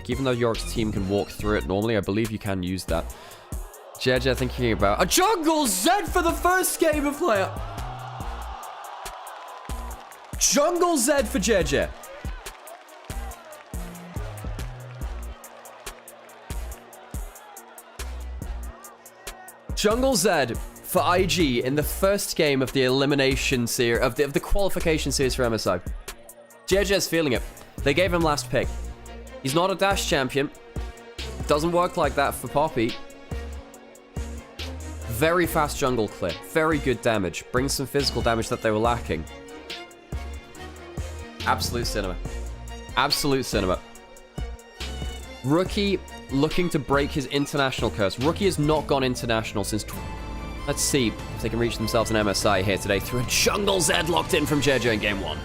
Yorick. Even though Yorick's team can walk through it normally, I believe you can use that. JJ thinking about a jungle Zed for the first game of player. Jungle Zed for JJ. Jungle Zed for IG in the first game of the elimination series, of the qualification series for MSI. JJ's feeling it. They gave him last pick. He's not a dash champion. Doesn't work like that for Poppy. Very fast jungle clear. Very good damage. Brings some physical damage that they were lacking. Absolute cinema. Absolute cinema. Rookie looking to break his international curse. Rookie has not gone international since... Let's see if they can reach themselves an MSI here today through a jungle Zed locked in from JJ in game 1.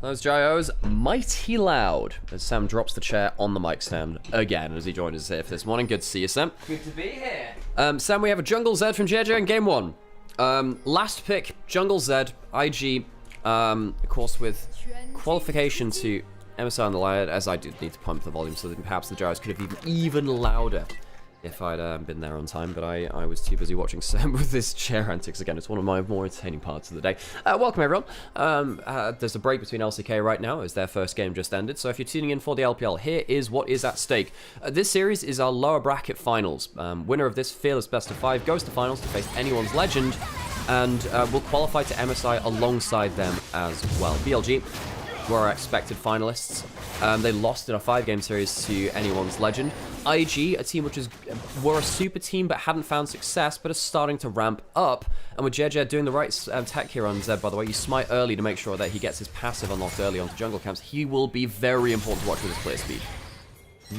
Those gyros mighty loud as Sam drops the chair on the mic stand again as he joined us here for this morning. Good to see you, Sam. Good to be here. Sam, we have a jungle Zed from JJ in game 1. Last pick, jungle Zed, IG, of course with qualification to MSI on the line, as I did need to pump the volume so that perhaps the gyros could have been even louder if I'd been there on time, but I was too busy watching Sam with his chair antics again. It's one of my more entertaining parts of the day. Welcome, everyone. There's a break between LCK right now as their first game just ended, so if you're tuning in for the LPL, here is what is at stake. This series is our lower bracket finals. Winner of this fearless best of 5 goes to finals to face anyone's legend, and will qualify to MSI alongside them as well. BLG were our expected finalists. They lost in a 5-game series to anyone's legend. IG, a team which were a super team but hadn't found success, but is starting to ramp up. And with JJ doing the right tech here on Zed, by the way, you smite early to make sure that he gets his passive unlocked early onto jungle camps. He will be very important to watch with his player speed.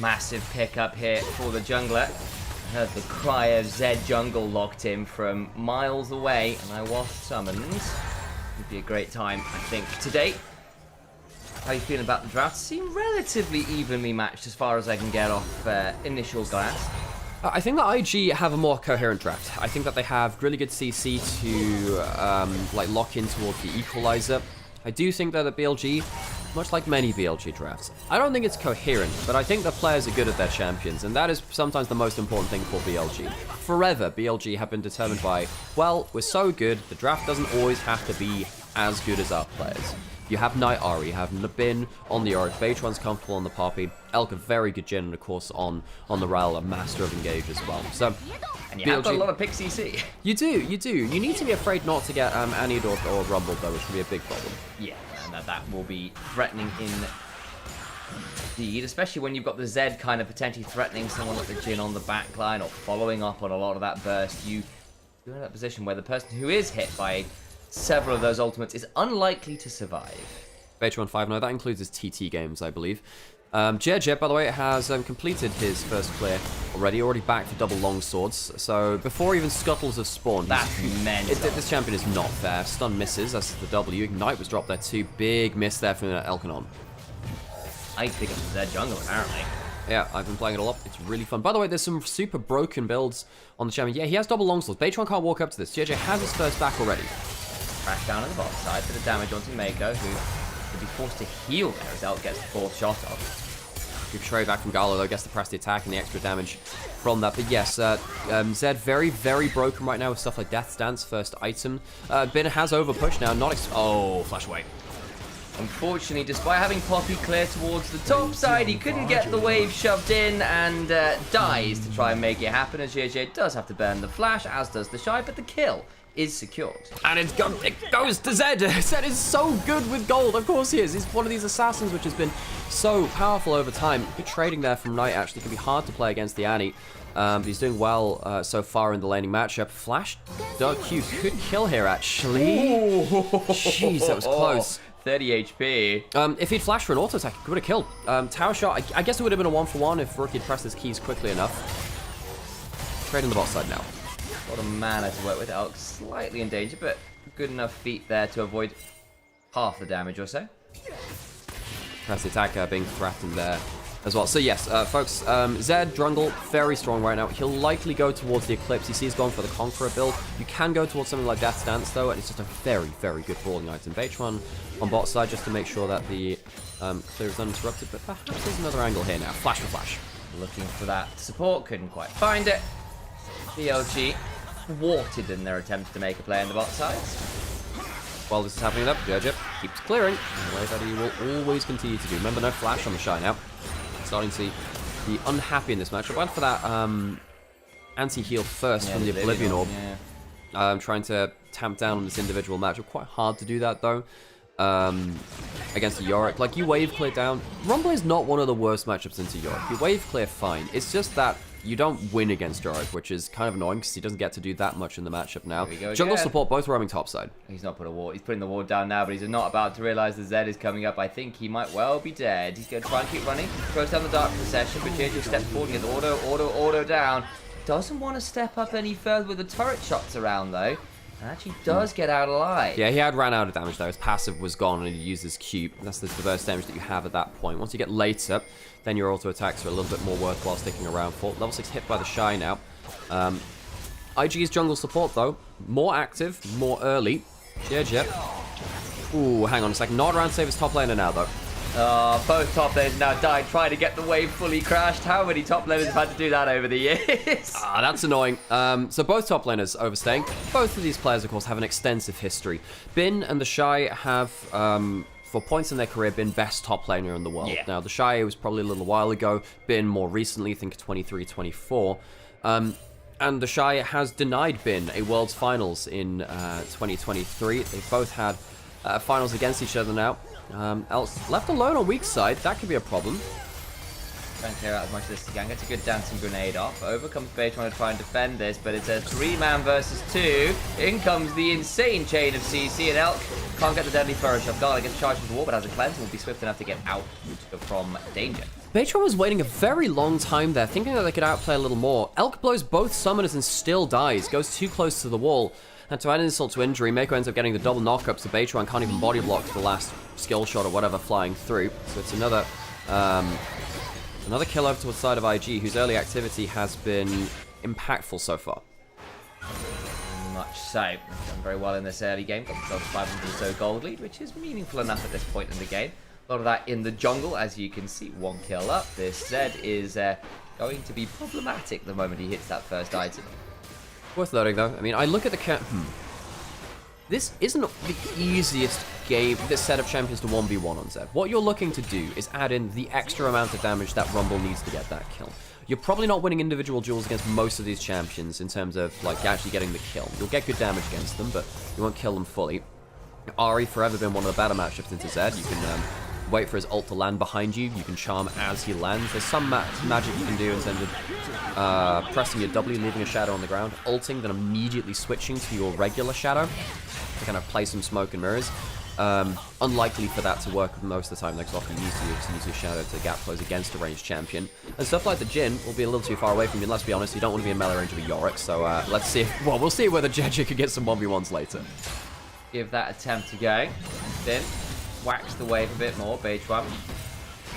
Massive pickup here for the jungler. I heard the cry of Zed jungle locked in from miles away, and I was summoned. Would be a great time, I think, today. How are you feeling about the draft? Seem relatively evenly matched as far as I can get off initial glance. I think that IG have a more coherent draft. I think that they have really good CC to like lock in towards the equalizer. I do think that the BLG, much like many BLG drafts, I don't think it's coherent, but I think the players are good at their champions, and that is sometimes the most important thing for BLG. Forever, BLG have been determined by, well, we're so good, the draft doesn't always have to be as good as our players. You have Nymaera, you have Nabin on the Yorick, Beitron's comfortable on the Poppy, Elk a very good Jhin, and of course on the Rel, a master of engage as well. So, and you have got a lot of pick CC. You do. You need to be afraid not to get Annied or Rumbled though, which can be a big problem. Yeah, and that will be threatening indeed, especially when you've got the Zed kind of potentially threatening someone like the Jhin on the back line or following up on a lot of that burst. You're in that position where the person who is hit by several of those ultimates is unlikely to survive. Beitron 5-0, that includes his TT games, I believe. JJ, by the way, has completed his first clear already back for double long swords. So before even scuttles have spawned, that's mental. This champion is not fair. Stun misses, that's the W. Ignite was dropped there too. Big miss there from Elkanon. I think it's their jungle, apparently. Yeah, I've been playing it a lot. It's really fun. By the way, there's some super broken builds on the champion. Yeah, he has double long swords. Beitron can't walk up to this. JJ has his first back already. Crash down on the bottom side for the damage onto Mako, who will be forced to heal there as Elk gets the fourth shot off. Good trade back from Gallo, though, gets the press the attack and the extra damage from that. But yes, Zed very, very broken right now with stuff like Death's Dance, first item. Bin has overpushed now, oh, flash away. Unfortunately, despite having Poppy clear towards the top side, he couldn't get the wave shoved in and dies to try and make it happen, as JJ does have to burn the flash, as does the Shy, but the kill is secured. And it goes to Zed. Zed is so good with gold. Of course he is. He's one of these assassins which has been so powerful over time. Good trading there from Knight, actually. It can be hard to play against the Annie. But he's doing well so far in the laning matchup. Flash Dark Q could kill here, actually. Jeez, that was close. 30 HP. If he'd flashed for an auto attack, he would have killed. Tower shot, I guess it would have been a 1-for-1 if Rookie had pressed his keys quickly enough. Trading the bot side now. A lot of mana to work with. Elk slightly in danger, but good enough feat there to avoid half the damage or so. That's the attacker being threatened there as well. So yes, folks, Zed, Drungle, very strong right now. He'll likely go towards the Eclipse. You see he's gone for the Conqueror build. You can go towards something like Death's Dance, though, and it's just a very, very good brawling item. Beitron on bot side just to make sure that the clear is uninterrupted, but perhaps there's another angle here now. Flash for flash. Looking for that support, couldn't quite find it. BLG thwarted in their attempt to make a play on the bot side. While this is happening up, Jurjip keeps clearing in a way that he will always continue to do. Remember, no flash on the Shy now. Starting to be unhappy in this matchup. Went for that anti-heal first from the Oblivion Orb. Yeah. Trying to tamp down on this individual matchup. Quite hard to do that, though. Against a Yorick. Like, you wave clear down. Rumble is not one of the worst matchups into Yorick. You wave clear fine. It's just that you don't win against Yorick, which is kind of annoying because he doesn't get to do that much in the matchup now. Jungle support, both roaming topside. He's not put a ward. He's putting the ward down now, but he's not about to realize the Zed is coming up. I think he might well be dead. He's going to try and keep running. Throws down the Dark Procession, but JJ steps forward and gets auto down. Doesn't want to step up any further with the turret shots around, though. And actually does get out alive. Yeah, he had ran out of damage though. His passive was gone and he used his cube. That's the burst damage that you have at that point. Once you get later, then your auto attacks are a little bit more worthwhile sticking around for. Level 6 hit by the Shy now. IG's jungle support though, more active, more early. Jip. Ooh, hang on a second. Not around save his top laner now though. Both top laners now died trying to get the wave fully crashed. How many top laners have had to do that over the years? That's annoying. So both top laners overstaying. Both of these players, of course, have an extensive history. Bin and the Shy have, for points in their career, been best top laner in the world. Yeah. Now, the Shy was probably a little while ago. Bin more recently, I think 23, 24. And the Shy has denied Bin a World's Finals in 2023. They've both had finals against each other now. Else left alone on weak side, that could be a problem. Trying to clear out as much of this as he can. Gets a good dancing grenade off. Over comes Bay trying to try and defend this, but it's a 3-man versus 2. In comes the insane chain of CC, and Elk can't get the deadly flourish off guard. Gets charged with the wall, but has a cleanse and will be swift enough to get out from danger. Beitron was waiting a very long time there, thinking that they could outplay a little more. Elk blows both summoners and still dies, goes too close to the wall. And to add insult to injury, Mako ends up getting the double knockups, so Beitron can't even body block the last skill shot or whatever flying through. So it's another kill over to the side of IG, whose early activity has been impactful so far. Much so. Done very well in this early game. Got themselves 500 or so gold lead, which is meaningful enough at this point in the game. A lot of that in the jungle, as you can see. 1 kill up. This Zed is going to be problematic the moment he hits that first item. Worth noting, though. I mean, I look at the This isn't the easiest game, this set of champions to 1v1 on Zed. What you're looking to do is add in the extra amount of damage that Rumble needs to get that kill. You're probably not winning individual duels against most of these champions in terms of, like, actually getting the kill. You'll get good damage against them, but you won't kill them fully. Ahri forever been one of the better matchups into Zed. You can wait for his ult to land behind you. You can charm as he lands. There's some magic you can do in terms of pressing your W, leaving a shadow on the ground, ulting, then immediately switching to your regular shadow to kind of play some smoke and mirrors. Unlikely for that to work most of the time. Next often you use your shadow to gap close against a ranged champion. And stuff like the Jhin will be a little too far away from you. And let's be honest, you don't want to be in melee range of a Yorick. So let's see if, well, we'll see whether JJ could get some 1v1s later. Give that attempt a go. Then wax the wave a bit more. Beitron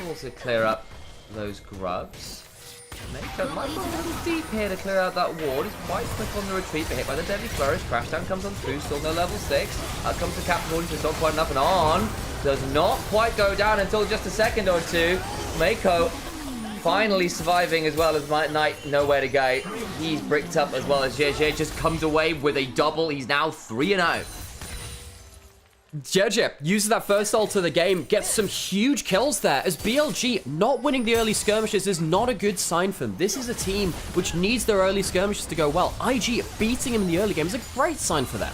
also clear up those grubs. Mako might go a little deep here to clear out that ward. He's quite quick on the retreat, but hit by the deadly flourish. Crashdown comes on through, still no level 6. Out comes the cap ward, just not quite enough, and on. Does not quite go down until just a second or two. Mako finally surviving as well as Knight, nowhere to go. He's bricked up as well as JJ just comes away with a double. He's now 3-0. JJ uses that first ult of the game, gets some huge kills there, as BLG not winning the early skirmishes is not a good sign for them. This is a team which needs their early skirmishes to go well. IG beating him in the early game is a great sign for them.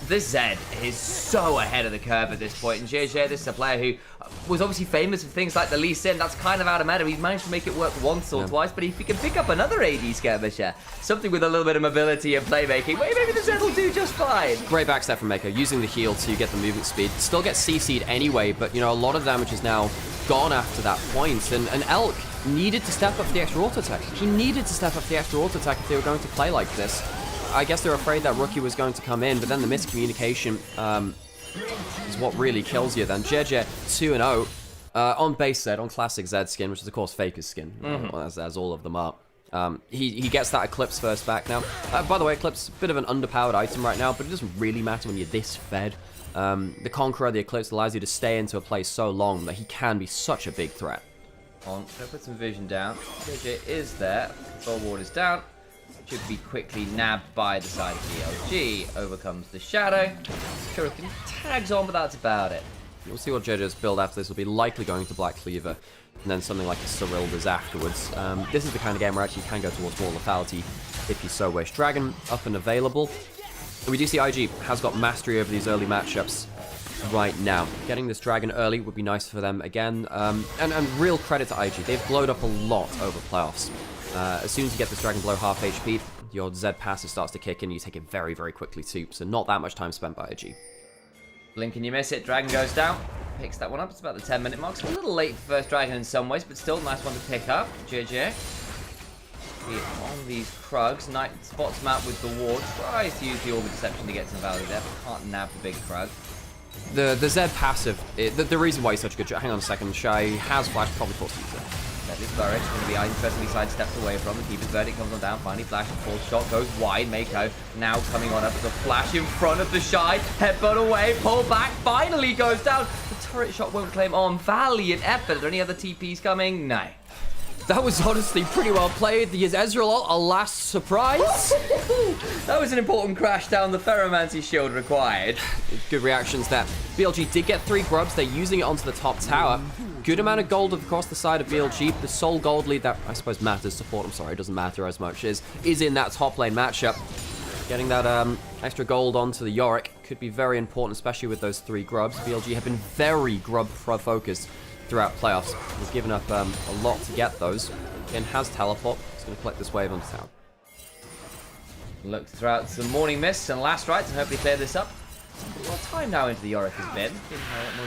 This Zed is so ahead of the curve at this point, and JJ, this is a player who was obviously famous for things like the Lee Sin. That's kind of out of meta. He's managed to make it work once or twice, but if he can pick up another AD skirmisher, something with a little bit of mobility and playmaking, maybe the Zed will do just fine. Great backstep from Mako, using the heal to get the movement speed. Still gets CC'd anyway, but you know, a lot of damage is now gone after that point, and Elk needed to step up the extra auto attack. He needed to step up the extra auto attack if they were going to play like this. I guess they're afraid that Rookie was going to come in, but then the miscommunication is what really kills you then. JJ 2-0 on base Zed, on classic Zed skin, which is of course Faker's skin, as all of them are. He gets that Eclipse first back now. By the way, Eclipse, a bit of an underpowered item right now, but it doesn't really matter when you're this fed. The Conqueror, the Eclipse, allows you to stay into a place so long that he can be such a big threat. Gonna put some vision down. JJ is there. Control ward is down. Should be quickly nabbed by the side of BLG. Overcomes the shadow. Shuriken tags on, but that's about it. We'll see what JJ's build after this will be. Likely going to Black Cleaver, and then something like a Cyrilda's afterwards. This is the kind of game where actually you can go towards more lethality if you so wish. Dragon up and available. We do see IG has got mastery over these early matchups right now. Getting this Dragon early would be nice for them again. And real credit to IG. They've glowed up a lot over playoffs. As soon as you get this Dragon below half HP, your Z passive starts to kick in. You take it very, very quickly too. So not that much time spent by IG. Blink and you miss it. Dragon goes down. Picks that one up. It's about the 10-minute mark. It's a little late for first Dragon in some ways, but still a nice one to pick up. JJ. On these Krugs. Knight spots him out with the ward. Tries to use the Orb of Deception to get some value there, but can't nab the big Krug. The Zed passive, the reason why he's such a good... Hang on a second. Shy has flash, probably forced to use it. That is Burridge, going to be interestingly sidestepped away from the Keeper's Verdict, comes on down, finally flash, full shot, goes wide, Mako now coming on up with a flash in front of the Shy, headbutt away, pull back, finally goes down, the turret shot won't claim on, valiant effort. Are there any other TPs coming? No. That was honestly pretty well played. The Ezreal, a last surprise. That was an important crash down the Ferromancy shield required. Good reactions there. BLG did get 3 grubs. They're using it onto the top tower. Good amount of gold across the side of BLG. The sole gold lead that I suppose matters, support, I'm sorry, doesn't matter as much, is in that top lane matchup. Getting that extra gold onto the Yorick could be very important, especially with those 3 grubs. BLG have been very grub-focused throughout playoffs. He's given up a lot to get those. Again, has teleport. He's going to collect this wave onto town. Look to throw out some morning mists and last rites and hopefully clear this up. A lot of time now into the Yorick has been.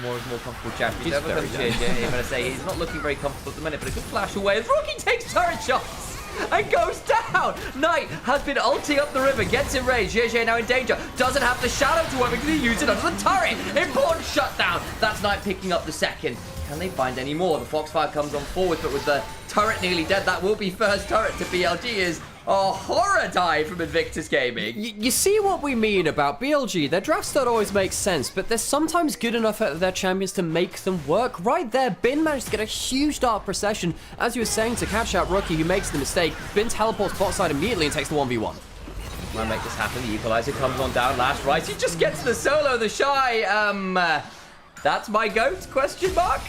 More comfortable chat. He's over comes JJ. I'm going to say he's not looking very comfortable at the minute, but a good flash away as Rookie takes turret shots and goes down. Knight has been ulting up the river, gets in range. JJ now in danger. Doesn't have the shadow to work because he used it under the turret. Important shutdown. That's Knight picking up the second. Can they find any more? The Foxfire comes on forward, but with the turret nearly dead, that will be first turret to BLG is a horror dive from Invictus Gaming. You see what we mean about BLG. Their drafts don't always make sense, but they're sometimes good enough at their champions to make them work. Right there, Bin managed to get a huge Dark Procession, as you were saying, to catch out Rookie, who makes the mistake. Bin teleports bot side immediately and takes the 1v1. Might make this happen. The Equalizer comes on down last right. He just gets the solo, the Shy. That's my goat, question mark?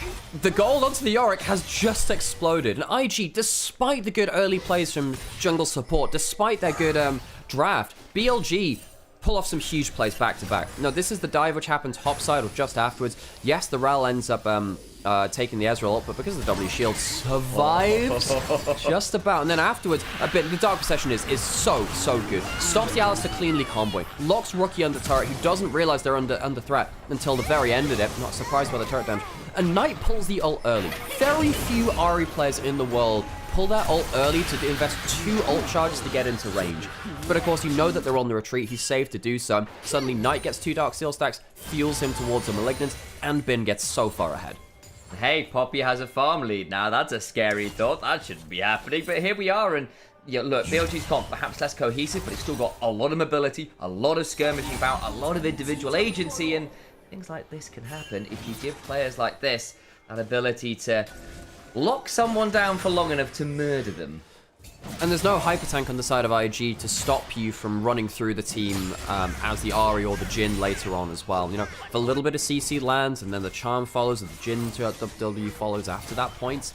The gold onto the Yorick has just exploded. And IG, despite the good early plays from jungle support, despite their good draft, BLG pull off some huge plays back to back. No, this is the dive which happened topside or just afterwards. Yes, the Ral ends up taking the Ezreal up, but because of the W shield survives just about. And then afterwards, the Dark Procession is so good. Stops the Alistar cleanly comboing. Locks Rookie under turret, who doesn't realize they're under threat until the very end of it. Not surprised by the turret damage. And Knight pulls the ult early. Very few Ahri players in the world pull that ult early to invest 2 ult charges to get into range. But of course, you know that they're on the retreat. He's safe to do so. Suddenly, Knight gets 2 Dark Seal stacks, fuels him towards the Malignant, and Bin gets so far ahead. Hey, Poppy has a farm lead now. That's a scary thought. That shouldn't be happening. But here we are. And yeah, look, BLG's comp perhaps less cohesive, but it's still got a lot of mobility, a lot of skirmishing about, a lot of individual agency. And things like this can happen if you give players like this that ability to lock someone down for long enough to murder them. And there's no hyper tank on the side of IG to stop you from running through the team as the Ahri or the Jhin later on as well. You know, if a little bit of CC lands and then the Charm follows and the Jhin to W follows after that point,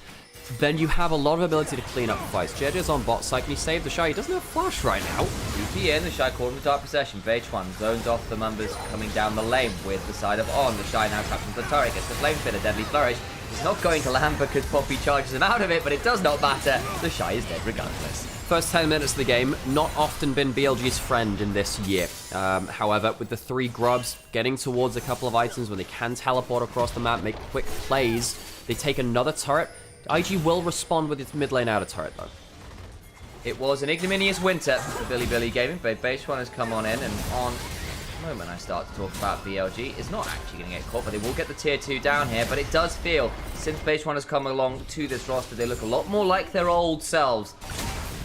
then you have a lot of ability to clean up fights. JJ's on bot side, can he save the Shy? He doesn't have flash right now. DP in, the Shy caught in the Dark Procession. VH1 zones off the Mumbers coming down the lane with the side of On. The Shy now trapped into the turret, gets the Flame Spin, a Deadly Flourish. It's not going to land because Poppy charges him out of it, but it does not matter. The Shy is dead regardless. First 10 minutes of the game, not often been BLG's friend in this year. However, with the 3 grubs, getting towards a couple of items when they can teleport across the map, make quick plays, they take another turret. IG will respond with its mid lane outer turret though. It was an ignominious winter for Billy Gaming, but Base One has come on in, and on the moment I start to talk about BLG, is not actually going to get caught, but they will get the tier 2 down here. But it does feel, since Base One has come along to this roster, they look a lot more like their old selves.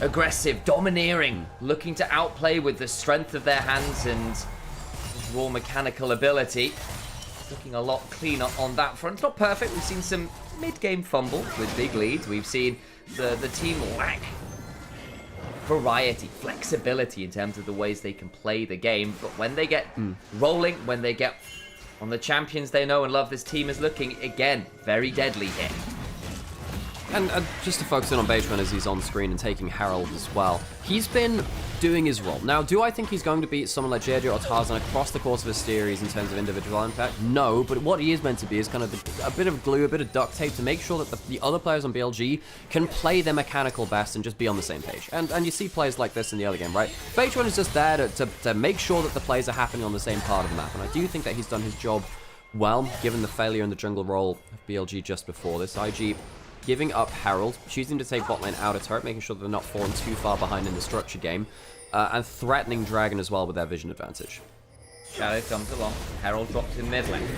Aggressive, domineering, looking to outplay with the strength of their hands and raw mechanical ability. Looking a lot cleaner on that front. It's not perfect. We've seen some mid-game fumble with big leads. We've seen the team lack variety, flexibility in terms of the ways they can play the game. But when they get rolling, when they get on the champions they know and love, this team is looking, again, very deadly here. And just to focus in on Beijman as he's on screen and taking Harold as well, he's been doing his role. Now, do I think he's going to beat someone like JJ or Tarzan across the course of a series in terms of individual impact? No, but what he is meant to be is kind of a bit of glue, a bit of duct tape to make sure that the other players on BLG can play their mechanical best and just be on the same page. And you see players like this in the early game, right? Beijman is just there to make sure that the plays are happening on the same part of the map. And I do think that he's done his job well, given the failure in the jungle role of BLG just before this. IG giving up Harold, choosing to take bot lane out of turret, making sure they're not falling too far behind in the structure game, and threatening Dragon as well with their vision advantage. Shadow comes along, Harold drops in mid lane.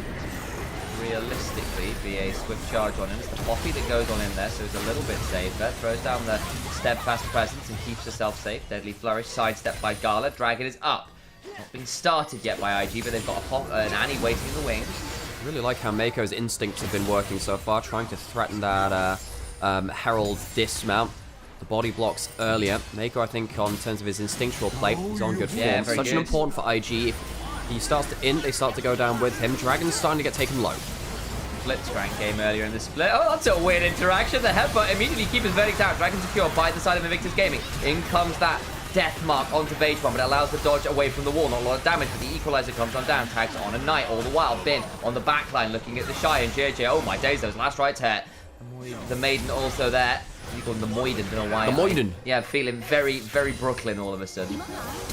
Realistically, be a swift charge on him. It's the Poppy that goes on in there, so it's a little bit safer. Throws down the steadfast presence and keeps herself safe. Deadly flourish, sidestep by Gala. Dragon is up. Not being started yet by IG, but they've got an Annie waiting in the wings. I really like how Mako's instincts have been working so far, trying to threaten that Harold dismount. The body blocks earlier. Mako, I think, on terms of his instinctual play, he's on good form. Yeah, Such an important for IG. If he starts to int, they start to go down with him. Dragon's starting to get taken low. Blitzcrank game earlier in the split. Oh, that's a weird interaction. The headbutt immediately keeps his verdict out. Dragon secure by the side of Invictus Gaming. In comes that death mark onto Beige Bomb, but it allows the dodge away from the wall. Not a lot of damage, but the equalizer comes on down. Tags on a Knight. All the while, Bin on the backline looking at the Shy and JJ. Oh my days, those last rights hurt. The Maiden also there. You call him the Moiden, don't know why. The Moiden. Yeah, feeling very, very Brooklyn all of a sudden.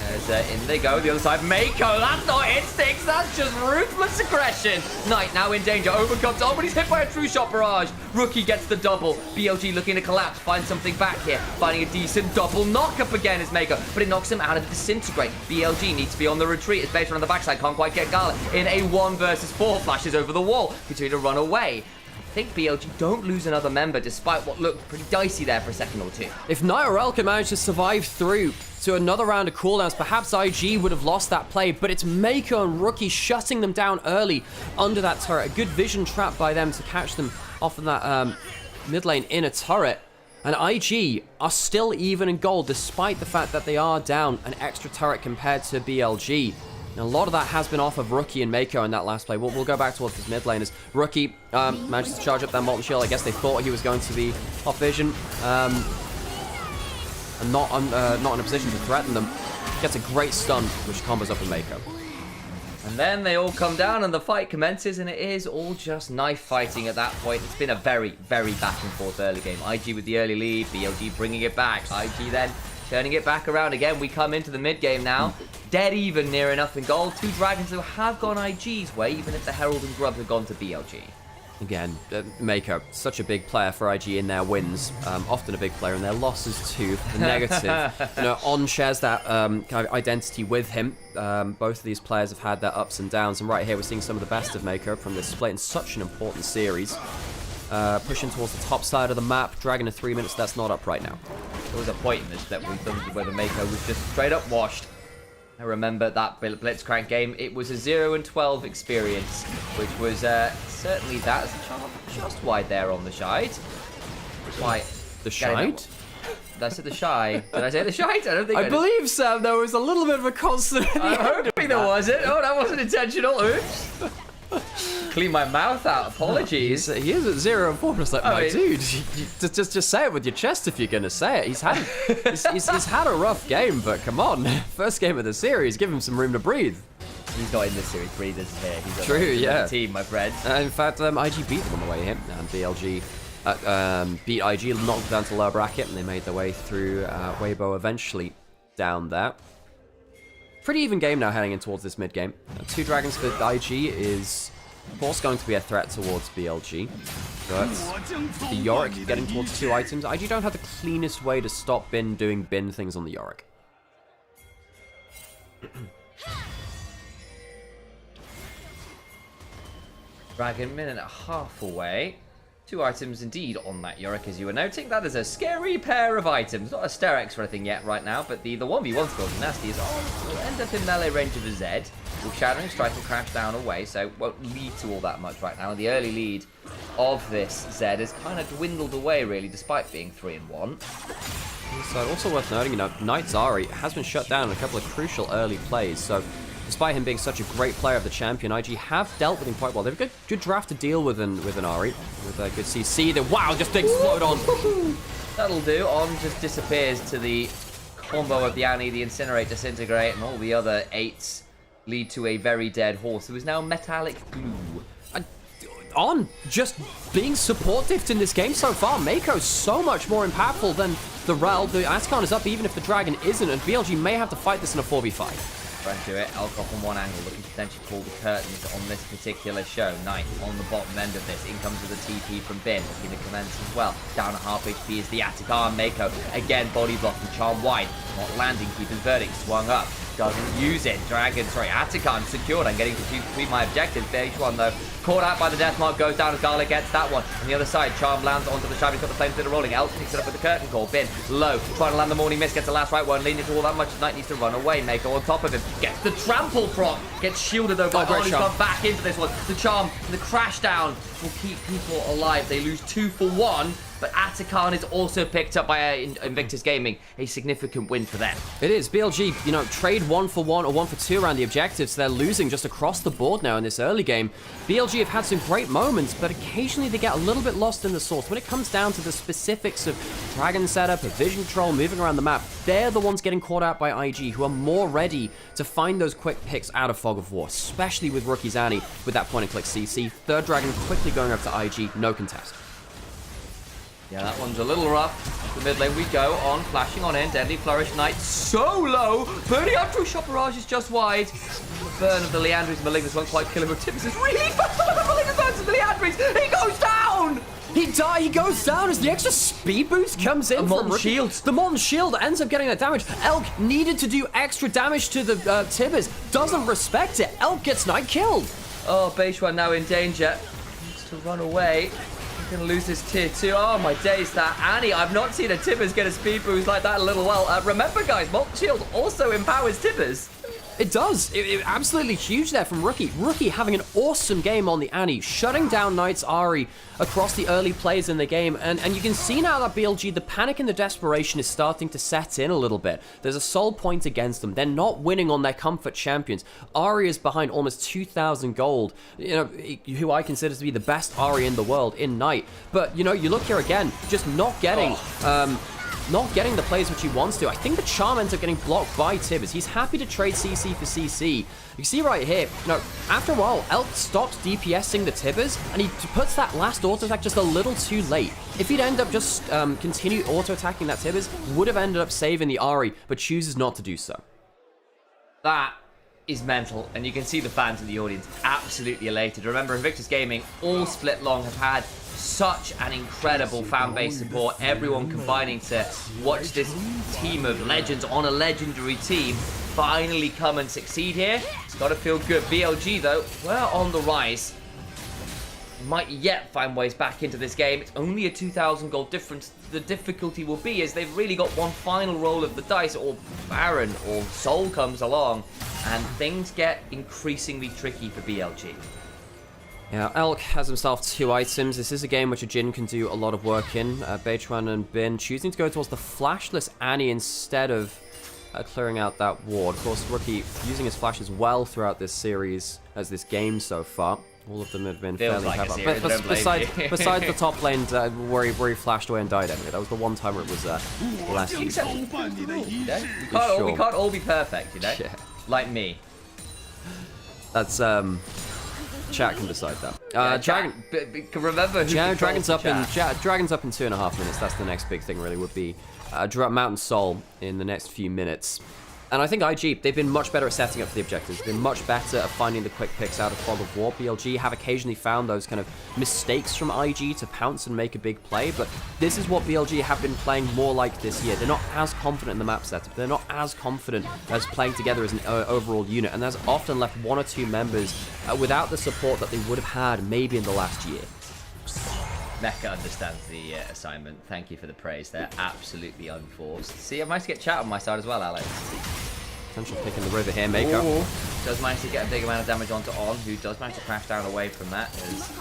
As in they go, the other side. Mako, that's not instincts, that's just ruthless aggression. Knight now in danger, overcomes. Oh, but he's hit by a true shot barrage. Rookie gets the double. BLG looking to collapse, find something back here. Finding a decent double knock up again is Mako, but it knocks him out of the disintegrate. BLG needs to be on the retreat. It's based on the backside, can't quite get Gala. In a 1 versus 4, flashes over the wall. Continue to run away. I think BLG don't lose another member despite what looked pretty dicey there for a second or two. If Nymaera can manage to survive through to another round of cooldowns, perhaps IG would have lost that play, but it's Mako and Rookie shutting them down early under that turret. A good vision trap by them to catch them off of that mid lane inner turret. And IG are still even in gold despite the fact that they are down an extra turret compared to BLG. Now, a lot of that has been off of Rookie and Mako in that last play. We'll go back towards this mid lane as Rookie manages to charge up that Molten Shield. I guess they thought he was going to be off vision and not in a position to threaten them. Gets a great stun, which combos up with Mako. And then they all come down and the fight commences, and it is all just knife fighting at that point. It's been a very, very back and forth early game. IG with the early lead, BLG bringing it back. IG then turning it back around again. We come into the mid game now. Dead even, near enough in gold. 2 Dragons who have gone IG's way, even if the Herald and Grub have gone to BLG. Again, Mako, such a big player for IG in their wins. Often a big player in their losses too. The negative. On shares that kind of identity with him. Both of these players have had their ups and downs. And right here, we're seeing some of the best of Mako from this split in such an important series. Pushing towards the top side of the map. Dragon in 3 minutes, that's not up right now. There was a point in this split where the Mako was just straight up washed. I remember that Blitzcrank game. It was a 0-12 experience, which was certainly that. Just wide there on the Shide. Why? The Shide? Did I say the Shy? Did I say the Shide? I don't think I believe, Sam, there was a little bit of a consonant. I'm hoping there wasn't. Oh, that wasn't intentional. Oops. Clean my mouth out. Apologies. He is at 0-4, just like, my dude, just say it with your chest if you're gonna say it. He's had a rough game, but come on, first game of the series, give him some room to breathe. He's not in this series. Breathers here. He's true, yeah. Team, my friend. In fact, IG beat them on the way here, and BLG beat IG, knocked them down to lower bracket, and they made their way through. Weibo eventually down there. Pretty even game now heading in towards this mid game. 2 Dragons for IG is Of course, going to be a threat towards BLG. But the Yorick getting towards 2 items. IG don't have the cleanest way to stop Bin doing Bin things on the Yorick. Dragon, minute and a half away. 2 items indeed on that Yorick, as you were noting. That is a scary pair of items. Not a Sterex or anything yet right now, but the 1v1 score is nasty. Is will end up in melee range of a Zed. Will Shattering Strike and Crash Down away, so won't lead to all that much right now. The early lead of this Zed has kind of dwindled away, really, despite being 3-1. So also worth noting, you know, Knight Zari has been shut down in a couple of crucial early plays, so despite him being such a great player of the champion, IG have dealt with him quite well. They've got a good draft to deal with an Ahri, with a good CC. Wow, just explode on. That'll do. On just disappears to the combo of the Annie, the Incinerate, Disintegrate, and all the other 8s lead to a very dead horse who is now metallic glue. On just being supportive in this game so far. Mako's so much more impactful than the Rel. The Atacon is up even if the Dragon isn't, and BLG may have to fight this in a 4v5. Run to it. Alcohol from one angle, looking to potentially pull the curtains on this particular show. Knight on the bottom end of this. In comes with a TP from Bin, looking to commence as well. Down at half HP is the Atacon. Mako again body blocking, charm wide, not landing. Keeping verdict swung up, doesn't use it. Atacon secured. I'm getting to complete my objective. BH1 though, caught out by the death mark, goes down as Garlic gets that one. On the other side, charm lands onto the Shav. He's got the flames that are rolling. Elk picks it up with the curtain call. Bin low, trying to land the morning mist, gets the last right one, leaning into all that much. Knight needs to run away. Mako on top of him, gets the trample proc, gets shielded though by He's gone back into this one. The charm and the crash down will keep people alive. They lose 2 for 1. But Atacon is also picked up by Invictus Gaming, a significant win for them. It is. BLG, you know, trade 1 for 1 or 1 for 2 around the objectives. They're losing just across the board now in this early game. BLG have had some great moments, but occasionally they get a little bit lost in the sauce. When it comes down to the specifics of Dragon setup, a vision control, moving around the map, they're the ones getting caught out by IG, who are more ready to find those quick picks out of Fog of War, especially with Rookie Zanny with that point-and-click CC. Third Dragon quickly going up to IG, no contest. Yeah, that one's a little rough. The mid lane we go on, flashing on in. Deadly Flourish Knight so low. Burning up through Shot Barrage is just wide. The burn of the Leandries and Malignus won't quite kill him. Tibbs is really fast. The Malignus burns of the Leandries. He goes down. He goes down as the extra speed boost comes in. Molten Shield. The Molten Shield ends up getting that damage. Elk needed to do extra damage to the Tibbers. Doesn't respect it. Elk gets Knight killed. Oh, Beishwan now in danger. Needs to run away. He's going to lose his tier 2. Oh my days, that Annie. I've not seen a Tibbers get a speed boost like that in a little while. Remember, guys, Molten Shield also empowers Tibbers. It does. It absolutely huge there from Rookie. Rookie having an awesome game on the Annie, shutting down Knight's Ahri across the early plays in the game. And you can see now that BLG, the panic and the desperation is starting to set in a little bit. There's a soul point against them. They're not winning on their comfort champions. Ahri is behind almost 2,000 gold, you know, who I consider to be the best Ahri in the world in Knight. But, you know, you look here again, just not getting... Not getting the plays which he wants to. I think the charm ends up getting blocked by Tibbers. He's happy to trade CC for CC. You can see right here, you know, after a while, Elk stops DPSing the Tibbers, and he puts that last auto attack just a little too late. If he'd end up just continue auto attacking that Tibbers, would have ended up saving the Ahri, but chooses not to do so. That is mental, and you can see the fans in the audience absolutely elated. Remember, Invictus Gaming all split long have had such an incredible fan base support, everyone combining to watch this team of legends on a legendary team finally come and succeed here. It's got to feel good. BLG though, we're on the rise, might yet find ways back into this game. It's only a 2,000 gold difference. The difficulty will be is they've really got one final roll of the dice, or Baron or Soul comes along, and things get increasingly tricky for BLG. Yeah, Elk has himself 2 items. This is a game which a Jhin can do a lot of work in. Beichuan and Bin choosing to go towards the flashless Annie instead of clearing out that ward. Of course, Rookie using his flash as well throughout this series, as this game so far. All of them have been fairly clever. But besides the top lane where he flashed away and died anyway. That was the one time where it was less useful. We can't all be perfect, you know? Yeah. Like me. That's, chat can decide that. Dragon, remember who Dragon's up in 2.5 minutes. That's the next big thing, really, would be Mountain Soul in the next few minutes. And I think IG, they've been much better at setting up for the objectives. They've been much better at finding the quick picks out of Fog of War. BLG have occasionally found those kind of mistakes from IG to pounce and make a big play, but this is what BLG have been playing more like this year. They're not as confident in the map setup. They're not as confident as playing together as an overall unit, and that's often left one or two members without the support that they would have had maybe in the last year. Mecha understands the assignment. Thank you for the praise. They're absolutely unforced. See, I managed to get chat on my side as well, Alex. Potential pick in the river here, Mako. Does manage to get a big amount of damage onto On, who does manage to crash down away from that as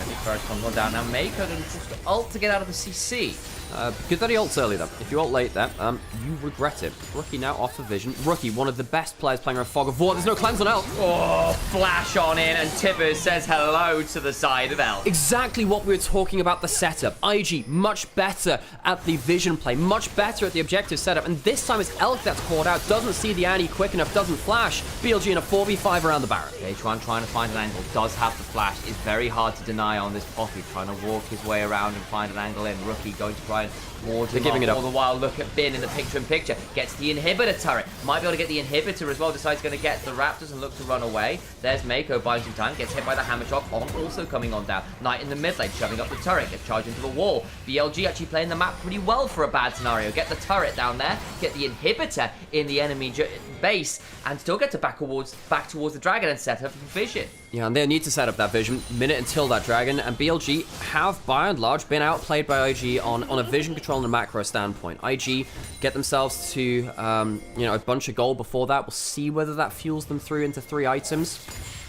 every first comes on down. Now Mako going to just ult to get out of the CC. Good that he ults early, though. If you ult late there, you regret it. Rookie now off of Vision. Rookie, one of the best players playing around Fog of War. There's no cleanse on Elk. Oh, flash on in, and Tibbers says hello to the side of Elk. Exactly what we were talking about the setup. IG, much better at the Vision play, much better at the objective setup, and this time it's Elk that's caught out, doesn't see the Annie quick enough, doesn't flash. BLG in a 4v5 around the Baron. H1 trying to find an angle, does have the flash, is very hard to deny on this Poppy, trying to walk his way around and find an angle in. Rookie going to try and ward him giving it up. All the while, look at Bin in the picture-in-picture. Gets the inhibitor turret. Might be able to get the inhibitor as well. Decides going to get the Raptors and look to run away. There's Mako buying some time. Gets hit by the hammer chop. On also coming on down. Knight in the mid lane, shoving up the turret. Gets charged into the wall. BLG actually playing the map pretty well for a bad scenario. Get the turret down there. Get the inhibitor in the enemy base. And still get to back towards the dragon and set up for Vision. Yeah, and they need to set up that Vision minute until that Dragon, and BLG have, by and large, been outplayed by IG on a Vision control and a macro standpoint. IG get themselves to, you know, a bunch of gold before that. We'll see whether that fuels them through into 3 items.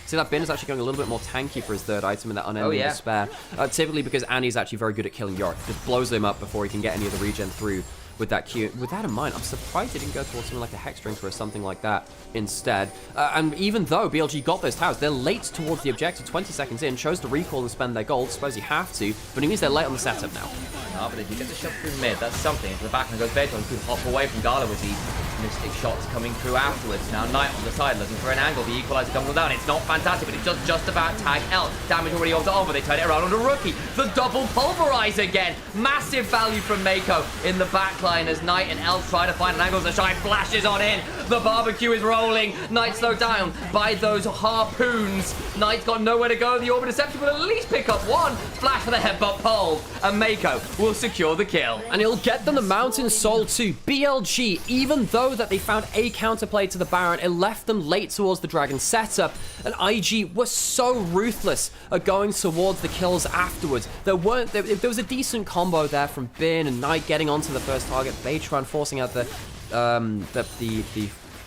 See, that Bin is actually going a little bit more tanky for his 3rd item in that Unending Despair. Typically because Annie's actually very good at killing Yorick. Just blows him up before he can get any of the regen through with that Q. With that in mind, I'm surprised they didn't go towards something like a Hex Drinker or something like that instead. And even though BLG got those towers, they're late towards the objective, 20 seconds in, chose to recall and spend their gold. Suppose you have to, but it means they're late on the setup now. No, but if you get the shot through mid, that's something. Into the back and goes Bedron, could hop away from Gala with these mystic shots coming through afterwards. Now Knight on the side looking for an angle. The equalizer comes down. It's not fantastic, but it just about tag Elk. Damage already onto On, but they turn it around on a Rookie. The double pulverize again. Massive value from Mako in the backline as Knight and Elk try to find an angle. The shine flashes on in. The barbecue is rolling. Knight slowed down by those harpoons. Knight's got nowhere to go. The Orbit Deception will at least pick up one. Flash for the headbutt pole. And Mako will secure the kill. And he'll get them the Mountain Soul too. BLG, even though that they found a counterplay to the Baron, it left them late towards the Dragon setup. And IG was so ruthless at going towards the kills afterwards. There was a decent combo there from Bin and Knight getting onto the first target. Baytron forcing out the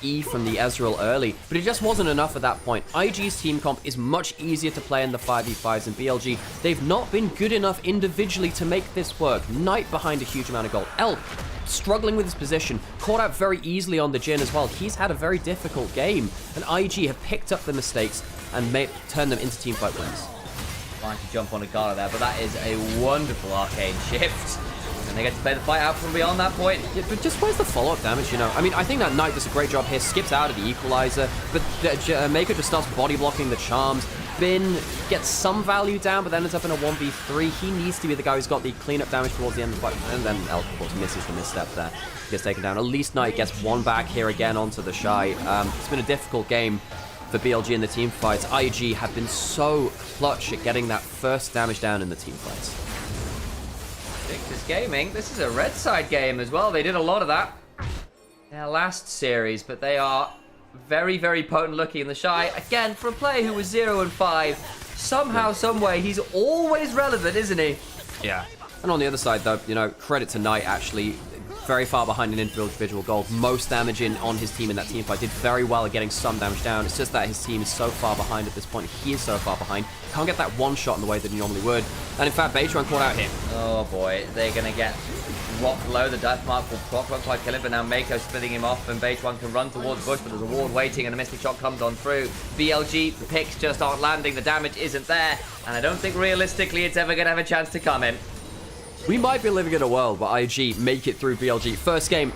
E from the Ezreal early, but it just wasn't enough at that point. IG's team comp is much easier to play in the 5v5s than BLG. They've not been good enough individually to make this work. Knight behind a huge amount of gold. Elk struggling with his position, caught out very easily on the Jhin as well. He's had a very difficult game, and IG have picked up the mistakes and turned them into teamfight wins. Trying to jump on a Gala there, but that is a wonderful arcane shift. And they get to play the fight out from beyond that point. Yeah, but just where's the follow-up damage, you know? I mean, I think that Knight does a great job here, skips out of the equalizer, but Mako just starts body blocking the charms. Bin gets some value down, but then ends up in a 1v3. He needs to be the guy who's got the cleanup damage towards the end of the fight. And then Elk, of course, misses the misstep there. Gets taken down. At least Knight gets one back here again onto the Shy. It's been a difficult game for BLG in the team fights. IG have been so clutch at getting that first damage down in the team fights. Victor's Gaming, this is a red side game as well. They did a lot of that in their last series, but they are very, very potent looking in the Shy. Again, for a player who was 0-5, somehow, someway, he's always relevant, isn't he? Yeah. And on the other side, though, you know, credit to Knight, actually. Very far behind in individual gold. Most damage on his team in that team fight. Did very well at getting some damage down. It's just that his team is so far behind at this point. He is so far behind. Can't get that one shot in the way that he normally would. And in fact, Baytron caught out here. Oh boy, they're going to get rocked low. The death mark will proc, won't quite kill him, but now Mako splitting him off, and Baytron can run towards Bush, but there's a ward waiting, and a Mystic Shot comes on through. BLG, the picks just aren't landing. The damage isn't there, and I don't think realistically it's ever going to have a chance to come in. We might be living in a world where IG make it through BLG. First game,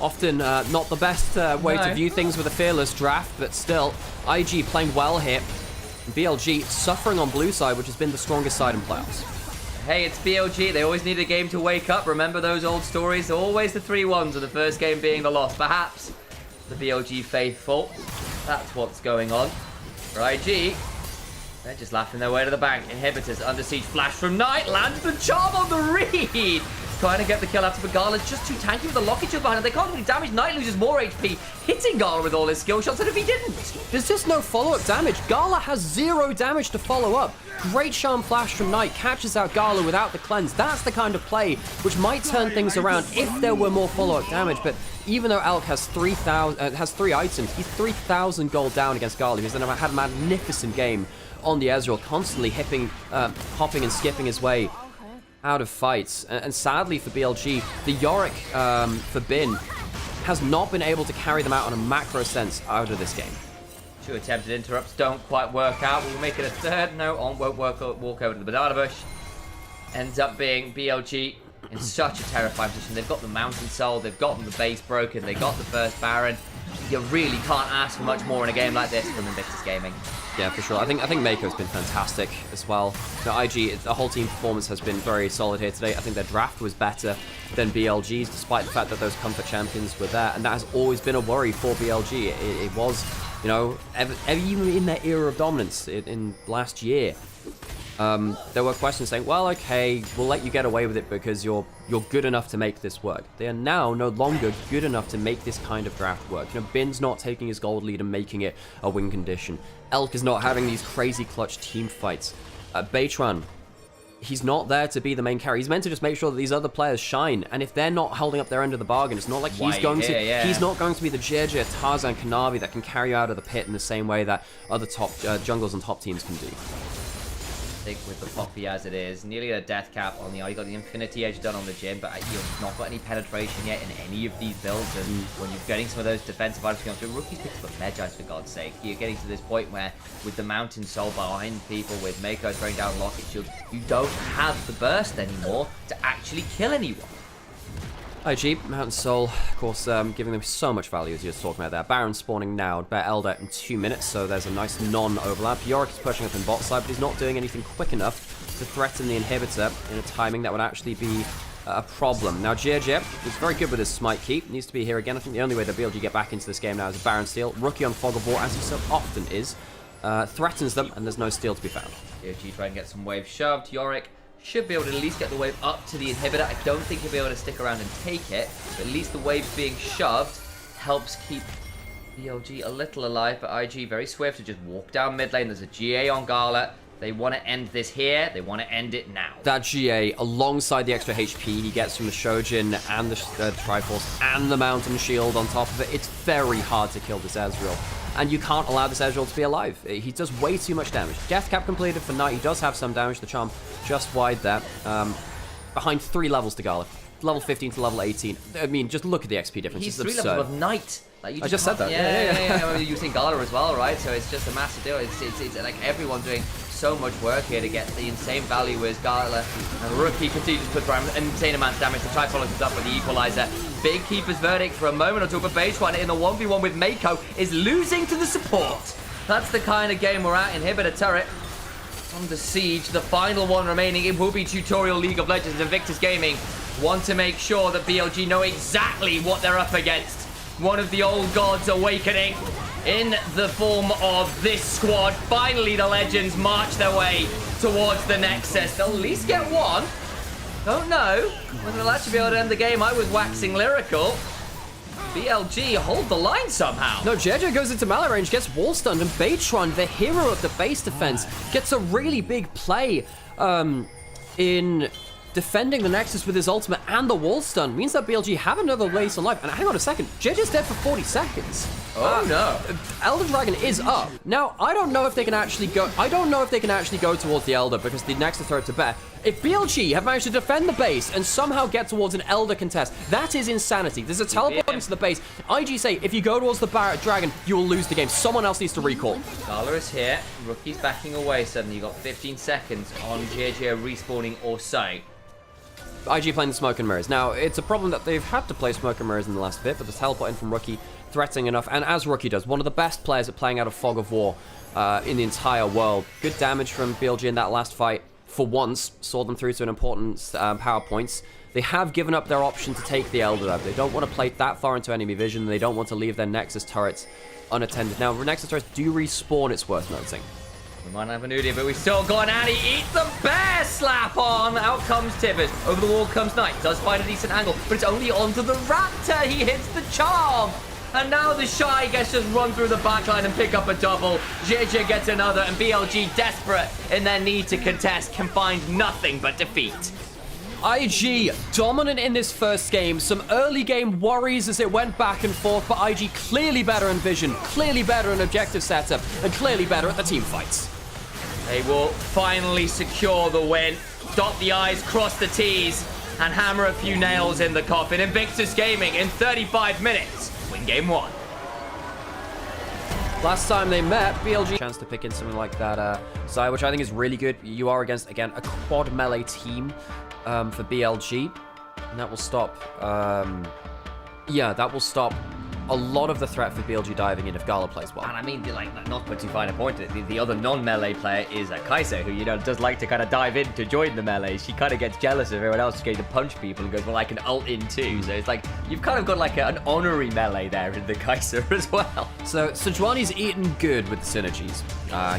often not the best way to view things with a fearless draft, but still, IG playing well here. BLG suffering on blue side, which has been the strongest side in playoffs. Hey, it's BLG. They always need a game to wake up. Remember those old stories? Always the 3-1s of the first game being the loss. Perhaps the BLG faithful. That's what's going on. For IG, they're just laughing their way to the bank. Inhibitors under siege. Flash from Knight. Lands the charm on the read. Trying to get the kill after, but Gala's just too tanky with the locket shield behind him. They can't really damage. Knight loses more HP, hitting Gala with all his skill shots, and if he didn't... There's just no follow-up damage. Gala has 0 damage to follow up. Great charm flash from Knight, catches out Gala without the cleanse. That's the kind of play which might turn things around if there were more follow-up damage, but even though Elk has 3 items, he's 3,000 gold down against Gala. He's had a magnificent game on the Ezreal, constantly hopping and skipping his way out of fights. And sadly for BLG, the Yorick for Bin has not been able to carry them out on a macro sense out of this game. 2 attempted interrupts don't quite work out. We'll make it a third. No, On won't walk over to the banana bush. Ends up being BLG in such a terrifying position. They've got the Mountain Soul, they've gotten the base broken, they got the first Baron. You really can't ask for much more in a game like this from Invictus Gaming. Yeah, for sure. I think Mako's been fantastic as well. The IG, the whole team performance has been very solid here today. I think their draft was better than BLG's, despite the fact that those comfort champions were there, and that has always been a worry for BLG. It was, you know, even in their era of dominance in last year, there were questions saying, well, okay, we'll let you get away with it because you're good enough to make this work. They are now no longer good enough to make this kind of draft work. You know, Bin's not taking his gold lead and making it a win condition. Elk is not having these crazy clutch team fights. Baytran, he's not there to be the main carry. He's meant to just make sure that these other players shine. And if they're not holding up their end of the bargain, it's not like he's going to. He's not going to be the JJ, Tarzan, Kanavi that can carry you out of the pit in the same way that other top jungles and top teams can do. With the Poppy as it is, nearly a death cap on the eye. You got the Infinity Edge done on the Jhin, but you've not got any penetration yet in any of these builds. And when you're getting some of those defensive items going through, rookies pick up Medjais for God's sake. You're getting to this point where, with the Mountain Soul behind people, with Mako throwing down Locket Shield, you don't have the burst anymore to actually kill anyone. IG, Mountain Soul, of course, giving them so much value as you were talking about there. Baron spawning now, Bear Elder in 2 minutes, so there's a nice non-overlap. Yorick is pushing up in bot side, but he's not doing anything quick enough to threaten the inhibitor in a timing that would actually be a problem. Now, JJ is very good with his smite keep, needs to be here again. I think the only way that BLG get back into this game now is a Baron steal. Rookie on Fog of War, as he so often is, threatens them, and there's no steal to be found. BLG try and get some wave shoved. Yorick should be able to at least get the wave up to the inhibitor. I don't think he'll be able to stick around and take it, but at least the wave being shoved helps keep BLG a little alive. But IG very swift to just walk down mid lane. There's a GA on Gala. They want to end this here. They want to end it now. That GA, alongside the extra HP he gets from the Shojin and the Triforce and the Mountain Shield on top of it, it's very hard to kill this Ezreal. And you can't allow this Ezreal to be alive. He does way too much damage. Death cap completed for Knight. He does have some damage. The charm just wide there. Behind 3 levels to Gala. Level 15 to level 18. I mean, just look at the XP difference. He's it's 3 absurd. levels of Knight. Like, you I just said that. Yeah. I mean, you're using Gala as well, right? So it's just a massive deal. It's like everyone doing so much work here to get the insane value as Gala and Rookie continues to put an insane amount of damage. The try follows up with the equalizer. Big Keeper's verdict for a moment or two, but Baytran in the 1v1 with Mako is losing to the support. That's the kind of game we're at. Inhibitor turret under siege. The final one remaining. It will be Tutorial League of Legends. Invictus Gaming want to make sure that BLG know exactly what they're up against. One of the old gods awakening in the form of this squad. Finally, the Legends march their way towards the Nexus. They'll at least get one. Don't know whether they'll actually be able to end the game. I was waxing lyrical. BLG hold the line somehow. No, JJ goes into melee range, gets wall stunned, and Baytran, the hero of the base defense, gets a really big play in defending the Nexus with his ultimate and the wall stun. Means that BLG have another base alive. And hang on a second, JJ's dead for 40 seconds. Oh no. Elder Dragon is up. Now, I don't know if they can actually go towards the Elder because the Nexus turrets are better. If BLG have managed to defend the base and somehow get towards an Elder contest, that is insanity. There's a teleport into the base. IG say, if you go towards the Dragon, you will lose the game. Someone else needs to recall. Gala is here. Rookie's backing away suddenly. You got 15 seconds on JJ respawning or so. IG playing the Smoke and Mirrors. Now, it's a problem that they've had to play Smoke and Mirrors in the last bit, but the teleport in from Rookie threatening enough, and as Rookie does, one of the best players at playing out of Fog of War in the entire world. Good damage from BLG in that last fight. For once, saw them through to an important power points. They have given up their option to take the Elder Web. They don't want to play that far into enemy vision. They don't want to leave their Nexus turrets unattended. Now, Nexus turrets do respawn, it's worth noting. We might have an Onivia, but we still got Addy. Eats the bear slap on. Out comes Tibbers. Over the wall comes Knight. Does find a decent angle, but it's only onto the Raptor. He hits the charm. And now the Shy gets just run through the backline and pick up a double. JJ gets another, and BLG, desperate in their need to contest, can find nothing but defeat. IG dominant in this first game. Some early game worries as it went back and forth, but IG clearly better in vision, clearly better in objective setup, and clearly better at the team fights. They will finally secure the win. Dot the I's, cross the T's, and hammer a few nails in the coffin. Invictus Gaming in 35 minutes win game 1. Last time they met, BLG chance to pick in something like that Zai, which I think is really good. You are against, again, a quad melee team for BLG, and that will stop, yeah, that will stop a lot of the threat for BLG diving in if Gala plays well. And I mean, like, not to put too fine a point at it, the other non-melee player is Kaiser, who, you know, does like to kind of dive in to join the melee. She kind of gets jealous of everyone else getting to punch people and goes, well, I can ult in too. So it's like, you've kind of got like an honorary melee there in the Kaiser as well. So Sejuani's eaten good with the synergies.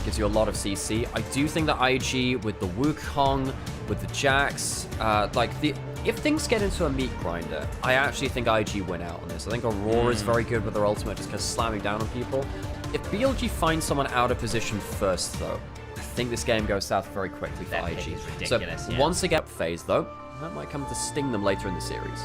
Gives you a lot of CC. I do think that IG with the Wukong, with the Jax, if things get into a meat grinder, I actually think IG win out on this. I think Aurora is very good with her ultimate, just kind of slamming down on people. If BLG finds someone out of position first, though, I think this game goes south very quickly for That IG. pick is ridiculous, So yeah. once they get phase, though, that might come to sting them later in the series.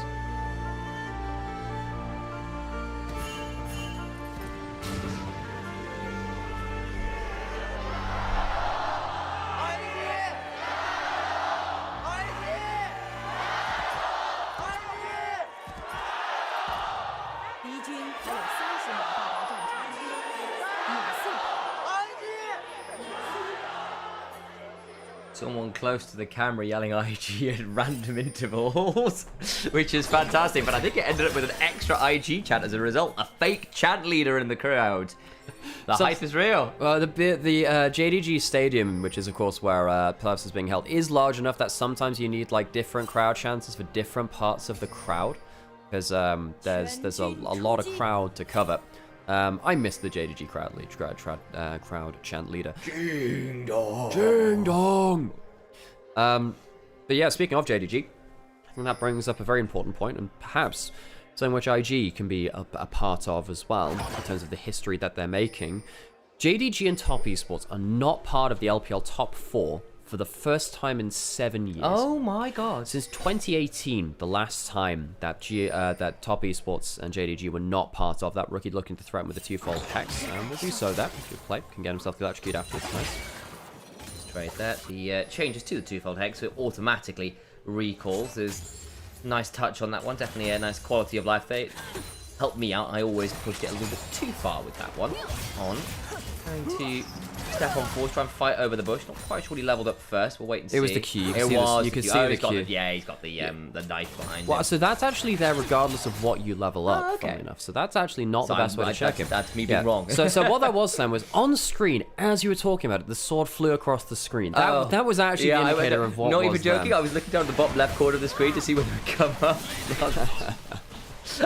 Someone close to the camera yelling IG at random intervals, which is fantastic. But I think it ended up with an extra IG chant as a result. A fake chant leader in the crowd. The hype is real. The JDG Stadium, which is of course where playoffs is being held, is large enough that sometimes you need like different crowd chances for different parts of the crowd, because there's a lot of crowd to cover. I missed the JDG crowd chant leader. Ding dong. Ding dong. But yeah, speaking of JDG, I think that brings up a very important point, and perhaps something which IG can be a part of as well, in terms of the history that they're making. JDG and Top Esports are not part of the LPL top 4 for the first time in 7 years. Oh my god. Since 2018, the last time that that Top Esports and JDG were not part of that, rookie looking to threaten with a twofold Hex. And we'll do so that. Good play. Can get himself the electrocute afterwards. Nice. Straight there. The changes to the twofold Hex, so it automatically recalls. There's a nice touch on that one. Definitely a nice quality of life. They help me out. I always pushed it a little bit too far with that one. On. Going to step on forward, try and fight over the bush. Not quite sure what he leveled up first. We'll wait and see. It was the Q. It was. You could see the Q. Yeah, he's got the knife behind Well, him. so that's actually there regardless of what you level up, okay. funny enough. So that's actually not the best way to check it. That's me being wrong. So what that was, Sam, was on screen, as you were talking about it, the sword flew across the screen. That was actually the indicator of what was Not even joking, I was looking down at the bottom left corner of the screen to see whether it would come up.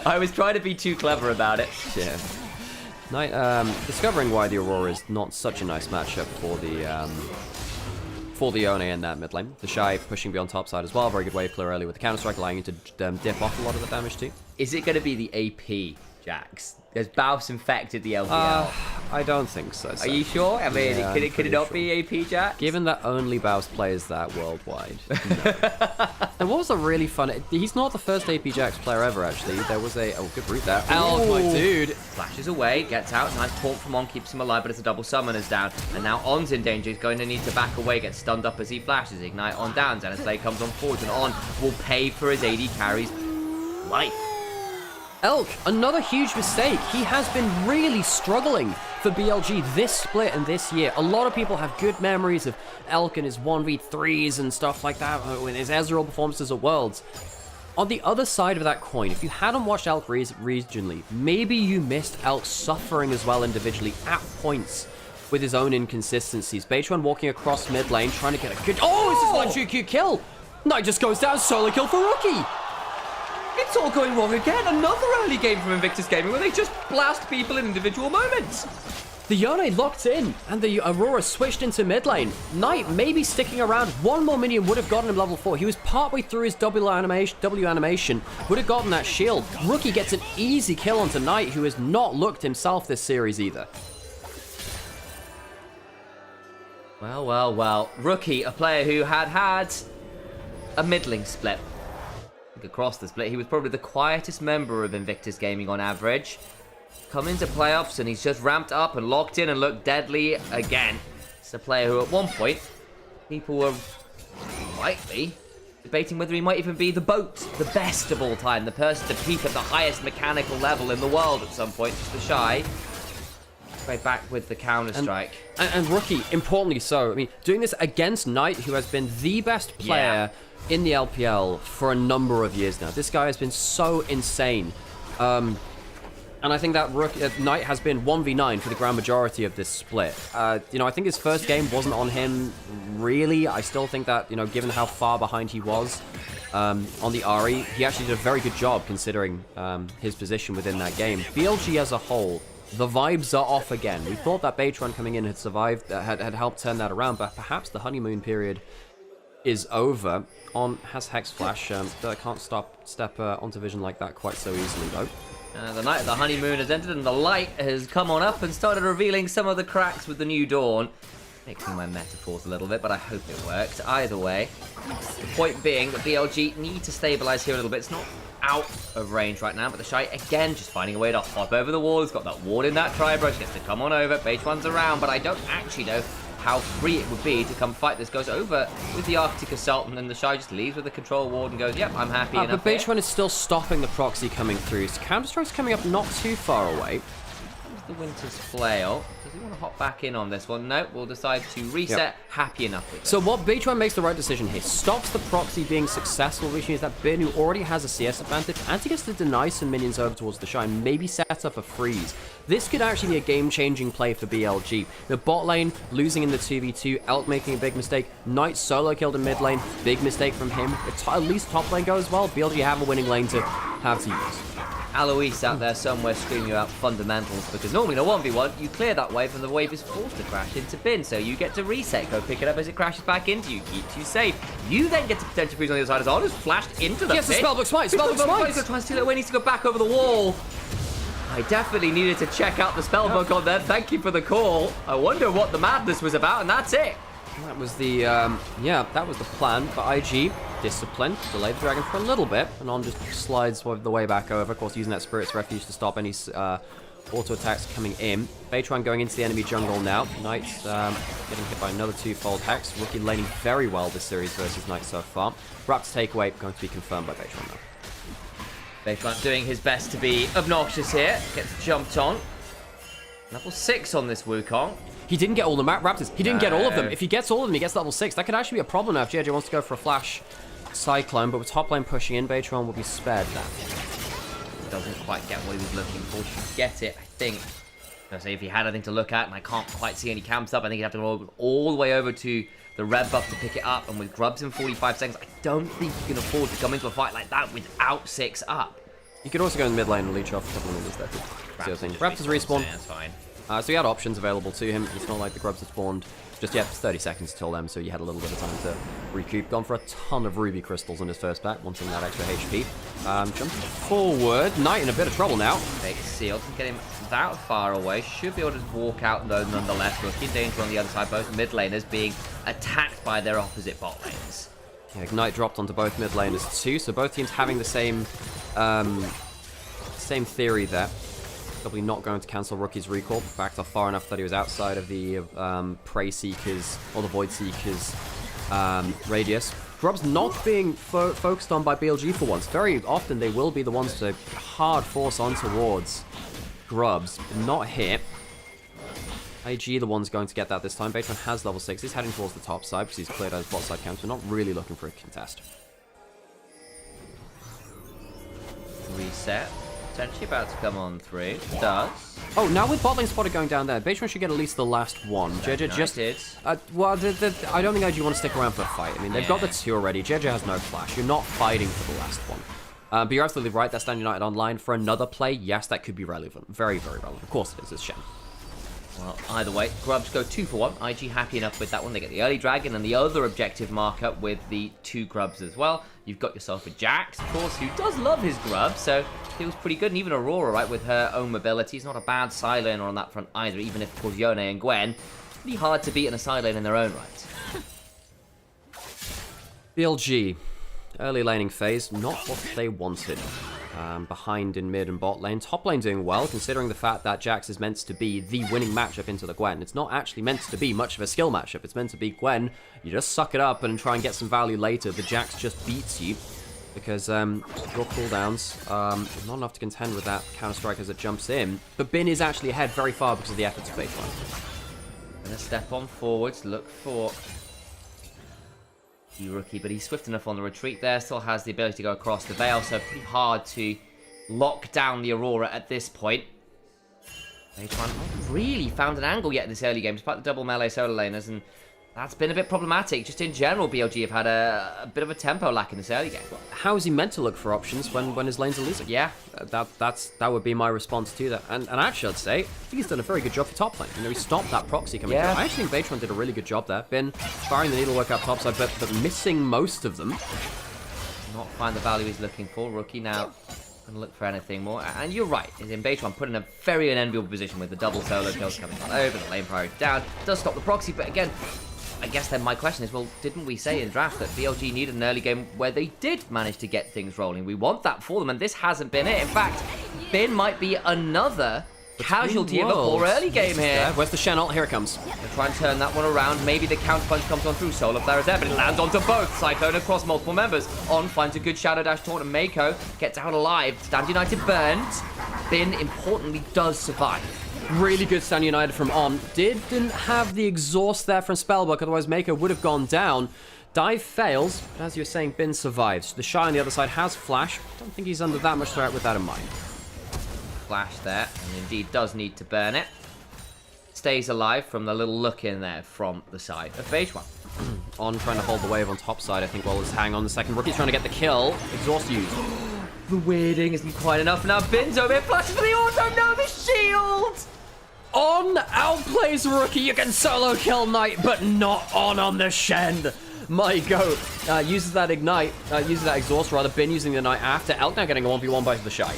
I was trying to be too clever about it. Yeah. Discovering why the Aurora is not such a nice matchup for the One in that mid lane. The Shy pushing beyond top side as well. Very good wave clear early with the counter strike, allowing you to dip off a lot of the damage too. Is it going to be the AP, Jax? Has Baus infected the LPL? I don't think so. Are you sure? I mean, Yeah, could it not be AP, Jax? Given that only Baus plays that worldwide. No. And what was a really fun... He's not the first AP Jax player ever, actually. There was a... Oh, good route there. Oh, my dude. Flashes away, gets out. Nice taunt from On, keeps him alive, but it's a double summoner's down. And now On's in danger. He's going to need to back away, gets stunned up as he flashes. Ignite On down. Zenith's comes on forward, and On will pay for his AD carry's life. Elk, another huge mistake. He has been really struggling for BLG this split and this year. A lot of people have good memories of Elk and his 1v3s and stuff like that, with his Ezreal performances at Worlds. On the other side of that coin, if you hadn't watched Elk regionally, maybe you missed Elk suffering as well individually at points with his own inconsistencies. Beidchuan walking across mid lane, trying to get a good... Oh, this is one 2Q kill! Knight just goes down, solo kill for Rookie! It's all going wrong again. Another early game from Invictus Gaming where they just blast people in individual moments. The Yone locked in, and the Aurora switched into mid lane. Knight maybe sticking around. One more minion would have gotten him level 4. He was partway through his W animation, would have gotten that shield. Rookie gets an easy kill onto Knight, who has not looked himself this series either. Well, well, well. Rookie, a player who had a middling split. Across the split, he was probably the quietest member of Invictus Gaming on average. Come into playoffs and he's just ramped up and locked in and looked deadly again. It's a player who at one point, people were rightly debating whether he might even be the GOAT, the best of all time, the person to peak at the highest mechanical level in the world at some point, just the shy. Right back with the counter-strike. And Rookie, importantly so, I mean, doing this against Knight, who has been the best player in the LPL for a number of years now. This guy has been so insane. And I think that Knight has been 1v9 for the grand majority of this split. You know, I think his first game wasn't on him, really. I still think that, you know, given how far behind he was on the Ahri, he actually did a very good job considering his position within that game. BLG as a whole, the vibes are off again. We thought that Baytron coming in had survived, had helped turn that around, but perhaps the honeymoon period is over. On has Hex Flash, that can't step onto vision like that quite so easily, though. The night of the honeymoon has ended and the light has come on up and started revealing some of the cracks with the new dawn. Mixing my metaphors a little bit, but I hope it worked. Either way, the point being that BLG need to stabilize here a little bit. It's not out of range right now, but the Shy, again, just finding a way to hop over the wall. He's got that ward in that tri-brush, gets to come on over. Base runs around, but I don't actually know how free it would be to come fight this. Goes over with the Arctic Assault, and then the Shy just leaves with the control ward and goes, yep, I'm happy enough. But Baytron is still stopping the proxy coming through. So Counter-Strike's coming up not too far away. The Winter's Flail. Does he want to hop back in on this one? No, we'll decide to reset. Yep. Happy enough with it. So what Baytron makes the right decision here. Stops the proxy being successful, which means that Bin, who already has a CS advantage, and he gets to deny some minions over towards the Shy, maybe set up a freeze. This could actually be a game-changing play for BLG. The bot lane losing in the 2v2, Elk making a big mistake, Knight solo killed in mid lane, big mistake from him. At least top lane goes well. BLG have a winning lane to have to use. Alois out there somewhere screaming about fundamentals, because normally in a 1v1, you clear that wave and the wave is forced to crash into Bin, so you get to reset, go pick it up as it crashes back into you, keeps you safe. You then get to potentially freeze on the other side as Arno's flashed into the pit. Yes, the Spellbook Smite, Spellbook Smite! He's trying to steal it away, needs to go back over the wall. I definitely needed to check out the Spellbook on there, thank you for the call. I wonder what the madness was about, and that's it. That was the, that was the plan for IG. Discipline, delay the dragon for a little bit, and On just slides the way back over, of course using that Spirit's Refuge to stop any auto attacks coming in. Baytron going into the enemy jungle now. Knight's getting hit by another two-fold Hex. Rookie laning very well this series versus Knight so far. Raptor's takeaway going to be confirmed by Baytron now. Baytron doing his best to be obnoxious here, gets jumped on. Level 6 on this Wukong. He didn't get all the Raptors. He didn't get all of them. If he gets all of them, he gets level 6. That could actually be a problem now if JJ wants to go for a flash Cyclone, but with top lane pushing in, Baytron will be spared that. Doesn't quite get what he was looking for. Should get it, I think. I'll say if he had anything to look at, and I can't quite see any camps up, I think he'd have to go all the way over to the red buff to pick it up, and with Grubs in 45 seconds, I don't think he can afford to come into a fight like that without 6 up. You could also go in the mid lane and leech off a couple of minutes there. Raptors respawn. Yeah, that's fine. So he had options available to him. It's not like the Grubs had spawned just yet. 30 seconds till then, so you had a little bit of time to recoup. Gone for a ton of ruby crystals on his first back, wanting that extra HP. Jumping forward. Knight in a bit of trouble now. Big seal doesn't get him that far away. Should be able to walk out though nonetheless. Rookie in danger on the other side. Both mid laners being attacked by their opposite bot lanes. Yeah, Ignite dropped onto both mid laners too, so both teams having the same theory there. Probably not going to cancel Rookie's recall. Backed off far enough that he was outside of the Prey Seekers or the Void Seekers radius. Grubs not being focused on by BLG for once. Very often they will be the ones to hard force on towards Grubs. Not here. IG the one's going to get that this time. Baytron has level 6. He's heading towards the top side because he's cleared out his bot side counter. Not really looking for a contest. Reset. Potentially about to come on through. Does. Oh, now with bot lane spotted going down there, Baytron should get at least the last one. JJ just... well, I don't think IG want to stick around for the fight. I mean, they've got the 2 already. JJ has no flash. You're not fighting for the last one. But you're absolutely right, that Stand United online for another play, yes, that could be relevant. Very, very relevant. Of course it is, it's Shen. Well, either way, Grubs go 2 for 1. IG happy enough with that one. They get the early dragon and the other objective marker with the 2 Grubs as well. You've got yourself a Jax, of course, who does love his Grubs, so feels pretty good. And even Aurora, right, with her own mobility, is not a bad side laner on that front either, even if, of course, Yone and Gwen, pretty hard to beat in a side lane in their own right. BLG, early laning phase, not what they wanted. Behind in mid and bot lane. Top lane doing well, considering the fact that Jax is meant to be the winning matchup into the Gwen. It's not actually meant to be much of a skill matchup. It's meant to be Gwen, you just suck it up and try and get some value later. The Jax just beats you because your cooldowns not enough to contend with that Counter-Strike as it jumps in. But Bin is actually ahead very far because of the efforts of baseline. Gonna step on forwards, look for Rookie, but he's swift enough on the retreat there, still has the ability to go across the veil, so pretty hard to lock down the Aurora at this point. They've not really found an angle yet in this early game, despite the double melee solo laners, and that's been a bit problematic. Just in general, BLG have had a bit of a tempo lack in this early game. How is he meant to look for options when his lanes are losing? Yeah. That would be my response to that. And actually, I'd say, I think he's done a very good job for top lane. You know, he stopped that proxy coming through. I actually think Beitron did a really good job there. Been firing the needlework up topside, but missing most of them. Not find the value he's looking for. Rookie now gonna look for anything more. And you're right, is in Beitron put in a very unenviable position with the double solo kills coming on over, the lane priority down. Does stop the proxy, but again, I guess then my question is, well, didn't we say in draft that BLG needed an early game where they did manage to get things rolling? We want that for them, and this hasn't been it. In fact, Bin might be another casualty of a poor early game here. Where's the Shen ult? Here it comes. They'll try and turn that one around. Maybe the counter punch comes on through. Solar Flare is there, but it lands onto both. Cyclone across multiple members. On finds a good Shadow Dash taunt, and Mako gets out alive. Stand United burned. Bin, importantly, does survive. Really good Stand United from On. Didn't have the exhaust there from Spellbook, otherwise Mako would have gone down. Dive fails, but as you're saying, Bin survives. The Shy on the other side has Flash. Don't think he's under that much threat with that in mind. Flash there, and indeed does need to burn it. Stays alive from the little look in there from the side of Beitron. On trying to hold the wave on top side, I think, while it's hang on the second. Rookie's trying to get the kill. Exhaust used. The weirding isn't quite enough. Now Bin's over here, flashes for the auto. No, the shield! On outplays Rookie. You can solo kill Knight, but not on the Shen. My goat. Uses that ignite, uses that exhaust rather. Bin using the Knight after. Elk now getting a 1v1 by the Shy.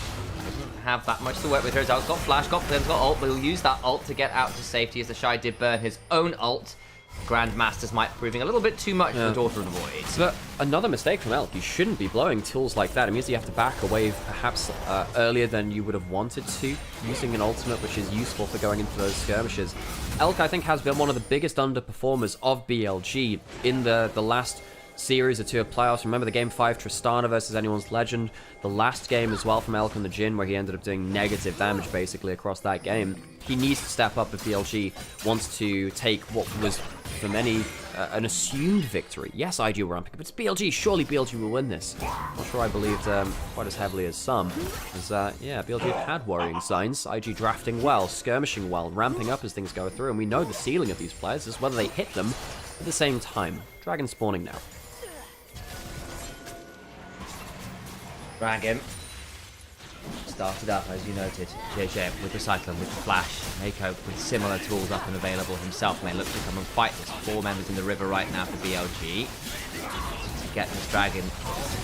Have that much to work with here. He's got Flash, got Flames, got ult, but he'll use that ult to get out to safety as the Shy did burn his own ult. Grandmaster's might proving a little bit too much for the Daughter of the Void. But another mistake from Elk. You shouldn't be blowing tools like that. It means you have to back a wave perhaps earlier than you would have wanted to, using an ultimate, which is useful for going into those skirmishes. Elk, I think, has been one of the biggest underperformers of BLG in the last series or two of playoffs. Remember the game 5 Tristana versus Anyone's Legend, the last game as well from Elk on the Jhin, where he ended up doing negative damage basically across that game. He needs to step up if BLG wants to take what was for many an assumed victory. Yes, IG were ramping, but it's BLG. Surely BLG will win this. Not sure I believed quite as heavily as some. Because, yeah, BLG had worrying signs. IG drafting well, skirmishing well, ramping up as things go through, and we know the ceiling of these players is whether they hit them at the same time. Dragon spawning now. Dragon started up, as you noted, JJ with the Cyclone, with the Flash. Mako with similar tools up and available himself may look to come and fight. There's 4 members in the river right now for BLG. To get this Dragon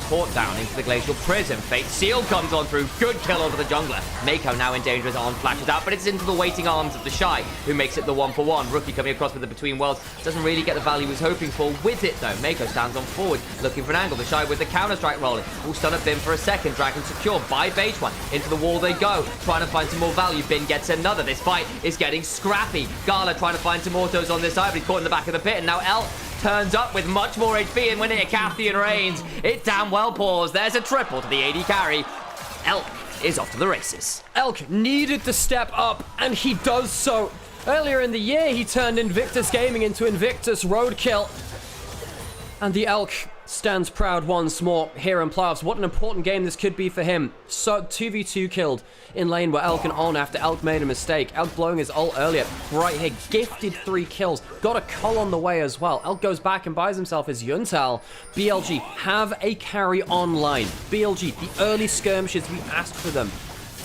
taught down into the Glacial Prison. Fate Seal comes on through. Good kill over the jungler. Mako now in danger as On flashes out, but it's into the waiting arms of the Shy, who makes it the 1-for-1. Rookie coming across with the Between Worlds. Doesn't really get the value he was hoping for with it, though. Mako stands on forward, looking for an angle. The Shy with the Counter-Strike rolling. Will stun at Bin for a second. Dragon secured by Beitron. Into the wall they go, trying to find some more value. Bin gets another. This fight is getting scrappy. Gala trying to find some autos on this side, but he's caught in the back of the pit, and now Elk turns up with much more HP and winning a Cathian Reigns. It damn well paused. There's a triple to the AD carry. Elk is off to the races. Elk needed to step up, and he does so. Earlier in the year, he turned Invictus Gaming into Invictus Roadkill. And the Elk stands proud once more here in playoffs. What an important game this could be for him. So 2v2 killed in lane where Elk and on after Elk made a mistake. Elk blowing his ult earlier. Right here, gifted 3 kills. Got a cull on the way as well. Elk goes back and buys himself his Yuntal. BLG have a carry online. BLG, the early skirmishes, we asked for them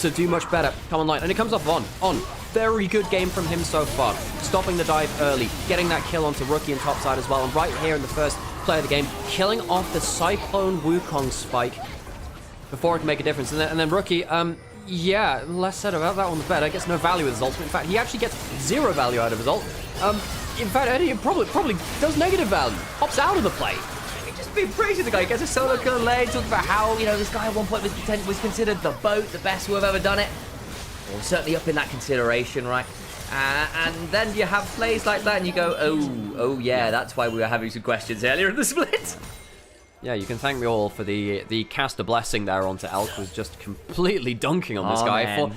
to do much better. Come online. And it comes off on. Very good game from him so far. Stopping the dive early. Getting that kill onto Rookie and topside as well. And right here in the first play of the game, killing off the Cyclone Wukong spike before it can make a difference. And then Rookie, yeah, less said about that one the better. Gets no value with his ultimate. In fact, he actually gets 0 value out of his ult. In fact, Eddie probably does negative value. Hops out of the play. Just been praising the guy. He gets a solo kill lane. Talking about how, you know, this guy at one point was considered the BOAT, the best who have ever done it. Or certainly up in that consideration, right? And then you have plays like that and you go, oh yeah, that's why we were having some questions earlier in the split. Yeah, you can thank me all for the caster blessing there onto Elk, was just completely dunking on this guy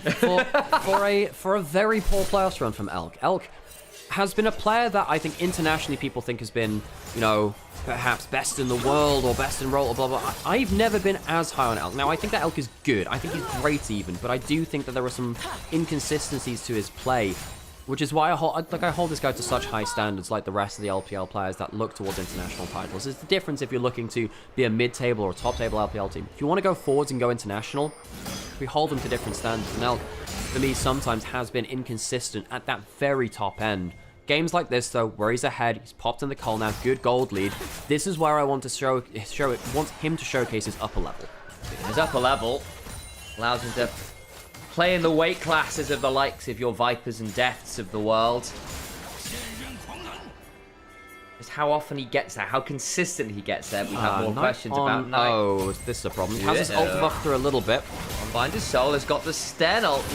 for a very poor playoffs run from Elk. Elk has been a player that I think internationally people think has been, you know, perhaps best in the world or best in role or blah, blah. I've never been as high on Elk. Now, I think that Elk is good. I think he's great even, but I do think that there are some inconsistencies to his play, which is why I hold this guy to such high standards like the rest of the LPL players that look towards international titles. It's the difference if you're looking to be a mid-table or a top-table LPL team. If you want to go forwards and go international, we hold them to different standards. And Elk, for me, sometimes has been inconsistent at that very top end. Games like this, though, where he's ahead, he's popped in the call now, good gold lead. This is where I want to want him to showcase his upper level. His upper level allows him to play in the weight classes of the likes of your Vipers and Deaths of the world. Just how often he gets there, how consistent he gets there. We have more questions about Knight. Oh, this is a problem. He has his ult buff through a little bit. Unbind his soul has got the Shen ult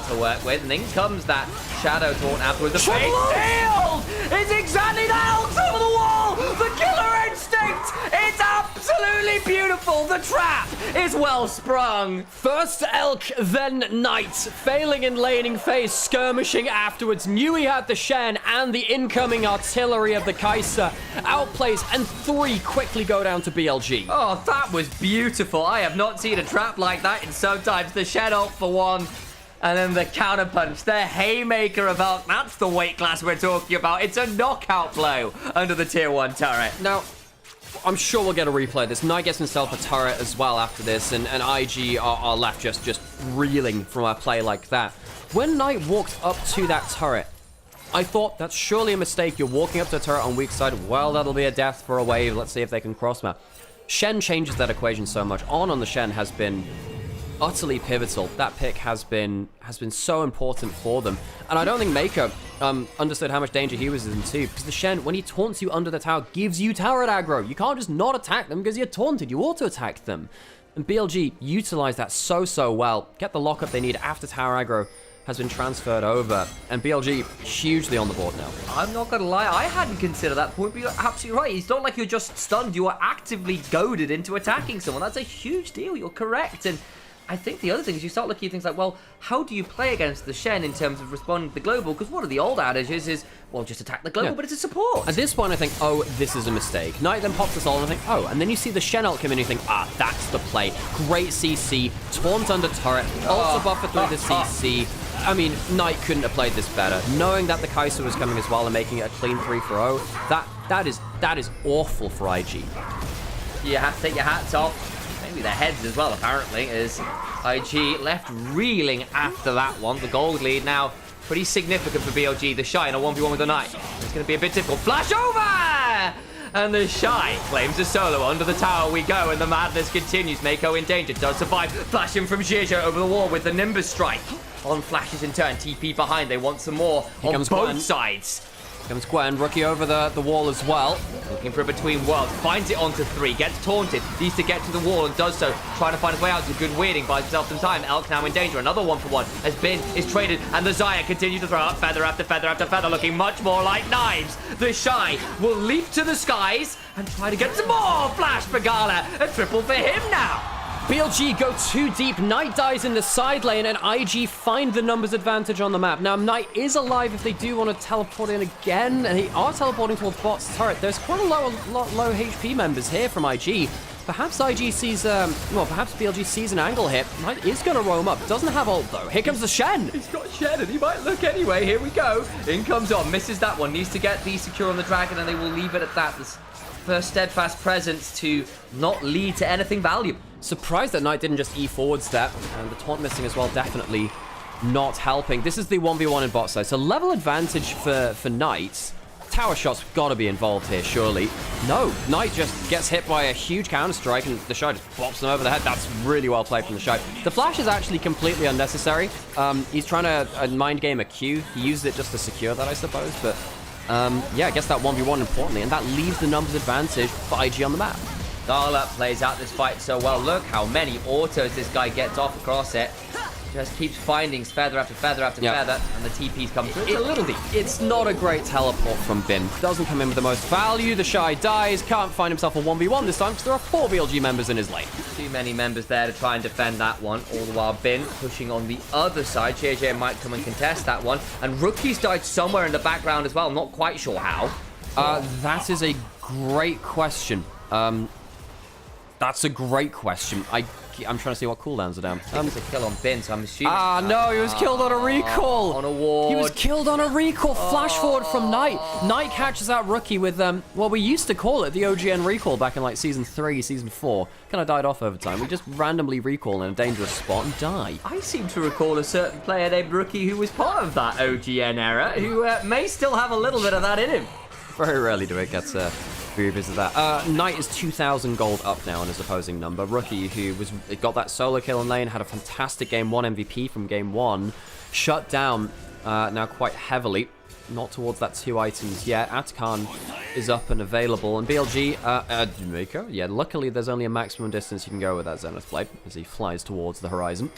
to work with, and then comes that Shadow Taunt afterwards. The face shield! It's exactly that ult over the wall! The killer instinct! It's absolutely beautiful! The trap is well sprung! First Elk, then Knight. Failing in laning phase, skirmishing afterwards. Knew he had the Shen and the incoming artillery of the Kai'Sa. Outplays, and 3 quickly go down to BLG. Oh, that was beautiful. I have not seen a trap like that in some times. The Shen ult for one. And then the counterpunch, the haymaker of Elk. That's the weight class we're talking about. It's a knockout blow under the tier 1 turret. Now, I'm sure we'll get a replay of this. Knight gets himself a turret as well after this, and IG are left just reeling from a play like that. When Knight walked up to that turret, I thought that's surely a mistake. You're walking up to a turret on weak side. Well, that'll be a death for a wave. Let's see if they can cross map. Shen changes that equation so much. On the Shen has been utterly pivotal. That pick has been so important for them. And I don't think Maker understood how much danger he was in too, because the Shen, when he taunts you under the tower, gives you turret aggro. You can't just not attack them because you're taunted. You auto-attack them. And BLG utilized that so well. Get the lockup they need after tower aggro has been transferred over, and BLG hugely on the board now. I'm not gonna lie, I hadn't considered that point, but you're absolutely right. It's not like you're just stunned, you are actively goaded into attacking someone. That's a huge deal, you're correct. And I think the other thing is you start looking at things like, well, how do you play against the Shen in terms of responding to the global? Because one of the old adages is, well, just attack the global, but it's a support. At this point, I think, oh, this is a mistake. Knight then pops us all, and I think, oh, and then you see the Shen ult come in, and you think, ah, that's the play. Great CC, taunt under turret, ultra buffer through the CC. I mean, Knight couldn't have played this better. Knowing that the Kai'Sa was coming as well and making it a clean 3-for-0, that is awful for IG. You have to take your hats off. Maybe their heads as well, apparently, as IG left reeling after that one. The gold lead now pretty significant for BLG. The Shy in a 1v1 with the Knight. It's going to be a bit difficult. Flash over! And the Shy claims a solo. Under the tower we go, and the madness continues. Mako in danger, does survive. Flashing from Zhejiu over the wall with the Nimbus strike. On flashes in turn, TP behind. They want some more on both sides. Comes Gwen, Rookie over the wall as well. Looking for a between world, finds it onto 3, gets taunted, needs to get to the wall and does so. Trying to find his way out, it's a good weirding, buys himself some time. Elk now in danger, another 1-for-1 has been, is traded, and the Xayah continues to throw out feather after feather after feather, looking much more like knives. The Shy will leap to the skies and try to get some more flash for Gala. A triple for him now. BLG go too deep. Knight dies in the side lane, and IG find the numbers advantage on the map. Now, Knight is alive if they do want to teleport in again, and they are teleporting towards bot's turret. There's quite a lot low HP members here from IG. Perhaps IG sees, perhaps BLG sees an angle here. Knight is going to roam up. Doesn't have ult, though. Here comes the Shen. He's got Shen, and he might look anyway. Here we go. In comes On. Misses that one. Needs to get the secure on the dragon, and they will leave it at that. This first steadfast presence to not lead to anything valuable. Surprised that Knight didn't just E forward step, and the taunt missing as well, definitely not helping. This is the 1v1 in bot side, so level advantage for Knight. Tower shots got to be involved here, surely. No, Knight just gets hit by a huge counter-strike, and the Shy just bops him over the head. That's really well played from the Shy. The flash is actually completely unnecessary. He's trying to mind game a Q. He used it just to secure that, I suppose, but yeah, I guess that 1v1 importantly, and that leaves the numbers advantage for IG on the map. Gala plays out this fight so well. Look how many autos this guy gets off across it. Just keeps finding feather after feather after feather, and the TPs come through. It's a little deep. It's not a great teleport from Bin. Doesn't come in with the most value. The Shy dies. Can't find himself a 1v1 this time because there are 4 BLG members in his lane. Too many members there to try and defend that one. All the while, Bin pushing on the other side. JJ might come and contest that one. And Rookie's died somewhere in the background as well. I'm not quite sure how. That is a great question. That's a great question. I'm trying to see what cooldowns are down. It's a kill on Bin, so I'm assuming... no, he was killed on a recall. On a ward. He was killed on a recall. Flash forward from Knight. Knight catches out Rookie with, well, we used to call it the OGN recall back in, like, Season 3, Season 4. Kind of died off over time. We just randomly recall in a dangerous spot and die. I seem to recall a certain player named Rookie who was part of that OGN era, who may still have a little bit of that in him. Very rarely do it get revisit that. Knight is 2,000 gold up now on his opposing number. Rookie, who got that solo kill in lane, had a fantastic Game 1 MVP from Game 1. Shut down now quite heavily. Not towards that 2 items yet. Atakan is up and available. And BLG, Nymaera, yeah, luckily there's only a maximum distance you can go with that Zenith Blade as he flies towards the horizon.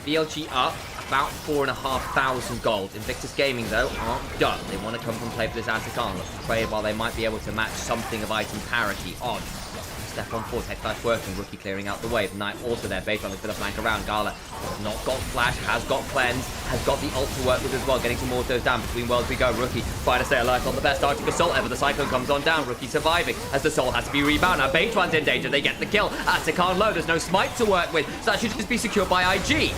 BLG up, about 4,500 gold. Invictus Gaming, though, aren't done. They want to come and play for this Atakan. Trade while they might be able to match something of item parity. On. Step on forward, head flash working. Rookie clearing out the way. The Knight also there. Base on a bit of flank around. Gala has not got flash, has got cleanse, has got the ult to work with as well. Getting some autos down. Between worlds we go. Rookie trying to stay alive. Not the best Arctic Assault ever. The Cyclone comes on down. Rookie surviving as the Soul has to be rebound. Now Beitwan's in danger. They get the kill. Atakan low. There's no smite to work with. So that should just be secured by IG.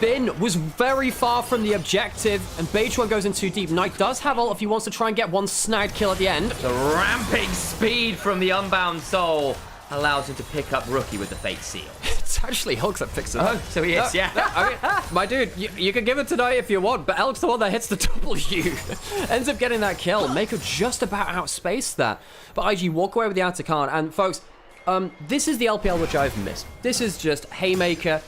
Bin was very far from the objective, and Beitwan goes in too deep. Knight does have ult if he wants to try and get one snagged kill at the end. The ramping speed from the Unbound Soul allows him to pick up Rookie with the Fate Seal. It's actually Hulk that picks it up. Oh, so he is, yeah. I mean, my dude, you can give it to Knight if you want, but Elk's the one that hits the W. Ends up getting that kill. Mako just about outspaced that. But IG walk away with the Atakan, and folks, this is the LPL which I've missed. This is just Haymaker.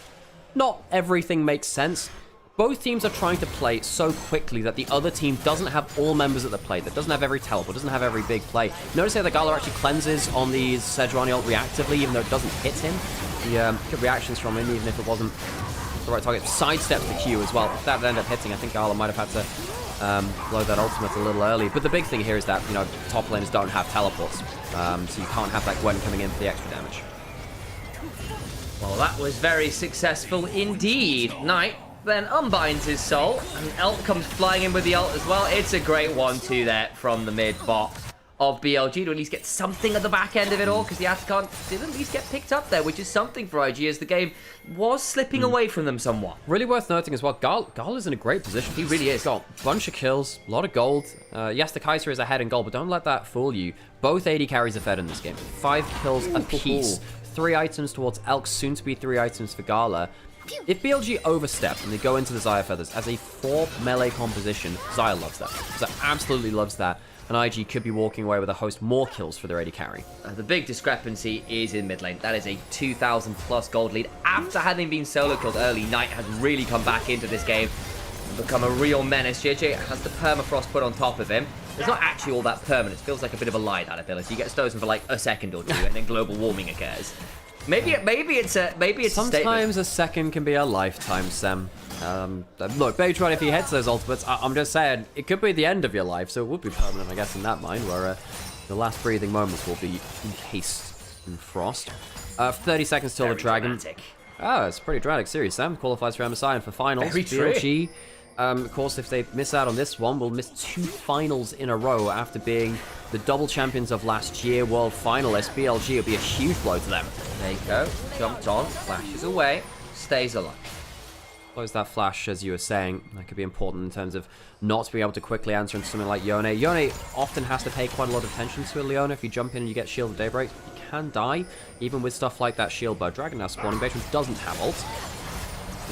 Not everything makes sense. Both teams are trying to play so quickly that the other team doesn't have all members at the play, that doesn't have every teleport, doesn't have every big play. Notice how the Gala actually cleanses on the Sejuani ult reactively, even though it doesn't hit him. The good reactions from him, even if it wasn't the right target. Sidesteps the Q as well. If that would end up hitting, I think Gala might have had to load that ultimate a little early. But the big thing here is that, you know, top laners don't have teleports. So you can't have that Gwen coming in for the extra damage. Well, that was very successful indeed. Knight then unbinds his soul, and Elk comes flying in with the ult as well. It's a great 1-2 there from the mid bot of BLG to at least get something at the back end of it all, because the Atakan did at least get picked up there, which is something for IG as the game was slipping away from them somewhat. Really worth noting as well, Gala's in a great position. He really is. He's got a bunch of kills, a lot of gold. Yes, the Kaiser is ahead in gold, but don't let that fool you. Both AD carries are fed in this game. 5 kills apiece. 3 items towards Elk, soon to be 3 items for Gala. If BLG overstep and they go into the Xayah Feathers as a 4 melee composition, Xayah loves that. Xayah absolutely loves that. And IG could be walking away with a host more kills for their AD carry. The big discrepancy is in mid lane. That is a 2,000 plus gold lead. After having been solo killed early, Knight has really come back into this game and become a real menace. JJ has the permafrost put on top of him. It's not actually all that permanent. It feels like a bit of a lie, that ability. You get frozen for like a second or two, and then global warming occurs. Maybe it's sometimes a second can be a lifetime, Sam. Look, Beitwan, if he hits those ultimates, I'm just saying it could be the end of your life, so it would be permanent, I guess, in that mind, where the last breathing moments will be encased in frost. 30 seconds till the Dragon. Oh, it's a pretty dramatic series. Sam qualifies for MSI and for finals. Very true. BLG, of course, if they miss out on this one, will miss 2 finals in a row after being the double champions of last year, world finalists. BLG will be a huge blow to them. There you go. Jumped on, flashes away, stays alive. Close that flash, as you were saying. That could be important in terms of not being able to quickly answer into something like Yone. Yone often has to pay quite a lot of attention to a Leona. If you jump in and you get Shield of Daybreak, you can die, even with stuff like that Shield Bow. Dragon now spawning. Beijing doesn't have ult.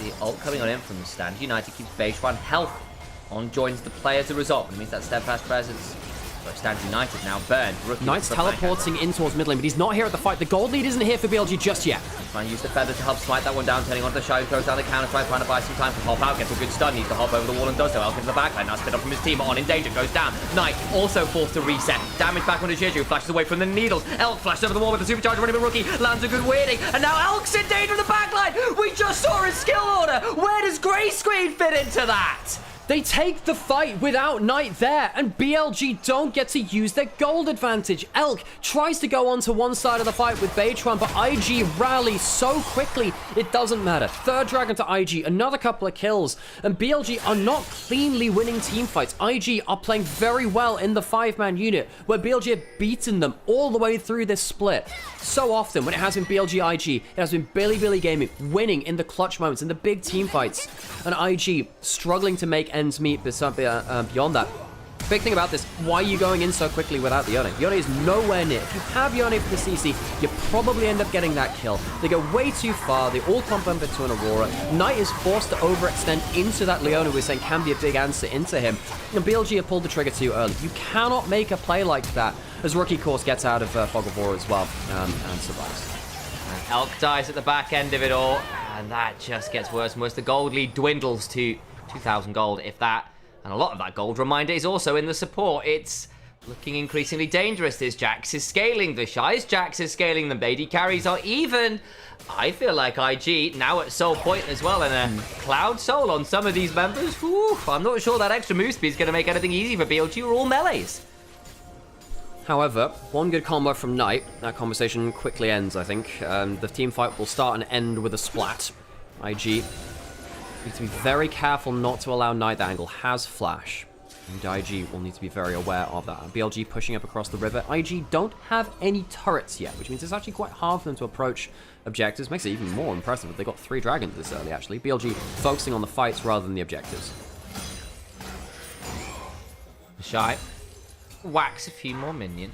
The ult coming on in from the stand. United keeps Beijing healthy. On joins the play as a result, which means that steadfast presence. But Stand United now burned. Knight's teleporting in towards mid lane, but he's not here at the fight. The gold lead isn't here for BLG just yet. Trying to use the feather to help smite that one down, turning onto the Shine, throws down the counter, trying to buy some time to hop out, gets a good stun, needs to hop over the wall and does so. Elk into the backline, now split up from his team, on in danger, goes down. Knight also forced to reset. Damage back onto Jeju, flashes away from the needles. Elk flashes over the wall with the supercharger running a rookie, lands a good weirding, and now Elk's in danger of the backline! We just saw his skill order! Where does Grey Screen fit into that? They take the fight without Knight there, and BLG don't get to use their gold advantage. Elk tries to go onto one side of the fight with Beitron, but IG rallies so quickly, it doesn't matter. Third Dragon to IG, another couple of kills, and BLG are not cleanly winning team fights. IG are playing very well in the 5-man unit, where BLG have beaten them all the way through this split. So often, when it has been BLG IG, it has been Billy Gaming winning in the clutch moments, in the big team fights, and IG struggling to make ends meet beyond that. Big thing about this, why are you going in so quickly without the Yone? Yone is nowhere near. If you have Yone for the CC, you probably end up getting that kill. They go way too far, they all clump up into an Aurora. Knight is forced to overextend into that Leona, we're saying can be a big answer into him. And BLG have pulled the trigger too early. You cannot make a play like that, as Rookie, of course, gets out of Fog of War as well, and survives. And Elk dies at the back end of it all, and that just gets worse and worse. The gold lead dwindles to 2,000 gold, if that. And a lot of that gold, reminder, is also in the support. It's looking increasingly dangerous. This Jax is scaling. The Shy's Jax is scaling. The AD carries are even. I feel like IG now at Soul Point as well, and a Cloud Soul on some of these members. Whew, I'm not sure that extra move speed is going to make anything easy for BLG. We're all melees. However, one good combo from Knight. That conversation quickly ends, I think. The team fight will start and end with a splat. IG need to be very careful not to allow Knight. That angle has flash, and IG will need to be very aware of that. BLG pushing up across the river. IG don't have any turrets yet, which means it's actually quite hard for them to approach objectives. Makes it even more impressive that they got 3 dragons this early, actually. BLG focusing on the fights rather than the objectives. Shy whacks a few more minions.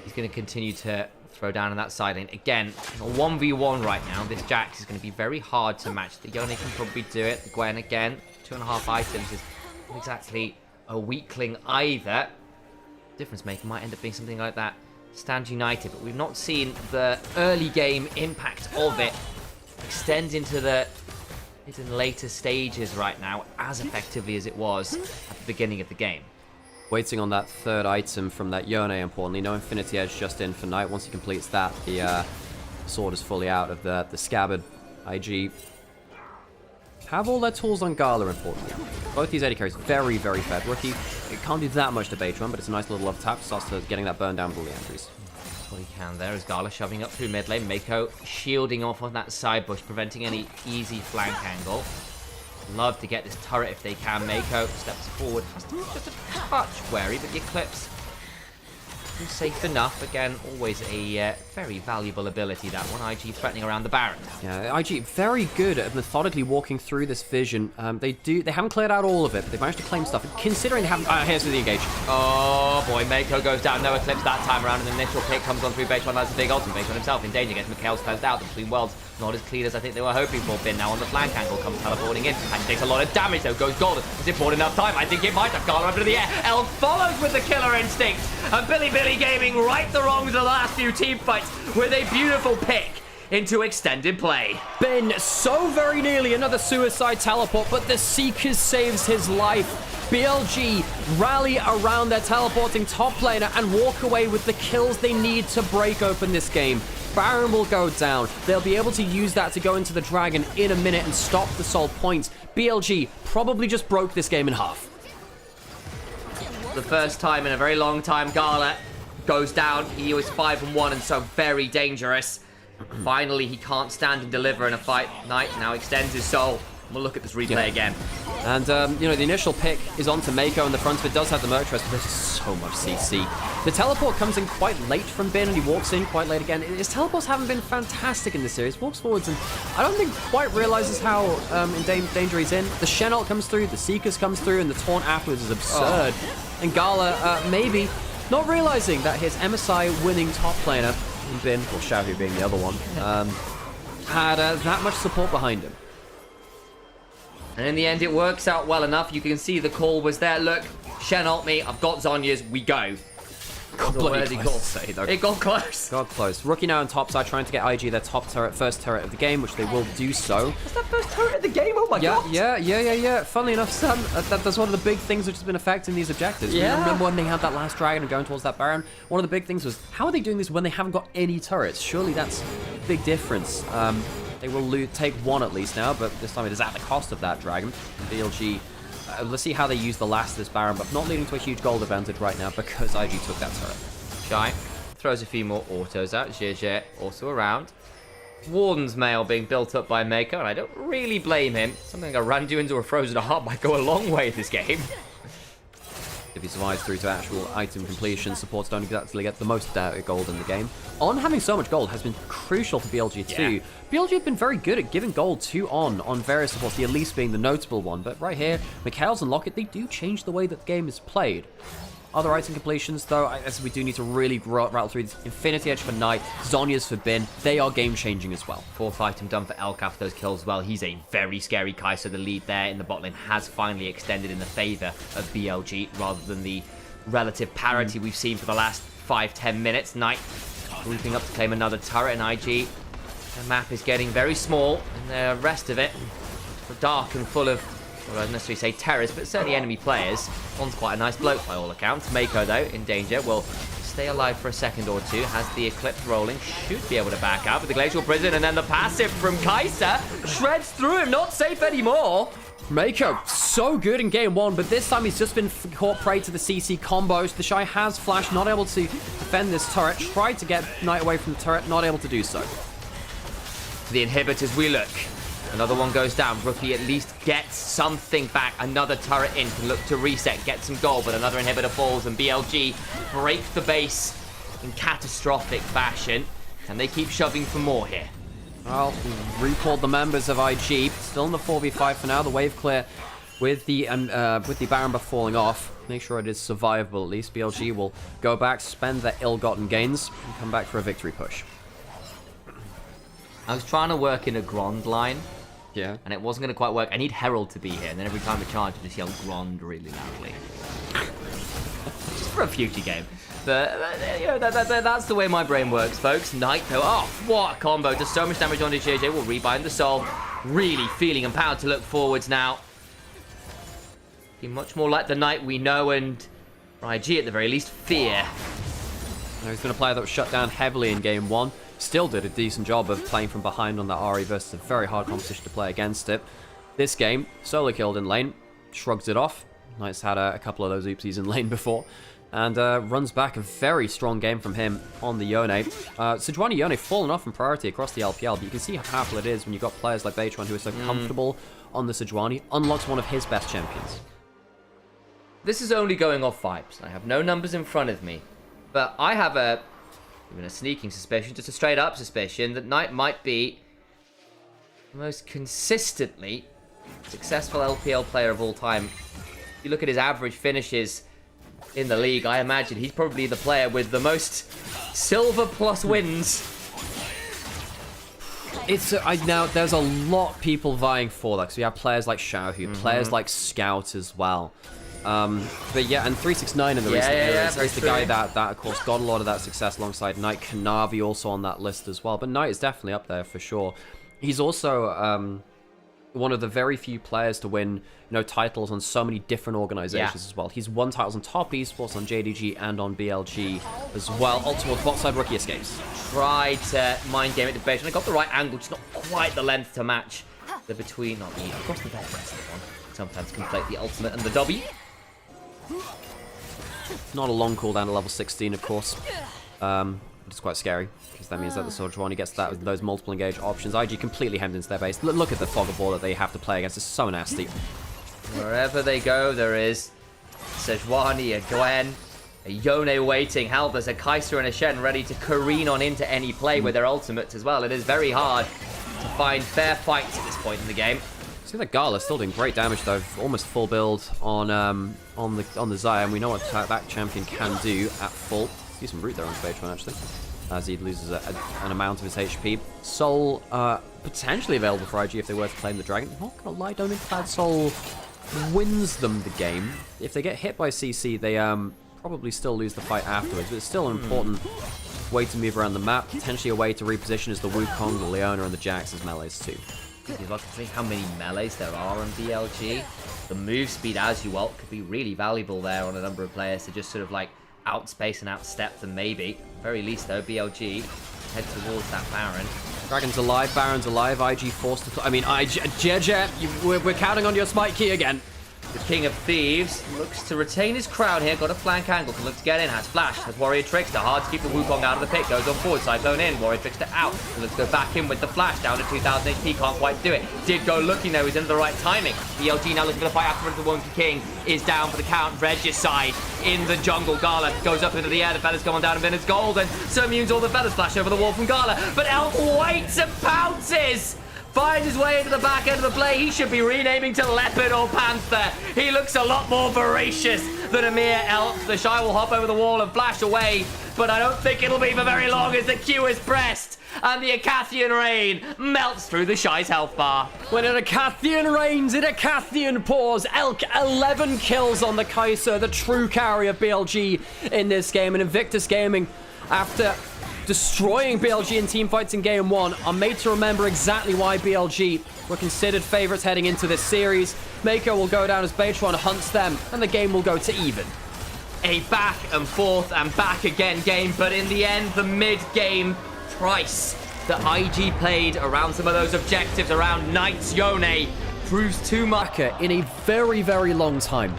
He's going to continue to throw down on that side lane. Again, 1v1 right now. This Jax is going to be very hard to match. The Yone can probably do it. The Gwen, again, 2.5 items is not exactly a weakling either. Difference maker might end up being something like that. Stand United, but we've not seen the early game impact of it extend into the later stages right now as effectively as it was at the beginning of the game. Waiting on that third item from that Yone, importantly. No Infinity Edge just in for Knight. Once he completes that, the sword is fully out of the scabbard. IG have all their tools on Gala, importantly. Both these AD carries very fed. Rookie, it can't do that much to Beitron, but it's a nice little love tap. Starts to getting that burn down with all the entries. That's what he can there, as Gala shoving up through mid lane. Mako shielding off on that side bush, preventing any easy flank angle. Love to get this turret if they can. Mako steps forward, has to be just a touch wary, but the Eclipse is safe enough. Again, always a very valuable ability, that one. IG threatening around the Baron. Yeah, IG very good at methodically walking through this vision. They haven't cleared out all of it, but they've managed to claim stuff. Considering they haven't, here's the engage. Oh boy, Mako goes down. No Eclipse that time around, and the initial pick comes on through Beitron. That's a big ult, and Beitron himself in danger. Gets Mikhail's closed out. The Between Worlds not as clean as I think they were hoping for. Finn now on the flank angle, comes teleporting in, and takes a lot of damage though. Goes golden. Is it bought enough time? I think it might have. Gala up into the air. Elk follows with the killer instinct, and Billy Gaming right the wrongs of the last few team fights with a beautiful pick into extended play. Been so very nearly another suicide teleport, but the Seekers saves his life. BLG rally around their teleporting top laner and walk away with the kills they need to break open this game. Baron will go down. They'll be able to use that to go into the Dragon in a minute and stop the Soul Point. BLG probably just broke this game in half. The first time in a very long time, Gala goes down. He was 5-1 and so very dangerous. Finally, he can't stand and deliver in a fight. Knight now extends his soul. We'll look at this replay again. And, you know, the initial pick is onto Mako, and the front of it does have the Mertress, but there's just so much CC. The teleport comes in quite late from Bin, and he walks in quite late again. His teleports haven't been fantastic in this series. Walks forwards, and I don't think quite realizes how in danger he's in. The Shen ult comes through, the Seekers comes through, and the Taunt afterwards is absurd. And Gala, maybe not realizing that his MSI winning top laner, in Bin, or Xiaohu being the other one, had that much support behind him. And in the end, it works out well enough. You can see the call was there. Look, Shen ult me. I've got Zhonya's. We go. Got bloody close. It got close. Got close. Rookie now on top side trying to get IG their top turret, first turret of the game, which they will do so. Is that first turret of the game? Oh my god. Yeah. Funnily enough, Sam, that's one of the big things which has been affecting these objectives. Yeah. Remember when they had that last dragon and going towards that Baron? One of the big things was, how are they doing this when they haven't got any turrets? Surely that's a big difference. They will take one at least now, but this time it is at the cost of that dragon. BLG, let's see how they use the last of this Baron, but not leading to a huge gold advantage right now because IG took that turret. Shy throws a few more autos out. Zhe also around. Warden's mail being built up by Mako, and I don't really blame him. Something like a Randu into a frozen heart might go a long way this game. If he survives through to actual item completion, supports don't exactly get the most gold in the game. On having so much gold has been crucial for BLG too. Yeah. BLG have been very good at giving gold to on various supports, the Elise being the notable one. But right here, Mikhail's and Locket, they do change the way that the game is played. Other item completions, though, as we do need to really rattle through this. Infinity Edge for Knight, Zhonya's for Bin. They are game-changing as well. Fourth item done for Elk after those kills as well. He's a very scary Kai, so the lead there in the bot lane has finally extended in the favor of BLG rather than the relative parity we've seen for the last 5-10 minutes. Knight grouping up to claim another turret, and IG, the map is getting very small, and the rest of it dark and full of, well, I don't necessarily say terrorists, but certainly enemy players. One's quite a nice bloke by all accounts. Mako, though, in danger, will stay alive for a second or two. Has the Eclipse rolling, should be able to back out with the Glacial Prison, and then the passive from Kai'Sa shreds through him, not safe anymore. Mako, so good in game one, but this time he's just been caught prey to the CC combos. The Shy has flash, not able to defend this turret. Tried to get Knight away from the turret, not able to do so. The inhibitors we look. Another one goes down. Rookie at least gets something back. Another turret in, can look to reset, get some gold, but another inhibitor falls, and BLG break the base in catastrophic fashion. Can they keep shoving for more here? Well, recalled the members of IG. Still in the 4v5 for now. The wave clear with the Baron buff falling off. Make sure it is survivable at least. BLG will go back, spend their ill-gotten gains, and come back for a victory push. I was trying to work in a Grand line. Yeah. And it wasn't going to quite work. I need Herald to be here, and then every time I charge, I just yell Grand really loudly. Just for a future game. But, you know, that's the way my brain works, folks. Knight, though. Oh, what a combo. Does so much damage on his JJ. Will rebind the soul. Really feeling empowered to look forwards now. Looking much more like the Knight we know, and IG at the very least fear. Now he's going to play that shut down heavily in game one. Still did a decent job of playing from behind on that Ahri versus a very hard competition to play against it. This game, solo killed in lane, shrugs it off. Knight's had a couple of those oopsies in lane before. And runs back a very strong game from him on the Yone. Sejuani Yone fallen off in priority across the LPL, but you can see how powerful it is when you've got players like Beitron who are so comfortable on the Sejuani. Unlocks one of his best champions. This is only going off vibes. I have no numbers in front of me. But I have even a sneaking suspicion, just a straight up suspicion, that Knight might be the most consistently successful LPL player of all time. If you look at his average finishes in the league, I imagine he's probably the player with the most silver plus wins. Now there's a lot of people vying for that, because we have players like Xiaohu, players like Scout as well. But yeah, and 369 in the recent years is the guy that of course got a lot of that success alongside Knight. Kanavi also on that list as well, but Knight is definitely up there for sure. He's also one of the very few players to win, titles on so many different organizations as well. He's won titles on Top Esports, on JDG, and on BLG as well. All towards bot side, Rookie escapes. Tried to mind game it to base, and I got the right angle, just not quite the length to match the between, not the across the bed rest of the one. Sometimes conflate the ultimate and the W. Not a long cooldown to level 16, of course. It's quite scary, because that means that the Soldier One, he gets that with those multiple engage options. IG completely hemmed into their base. Look at the fog of war that they have to play against. It's so nasty. Wherever they go, there is Sejuani, a Gwen, a Yone waiting, Halbers, a Kai'Sa, and a Shen ready to careen on into any play with their ultimates as well. It is very hard to find fair fights at this point in the game. See that Gala still doing great damage though, almost full build on the Xayah, and we know what that champion can do at full. See some root there on stage one actually, as he loses an amount of his HP. Soul potentially available for IG if they were to claim the dragon. I'm not gonna lie, don't think that Soul wins them the game. If they get hit by CC, they probably still lose the fight afterwards, but it's still an important way to move around the map. Potentially a way to reposition as the Wukong, the Leona, and the Jax as melees too. You'd like to think how many melees there are on BLG. The move speed as you ult could be really valuable there on a number of players to just sort of like outspace and outstep them maybe. Very least though, BLG head towards that Baron. Dragon's alive, Baron's alive, IG forced to... I mean, Jeje, we're counting on your smite key again. The King of Thieves looks to retain his crown here. Got a flank angle. Can look to get in. Has flash. Has Warrior Trickster. Hard to keep the Wukong out of the pit. Goes on forward. Cyclone in. Warrior Trickster out. Let's go back in with the flash. Down to 2,000 HP. Can't quite do it. Did go looking though. He's in the right timing. BLG now looking for the fight afterwards. The Wonky King is down for the count. Regicide in the jungle. Gala goes up into the air. The feathers going down. And then it's gold. And so immunes all the feathers. Flash over the wall from Gala. But Elf waits and pounces. Finds his way into the back end of the play. He should be renaming to Leopard or Panther. He looks a lot more voracious than a mere elf. The Shy will hop over the wall and flash away, but I don't think it'll be for very long as the Q is pressed and the Acathian rain melts through the Shy's health bar. When an Acathian rains, it Acathian pours. Elk 11 kills on the Kai'Sa, the true carry of BLG in this game. And Invictus Gaming, after destroying BLG in teamfights in game one, are made to remember exactly why BLG were considered favorites heading into this series. Mako will go down as Beitron hunts them, and the game will go to even. A back and forth and back again game, but in the end, the mid-game price that IG played around some of those objectives, around Knight's Yone, proves too much. In a very, very long time.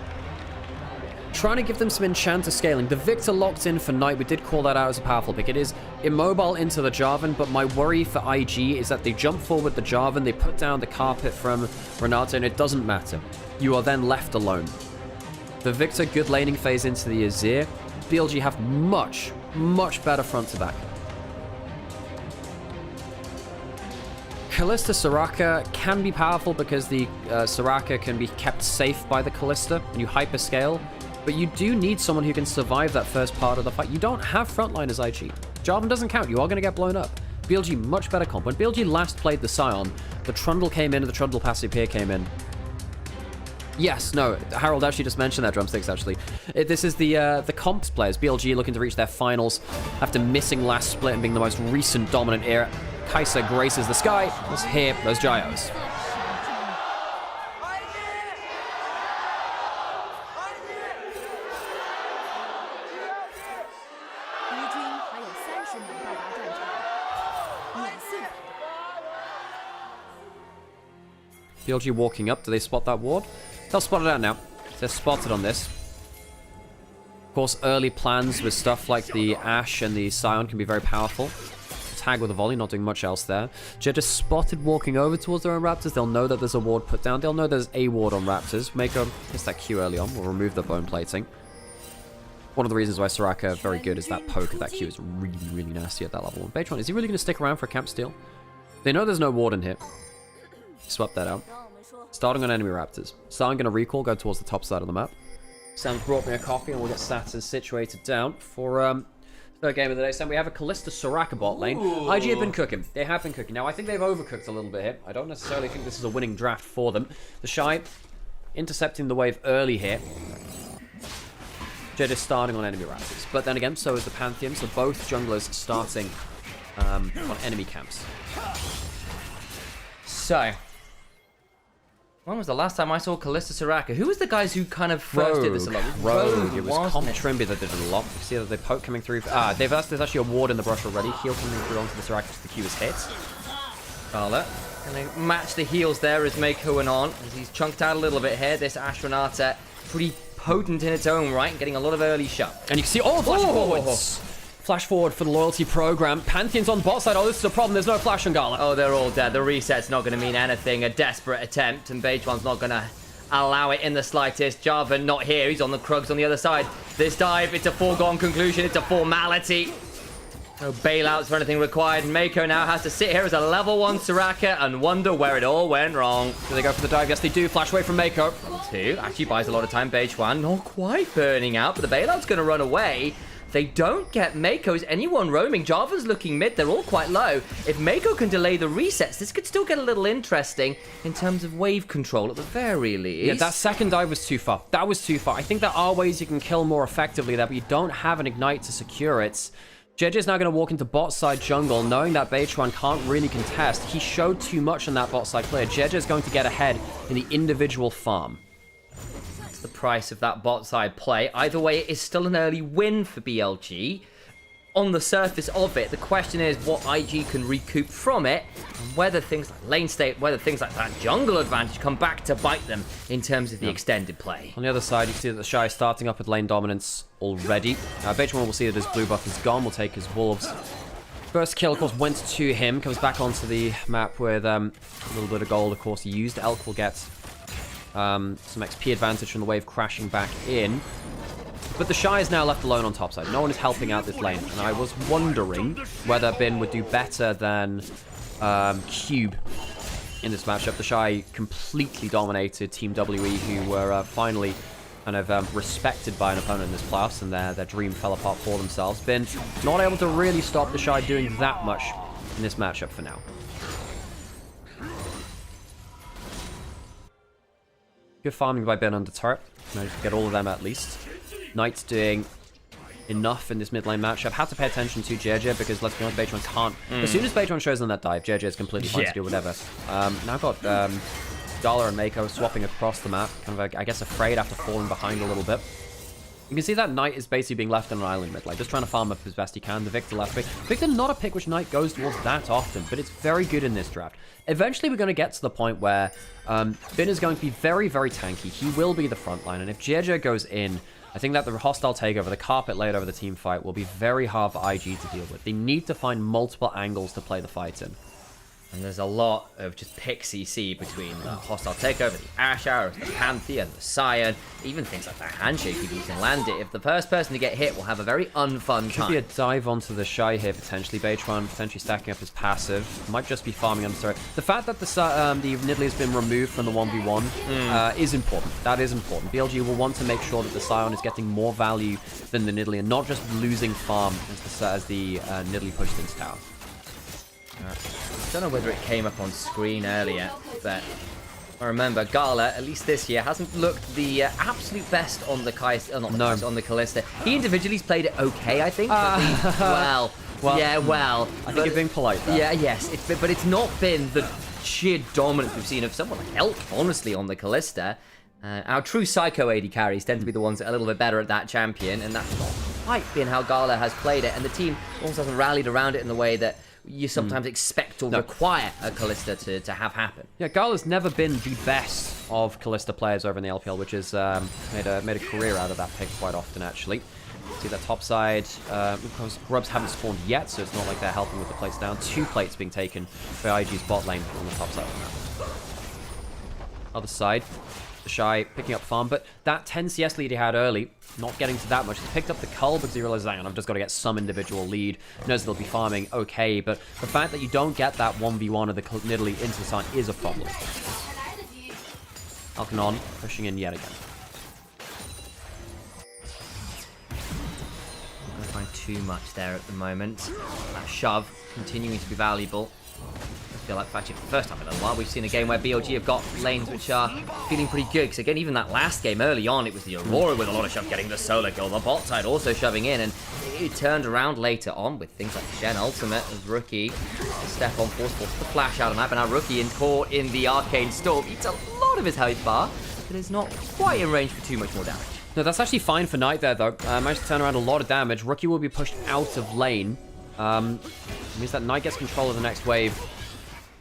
Trying to give them some enchanter scaling. The Victor locked in for Knight. We did call that out as a powerful pick. It is immobile into the Jarvan, but my worry for IG is that they jump forward with the Jarvan, they put down the carpet from Renato, and it doesn't matter. You are then left alone. The Victor, good laning phase into the Azir. BLG have much, much better front to back. Kalista Soraka can be powerful because the Soraka can be kept safe by the Kalista, and you hyperscale. But you do need someone who can survive that first part of the fight. You don't have frontliners IG. Jarvan doesn't count. You are going to get blown up. BLG, much better comp. When BLG last played the Scion, the Trundle came in and the Trundle passive here came in. Yes, no, Harold actually just mentioned that, Drumsticks, actually. This is the comps players. BLG looking to reach their finals after missing last split and being the most recent dominant era. Kai'Sa graces the sky. Let's hear those gyros. BLG walking up. Do they spot that ward? They'll spot it out now. They're spotted on this. Of course, early plans with stuff like the Ashe and the Scion can be very powerful. Tag with a volley, not doing much else there. Jett is spotted walking over towards their own Raptors. They'll know that there's a ward put down. They'll know there's a ward on Raptors. Mako hits that Q early on. We'll remove the bone plating. One of the reasons why Soraka very good is that poke of that Q is really, really nasty at that level. And Beitron, is he really going to stick around for a camp steal? They know there's no ward in here. Swap that out. Starting on enemy Raptors. Starting going to recall, go towards the top side of the map. Sam's brought me a coffee and we'll get status situated down for third game of the day. Sam, we have a Kalista Soraka bot lane. Ooh. IG have been cooking. They have been cooking. Now, I think they've overcooked a little bit here. I don't necessarily think this is a winning draft for them. The Shy intercepting the wave early here. Jett is starting on enemy Raptors. But then again, so is the Pantheon. So both junglers starting on enemy camps. So, when was the last time I saw Kalista Soraka? Who was the guys who kind of first did this a lot? Rogue. It was Comp Trimby that did it a lot. You see that they poke coming through. There's actually a ward in the brush already. Heal coming through onto the Soraka as the Q is hit. Carla. And they match the heals there as Mako went on. As he's chunked out a little bit here. This Ashe Renata pretty potent in its own right, getting a lot of early shove. And you can see all flash forwards. Flash forward for the loyalty program. Pantheon's on bot side. Oh, this is a problem. There's no flash on Gala. Oh, they're all dead. The reset's not going to mean anything. A desperate attempt, and Beijuan's not going to allow it in the slightest. Jarvan not here. He's on the Krugs on the other side. This dive, it's a foregone conclusion. It's a formality. No bailouts for anything required. Mako now has to sit here as a level 1 Soraka and wonder where it all went wrong. Do they go for the dive? Yes, they do. Flash away from Mako. 2 actually buys a lot of time. Beijuan not quite burning out, but the bailout's going to run away. They don't get Mako. Is anyone roaming? Jarvan's looking mid. They're all quite low. If Mako can delay the resets, this could still get a little interesting in terms of wave control at the very least. Yeah, that second dive was too far. That was too far. I think there are ways you can kill more effectively there, but you don't have an ignite to secure it. JJ is now going to walk into bot side jungle, knowing that Beijuan can't really contest. He showed too much on that bot side clear. JJ is going to get ahead in the individual farm. That's the price of that bot side play. Either way, it is still an early win for BLG. On the surface of it, the question is what IG can recoup from it, and whether things like lane state, whether things like that jungle advantage come back to bite them in terms of the extended play. On the other side, you can see that the Shy is starting up with lane dominance already. Beijuan will see that his blue buff is gone. Will take his wolves. First kill, of course, went to him. Comes back onto the map with a little bit of gold. Of course, he used. Elk will get some XP advantage from the wave crashing back in. But the Shy is now left alone on top side. No one is helping out this lane. And I was wondering whether Bin would do better than Cube in this matchup. The Shy completely dominated Team WE, who were finally kind of respected by an opponent in this playoffs, and their dream fell apart for themselves. Bin not able to really stop the Shy doing that much in this matchup for now. Good farming by Bin under turret. Managed to get all of them at least. Knight's doing enough in this mid lane matchup. Had to pay attention to JJ because, let's be honest, Beijuan can't. As soon as Beijuan shows them that dive, JJ is completely fine to do whatever. Now got Gala and Mako swapping across the map. Kind of, I guess, afraid after falling behind a little bit. You can see that Knight is basically being left on an island mid, like just trying to farm up as best he can. The Victor left pick. Victor not a pick which Knight goes towards that often, but it's very good in this draft. Eventually we're going to get to the point where Bin is going to be very, very tanky. He will be the front line, and if JJ goes in, I think that the hostile takeover, the carpet laid over the team fight, will be very hard for IG to deal with. They need to find multiple angles to play the fight in. And there's a lot of just pick CC between the hostile takeover, the Ash Arrow, the Pantheon, the Scion, even things like that handshake if you can land it. If the first person to get hit will have a very unfun time. Could be a dive onto the Shy here potentially. Beijuan potentially stacking up his passive. Might just be farming under turret. The fact that the Nidalee has been removed from the 1v1 is important. That is important. BLG will want to make sure that the Scion is getting more value than the Nidalee and not just losing farm as the Nidalee pushed into tower. I don't know whether it came up on screen earlier, but I remember Gala, at least this year, hasn't looked the absolute best on the on the Kalista. He individually's played it okay, I think. But I think you're being polite there. Yeah, yes, but it's not been the sheer dominance we've seen of someone like Elk, honestly, on the Kalista. Our true Psycho AD carries tend to be the ones that are a little bit better at that champion, and that's not quite been how Gala has played it, and the team also hasn't rallied around it in the way that you sometimes expect or require a Kalista to have happen. Yeah, Gala's never been the best of Kalista players over in the LPL, which has made a career out of that pick quite often, actually. See that top side, because Grubs haven't spawned yet, so it's not like they're helping with the plates down. 2 plates being taken by IG's bot lane on the top side of the map. Other side, the Shy picking up farm, but that 10 CS lead he had early, not getting to that much. He's picked up the cull because he realizes, hang on, I've just got to get some individual lead. Knows they'll be farming okay, but the fact that you don't get that 1v1 of the Nidalee into the side is a problem. Alkanon pushing in yet again. Not going to find too much there at the moment. That shove continuing to be valuable. I feel like actually for the first time in a while we've seen a game where BLG have got lanes which are feeling pretty good, because again, even that last game early on, it was the Aurora with a lot of shove getting the solo kill, the bot side also shoving in, and it turned around later on with things like Shen Ultimate as Rookie, step on forceful the flash out of map, and now Rookie caught in the Arcane Storm, eats a lot of his health bar, but is not quite in range for too much more damage. No, that's actually fine for Knight there though. Managed to turn around a lot of damage. Rookie will be pushed out of lane. Means that Knight gets control of the next wave.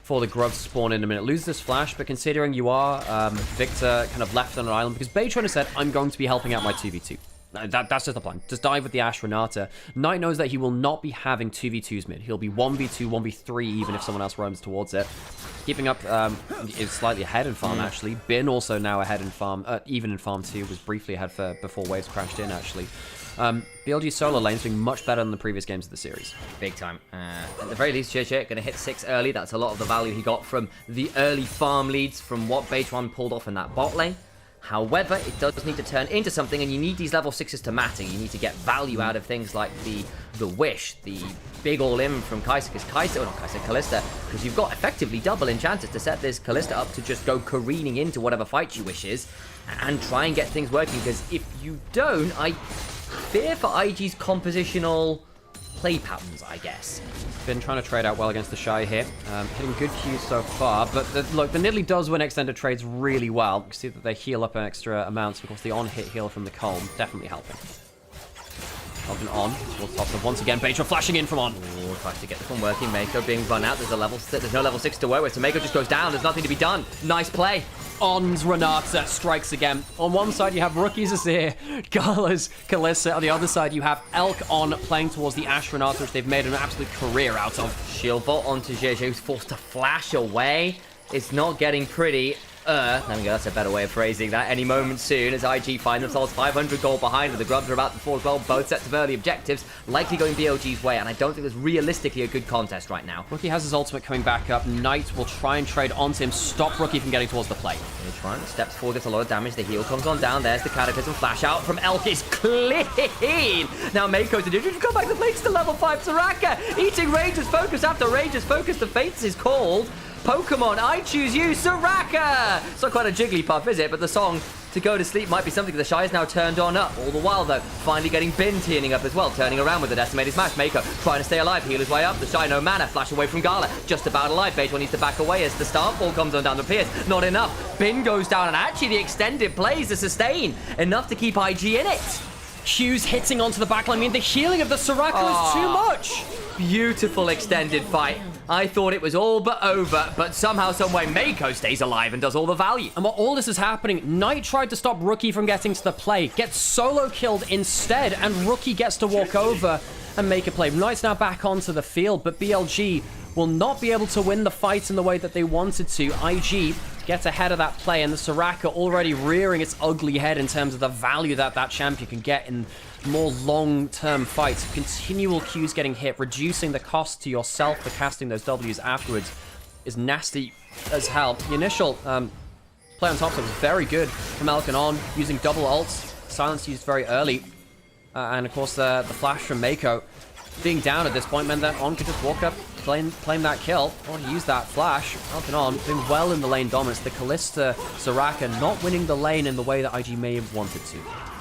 for the grubs to spawn in a minute. Lose this flash, but considering you are Victor kind of left on an island, because Baytron has said, I'm going to be helping out my 2v2. That's just the plan. Just dive with the Ashe Renata. Knight knows that he will not be having 2v2s mid. He'll be 1v2, 1v3, even if someone else roams towards it. Keeping up is slightly ahead in farm, actually. Bin also now ahead in farm, even in farm 2, was briefly ahead before waves crashed in, actually. BLG solo lane's doing much better than the previous games of the series. Big time. At the very least, JJ going to hit 6 early. That's a lot of the value he got from the early farm leads from what Baytron pulled off in that bot lane. However, it does need to turn into something, and you need these level 6s to matter. You need to get value out of things like the Wish, the big all-in from Kai'Sa, Kalista, because you've got effectively double enchanters to set this Kalista up to just go careening into whatever fight you wish is, and try and get things working, because if you don't, I fear for IG's compositional play patterns, I guess. Been trying to trade out well against the Shy here. Hitting good Qs so far, but look, the Nidalee does win extended trades really well. You can see that they heal up an extra amounts. Of course, the on-hit heal from the Colm definitely helping. Falcon on towards top. So once again, Baytron flashing in from on. Ooh, tries to get this one working. Mako being run out. There's no level 6 to work with, so Mako just goes down. There's nothing to be done. Nice play. On's Renata strikes again. On one side, you have Rookie's Azir, Gala's Kalista. On the other side, you have Elk on playing towards the Ashe Renata, which they've made an absolute career out of. Shield vault onto JJ, who's forced to flash away. It's not getting pretty. There we go, that's a better way of phrasing that. Any moment soon as IG find themselves 500 gold behind, and the grubs are about to fall as well. Both sets of early objectives, likely going BLG's way, and I don't think there's realistically a good contest right now. Rookie has his ultimate coming back up. Knight will try and trade onto him, stop Rookie from getting towards the plate. Baytron steps forward, gets a lot of damage. The heal comes on down. There's the Cataclysm. Flash out from Elk is clean. Now Mako's to come back to the plate to level 5 Soraka. Eating Ranger's Focus after Ranger's Focus. The Fates is called. Pokemon, I choose you, Soraka! It's not quite a Jigglypuff, is it? But the song to go to sleep might be something the Shy is now turned on up. All the while, though, finally getting Bin teaming up as well, turning around with the decimated smash. Mako trying to stay alive, heal his way up. The Shy, no mana, flash away from Gala. Just about alive. Baytron needs to back away as the Starfall comes on down the Pierce. Not enough. Bin goes down, and actually the extended plays the sustain. Enough to keep IG in it. Q's hitting onto the backline. I mean, the healing of the Soraka is too much. Beautiful extended fight. I thought it was all but over, but somehow, someway, Mako stays alive and does all the value. And while all this is happening, Knight tried to stop Rookie from getting to the play, gets solo killed instead, and Rookie gets to walk over and make a play. Knight's now back onto the field, but BLG will not be able to win the fight in the way that they wanted to. IG gets ahead of that play, and the Soraka already rearing its ugly head in terms of the value that that champion can get in more long-term fights. Continual Qs getting hit, reducing the cost to yourself for casting those Ws afterwards is nasty as hell. The initial play on top was very good from Elkin on, using double ults. Silence used very early. And of course the flash from Mako being down at this point meant that On could just walk up, claim that kill. Already used that flash. Elkin on doing well in the lane dominance. The Kalista Soraka not winning the lane in the way that IG may have wanted to.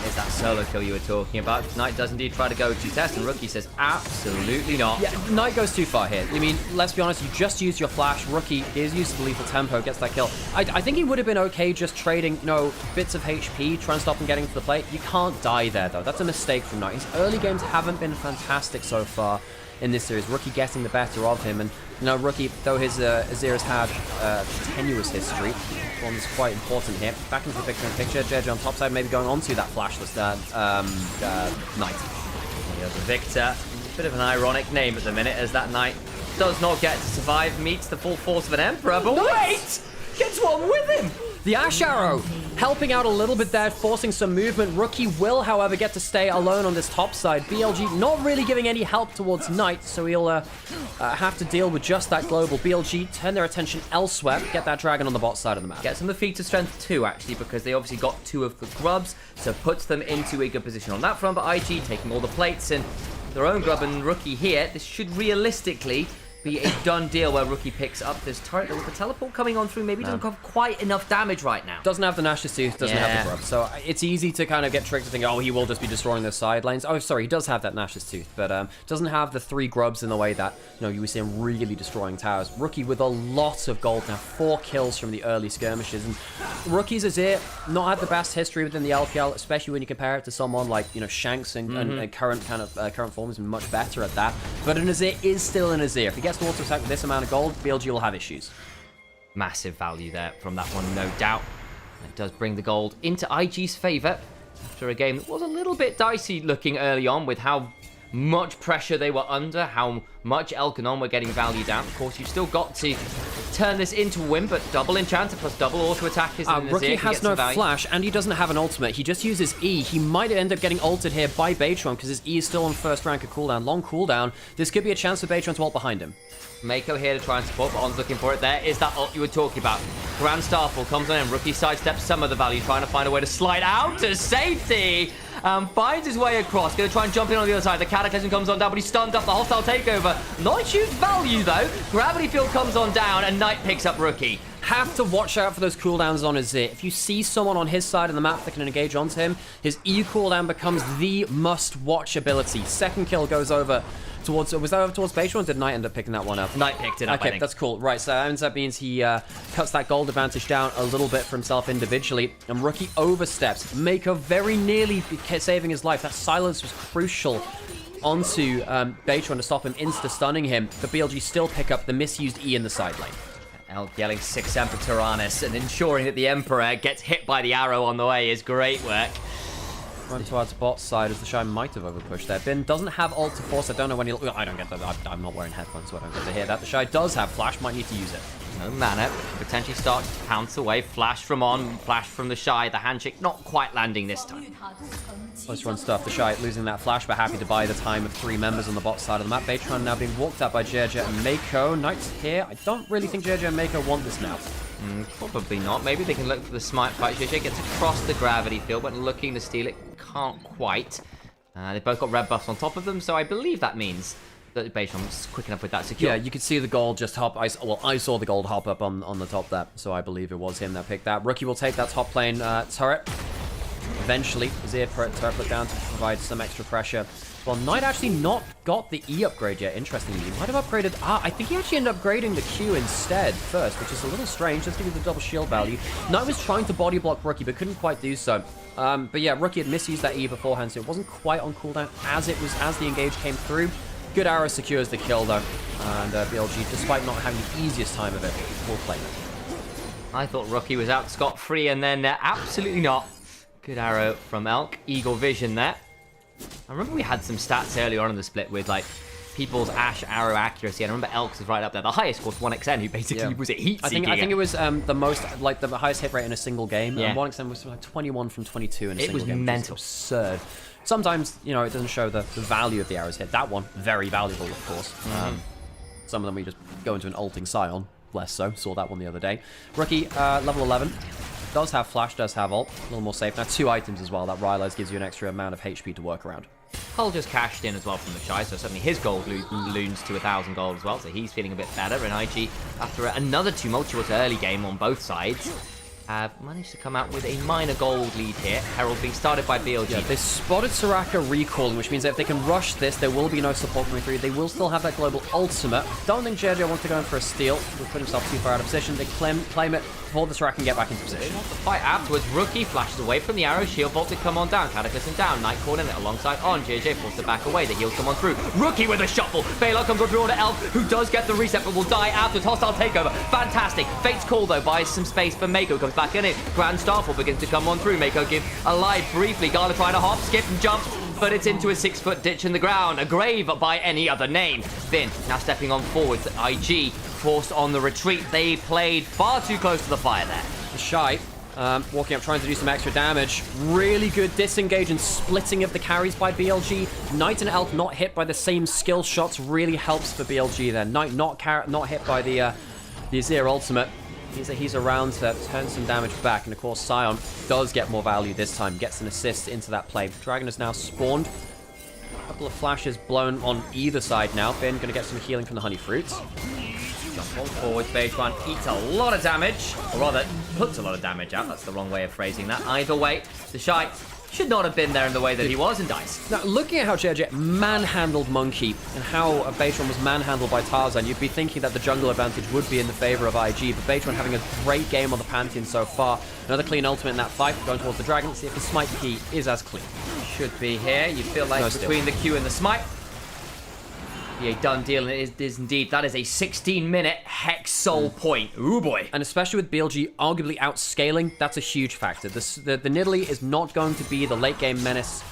Is that solo kill you were talking about? Knight does indeed try to go to test, and Rookie says absolutely not. Yeah, Knight goes too far here. I mean, let's be honest, you just used your flash. Rookie is used to the lethal tempo, gets that kill. I think he would have been okay just trading, bits of HP, trying to stop him getting to the plate. You can't die there, though. That's a mistake from Knight. His early games haven't been fantastic so far in this series. Rookie getting the better of him, and Rookie, though his Azir has had a tenuous history, one is quite important here. Back into the picture. JJ on top side, maybe going on to that flashless Knight. The Victor, bit of an ironic name at the minute, as that Knight does not get to survive, meets the full force of an Emperor, but wait! Gets one with him! The Ashe Arrow helping out a little bit there, forcing some movement. Rookie will, however, get to stay alone on this top side. BLG not really giving any help towards Knight, so he'll have to deal with just that global. BLG turn their attention elsewhere, get that dragon on the bot side of the map. Gets them the feat of strength too, actually, because they obviously got 2 of the grubs, so puts them into a good position on that front. But IG taking all the plates and their own grub and Rookie here. This should realistically be a done deal where Rookie picks up this turret. With the teleport coming on through, maybe doesn't have quite enough damage right now. Doesn't have the Nash's Tooth, doesn't have the grub. So it's easy to kind of get tricked to think, oh, he will just be destroying the side lanes. Oh, sorry, he does have that Nash's Tooth, but doesn't have the 3 grubs in the way that, you were seeing really destroying towers. Rookie with a lot of gold now, 4 kills from the early skirmishes. And Rookie's Azir not had the best history within the LPL, especially when you compare it to someone like, Shanks and current form has been much better at that. But an Azir is still an Azir. If he gets gets to auto attack with this amount of gold, BLG will have issues. Massive value there from that one, no doubt. It does bring the gold into IG's favor after a game that was a little bit dicey looking early on with how much pressure they were under, how much Elkanon were getting valued out. Of course, you've still got to turn this into a win, but double enchanter plus double auto attack is in the Rookie has no flash, and he doesn't have an ultimate. He just uses E. He might end up getting ulted here by Baytron because his E is still on first rank of cooldown, long cooldown. This could be a chance for Baytron to ult behind him. Mako here to try and support, but On's looking for it. There is that ult you were talking about. Grand Starfall comes on in. Rookie sidesteps some of the value, trying to find a way to slide out to safety. Finds his way across. Going to try and jump in on the other side. The Cataclysm comes on down, but he's stunned up. The hostile takeover. Not huge value, though. Gravity Field comes on down, and Knight picks up Rookie. Have to watch out for those cooldowns on his Z. If you see someone on his side of the map that can engage onto him, his E cooldown becomes the must-watch ability. Second kill goes over towards... Was that over towards Baytron, or did Knight end up picking that one up? Knight picked it up, okay, that's cool. Right, so that means he cuts that gold advantage down a little bit for himself individually, and Rookie oversteps. Mako very nearly saving his life. That silence was crucial onto Baytron to stop him insta-stunning him, but BLG still pick up the misused E in the side lane. Elk yelling 6 Emperor Tyrannus and ensuring that the Emperor gets hit by the arrow on the way is great work. Going towards bot side as the Shy might have overpushed there. Bin doesn't have ult to force. I don't know when he'll... I don't get that. I'm not wearing headphones, so I don't get to hear that. The Shy does have flash. Might need to use it. No mana. Potentially start to pounce away. Flash from On. Flash from the Shy. The handshake not quite landing this time. Close run stuff. The Shy losing that flash, but happy to buy the time of 3 members on the bot side of the map. Baytron now being walked out by JJ and Mako. Knight's here. I don't really think JJ and Mako want this now. Probably not. Maybe they can look for the smite fight. JJ gets across the gravity field, but looking to steal it, can't quite. They both got red buffs on top of them, so I believe that means that Baytron's quick enough with that secure. Yeah, you could see the gold just hop. I saw the gold hop up on the top there, so I believe it was him that picked that. Rookie will take that top lane turret. Eventually, Zir turret put down to provide some extra pressure. Well, Knight actually not got the E upgrade yet, interestingly. He might have upgraded... I think he actually ended up upgrading the Q instead first, which is a little strange, just to give the double shield value. Knight was trying to body block Rookie, but couldn't quite do so. But yeah, Rookie had misused that E beforehand, so it wasn't quite on cooldown as the engage came through. Good arrow secures the kill, though. And BLG, despite not having the easiest time of it, will claim it. I thought Rookie was out scot-free, and then absolutely not. Good arrow from Elk. Eagle vision there. I remember we had some stats earlier on in the split with like people's Ash arrow accuracy, and I remember Elk's was right up there. The highest was 1xN, who basically was it heat seeking. I think it was the most, like the highest hit rate in a single game. Yeah. And 1xN was like 21 from 22 in a single game. It was mental. Absurd. Sometimes, you know, it doesn't show the value of the arrows hit. That one, very valuable, of course. Some of them we just go into an ulting Scion. Less so. Saw that one the other day. Rookie, level 11. Does have flash, does have ult. A little more safe. Now, 2 items as well. That Rylai's gives you an extra amount of HP to work around. Hull just cashed in as well from the Shy, so suddenly his gold loons to 1,000 gold as well, so he's feeling a bit better. And IG, after another tumultuous early game on both sides, have managed to come out with a minor gold lead here. Herald being started by BLG. Yeah, they spotted Soraka recalling, which means that if they can rush this, there will be no support coming through. They will still have that global ultimate. Don't think JJ wants to go in for a steal. He'll put himself too far out of position. They claim it before the Soraka can get back into position. The fight afterwards. Rookie flashes away from the arrow. Shield Bolt to come on down. Cataclysm down. Knight caught in it alongside On. JJ forced to back away. The heals come on through. Rookie with a shuffle. Baylor comes on through to Elf, who does get the reset, but will die afterwards. Hostile takeover. Fantastic. Fate's call, though, buys some space for Mako. Comes back in it. Grand Starfall begins to come on through. Mako give alive briefly. Gala trying to hop, skip, and jump, but it's into a 6-foot ditch in the ground. A grave by any other name. Finn now stepping on forward. IG forced on the retreat. They played far too close to the fire there. The Shy, walking up, trying to do some extra damage. Really good disengage and splitting of the carries by BLG. Knight and Elk not hit by the same skill shots really helps for BLG there. Knight not hit by the Azir ultimate. He's around to turn some damage back, and of course Scion does get more value this time, gets an assist into that play. Dragon has now spawned. A couple of flashes blown on either side now. Finn going to get some healing from the honey fruits. Jump on forward, Baytron eats a lot of damage, or rather, puts a lot of damage out. That's the wrong way of phrasing that. Either way, the Shy should not have been there in the way that he was and dies. Now, looking at how JJ manhandled Monkey and how Baytron was manhandled by Tarzan, you'd be thinking that the jungle advantage would be in the favor of IG, but Baytron having a great game on the Pantheon so far. Another clean ultimate in that fight, going towards the Dragon. See if the Smite key is as clean. Should be here. You feel like between the Q and the Smite, be a done deal, and it is indeed. That is a 16-minute Hex Soul point. Ooh, boy. And especially with BLG arguably outscaling, that's a huge factor. The Nidalee is not going to be the late-game menace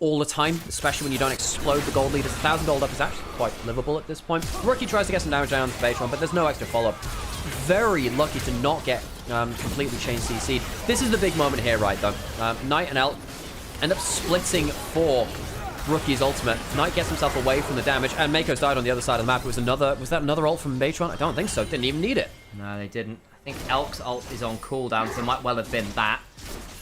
all the time, especially when you don't explode the gold leaders. 1,000 gold up is actually quite livable at this point. Rookie tries to get some damage down to Baytron, but there's no extra follow-up. Very lucky to not get completely chain CC'd. This is the big moment here, right, though. Knight and Elk end up splitting for Rookie's ultimate. Knight gets himself away from the damage, and Mako's died on the other side of the map. Was that another ult from Baytron? I don't think so. Didn't even need it. No, they didn't. I think Elk's ult is on cooldown, so it might well have been that.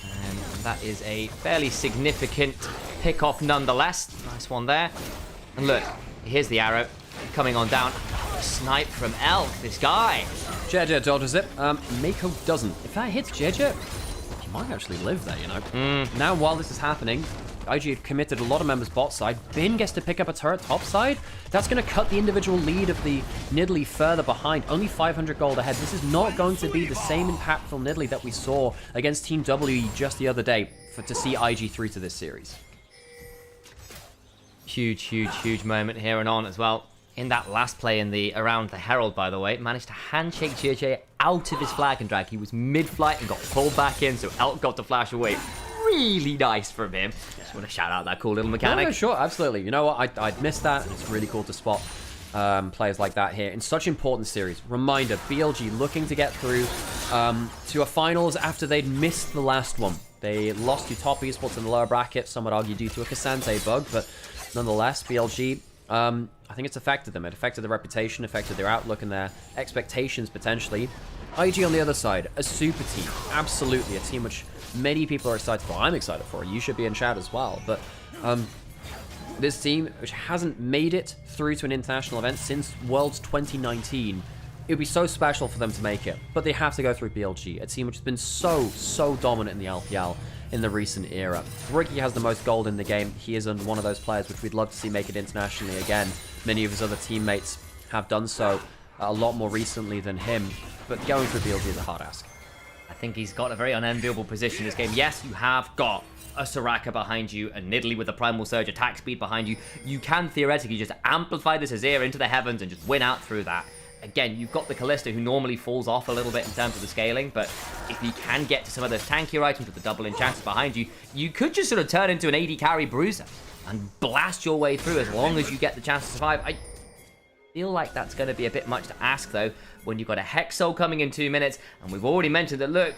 And that is a fairly significant pick-off nonetheless. Nice one there. And look, here's the arrow coming on down. Snipe from Elk, this guy. JJ dodges it. Mako doesn't. If that hits JJ, he might actually live there, you know. Now, while this is happening, IG had committed a lot of members bot side. Bin gets to pick up a turret top side. That's going to cut the individual lead of the Nidalee further behind. Only 500 gold ahead. This is not going to be the same impactful Nidalee that we saw against Team W just the other day to see IG through to this series. Huge, huge, huge moment here and on as well. In that last play around the Herald, by the way, managed to handshake JJ out of his flag and drag. He was mid-flight and got pulled back in, so Elk got to flash away. Really nice from him. Just want to shout out that cool little mechanic. No, sure, absolutely. You know what? I'd missed that, and it's really cool to spot players like that here in such important series. Reminder, BLG looking to get through to a finals after they'd missed the last one. They lost to top esports in the lower bracket, some would argue due to a Cassante bug, but nonetheless, BLG, I think it's affected them. It affected their reputation, affected their outlook and their expectations potentially. IG on the other side, a super team, absolutely a team which many people are excited for. I'm excited for. You should be in chat as well. But this team, which hasn't made it through to an international event since Worlds 2019, it would be so special for them to make it. But they have to go through BLG, a team which has been so dominant in the LPL in the recent era. Rookie has the most gold in the game. He isn't one of those players which we'd love to see make it internationally again. Many of his other teammates have done so a lot more recently than him. But going through BLG is a hard ask. I think he's got a very unenviable position in this game. Yes, you have got a Soraka behind you, a Nidalee with a Primal Surge attack speed behind you. You can theoretically just amplify this Azir into the heavens and just win out through that. Again, you've got the Kalista who normally falls off a little bit in terms of the scaling, but if you can get to some of those tankier items with the double enchanters behind you, you could just sort of turn into an AD carry bruiser and blast your way through as long as you get the chance to survive. I feel like that's going to be a bit much to ask, though, when you've got a Hex Soul coming in 2 minutes, and we've already mentioned that, look,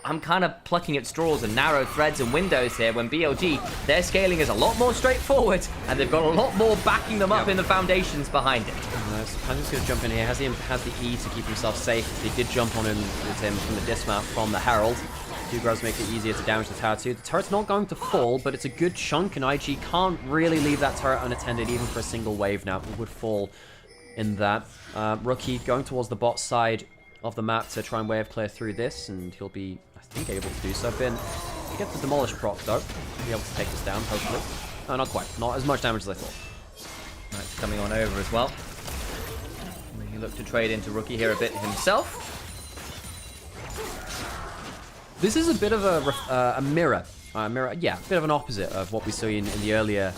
I'm kind of plucking at straws and narrow threads and windows here when BLG, their scaling is a lot more straightforward, and they've got a lot more backing them up in the foundations behind it. I'm just going to jump in here. Has he had the E to keep himself safe? He did jump on him with him from the dismount from the Herald. Two grubs make it easier to damage the tower too. The turret's not going to fall, but it's a good chunk, and IG can't really leave that turret unattended even for a single wave now. It would fall in that. Rookie going towards the bot side of the map to try and wave clear through this, and he'll be, I think, able to do so. Bin get the demolish proc though. He'll be able to take this down, hopefully. No, not quite. Not as much damage as I thought. Knight's coming on over as well. He looked to trade into Rookie here a bit himself. This is a bit of a mirror. Yeah, a bit of an opposite of what we saw in the earlier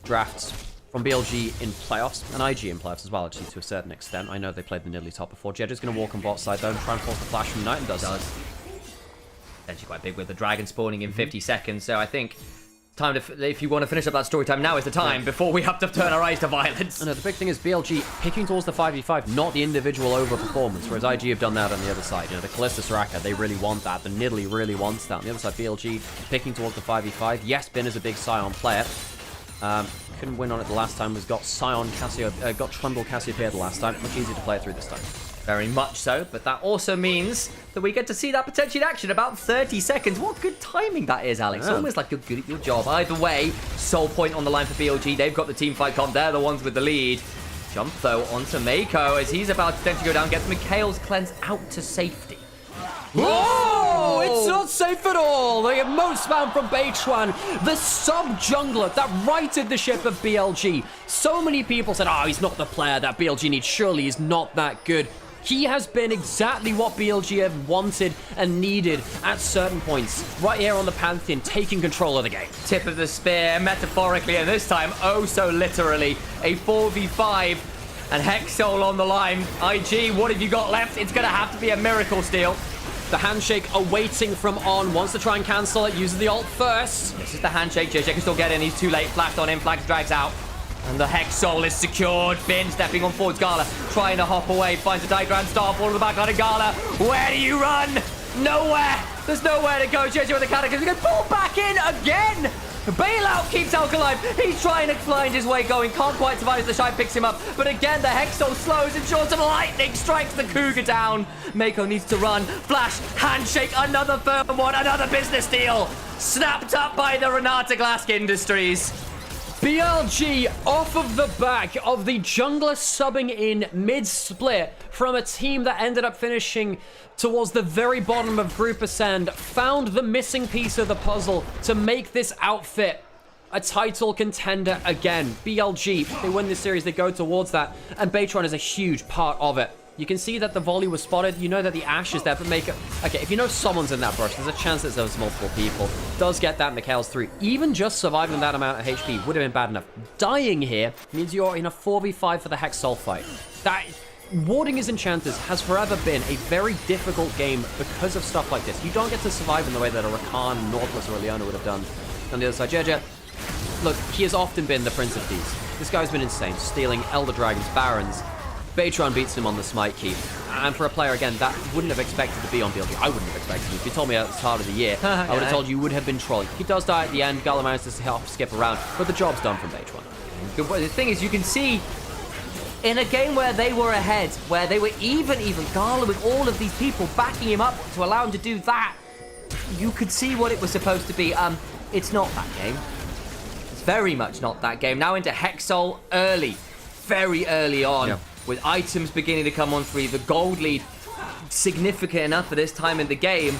drafts from BLG in playoffs, and IG in playoffs as well, actually, to a certain extent. I know they played the Nidalee top before. Jed's going to walk on bot side, though, and try and force the flash from Knight, and does. Actually quite big with the dragon spawning in 50 seconds, so I think time to, if you want to finish up that story time, now is the time before we have to turn our eyes to violence. No, the big thing is BLG picking towards the 5v5, not the individual overperformance, whereas IG have done that on the other side. You know, the Kalista Soraka, they really want that. The Nidalee really wants that. On the other side, BLG picking towards the 5v5. Yes, Bin is a big Scion player. Couldn't win on it the last time. Was got Scion got Trundle Cassiopeia the last time. Much easier to play it through this time. Very much so, but that also means that we get to see that potentially in action about 30 seconds. What good timing that is, Alex. Yeah. Almost like you're good at your job. Either way, Soul Point on the line for BLG. They've got the team fight comp. They're the ones with the lead. Jump, though, onto Mako as he's about to potentially go down. Gets Mikhail's cleanse out to safety. Whoa! It's not safe at all! The emote spam from Beichuan, the sub-jungler that righted the ship of BLG. So many people said, oh, he's not the player that BLG needs. Surely he's not that good. He has been exactly what BLG have wanted and needed at certain points. Right here on the Pantheon, taking control of the game. Tip of the spear, metaphorically, and this time, oh so literally, a 4v5, and Hexol on the line. IG, what have you got left? It's going to have to be a miracle steal. The handshake awaiting from On. Wants to try and cancel it. Uses the ult first. This is the handshake. JJ can still get in. He's too late. Flashed on him. Flags drags out. And the Hex Soul is secured. Bin stepping on forwards. Gala trying to hop away. Finds a diagram. Starfall in the back line of Gala. Where do you run? Nowhere. There's nowhere to go. JJ with the cataclysm. He's going to pull back in again. Bailout keeps Alk alive. He's trying to find his way going. Can't quite survive as the Shy picks him up. But again, the Hexol slows and shorts of lightning strikes the Cougar down. Mako needs to run. Flash, handshake, another firm one, another business deal. Snapped up by the Renata Glask Industries. BLG off of the back of the jungler subbing in mid-split from a team that ended up finishing towards the very bottom of Group Ascend, found the missing piece of the puzzle to make this outfit a title contender again. BLG, they win this series, they go towards that, and Baytron is a huge part of it. You can see that the volley was spotted. You know that the Ashe is there, but okay, if you know someone's in that brush, there's a chance that there's multiple people. Does get that, Mikhail's through. Even just surviving that amount of HP would have been bad enough. Dying here means you're in a 4v5 for the Hex Soul fight. That, warding his enchanters has forever been a very difficult game because of stuff like this. You don't get to survive in the way that a Rakan, Nautilus, or a Leona would have done. On the other side, JJ, look, he has often been the Prince of Thieves. This guy's been insane, stealing Elder Dragons, Barons. Baytron beats him on the smite key. And for a player, again, that wouldn't have expected to be on BLG. I wouldn't have expected it. If you told me at the start of the year, I would have told you would have been trolling. He does die at the end. Gala manages to help skip around, but the job's done from Baytron. The thing is, you can see in a game where they were ahead, where they were even Gala with all of these people backing him up to allow him to do that, you could see what it was supposed to be. It's not that game. It's very much not that game. Now into Hexol early, very early on. Yeah. With items beginning to come on free, the gold lead significant enough for this time in the game.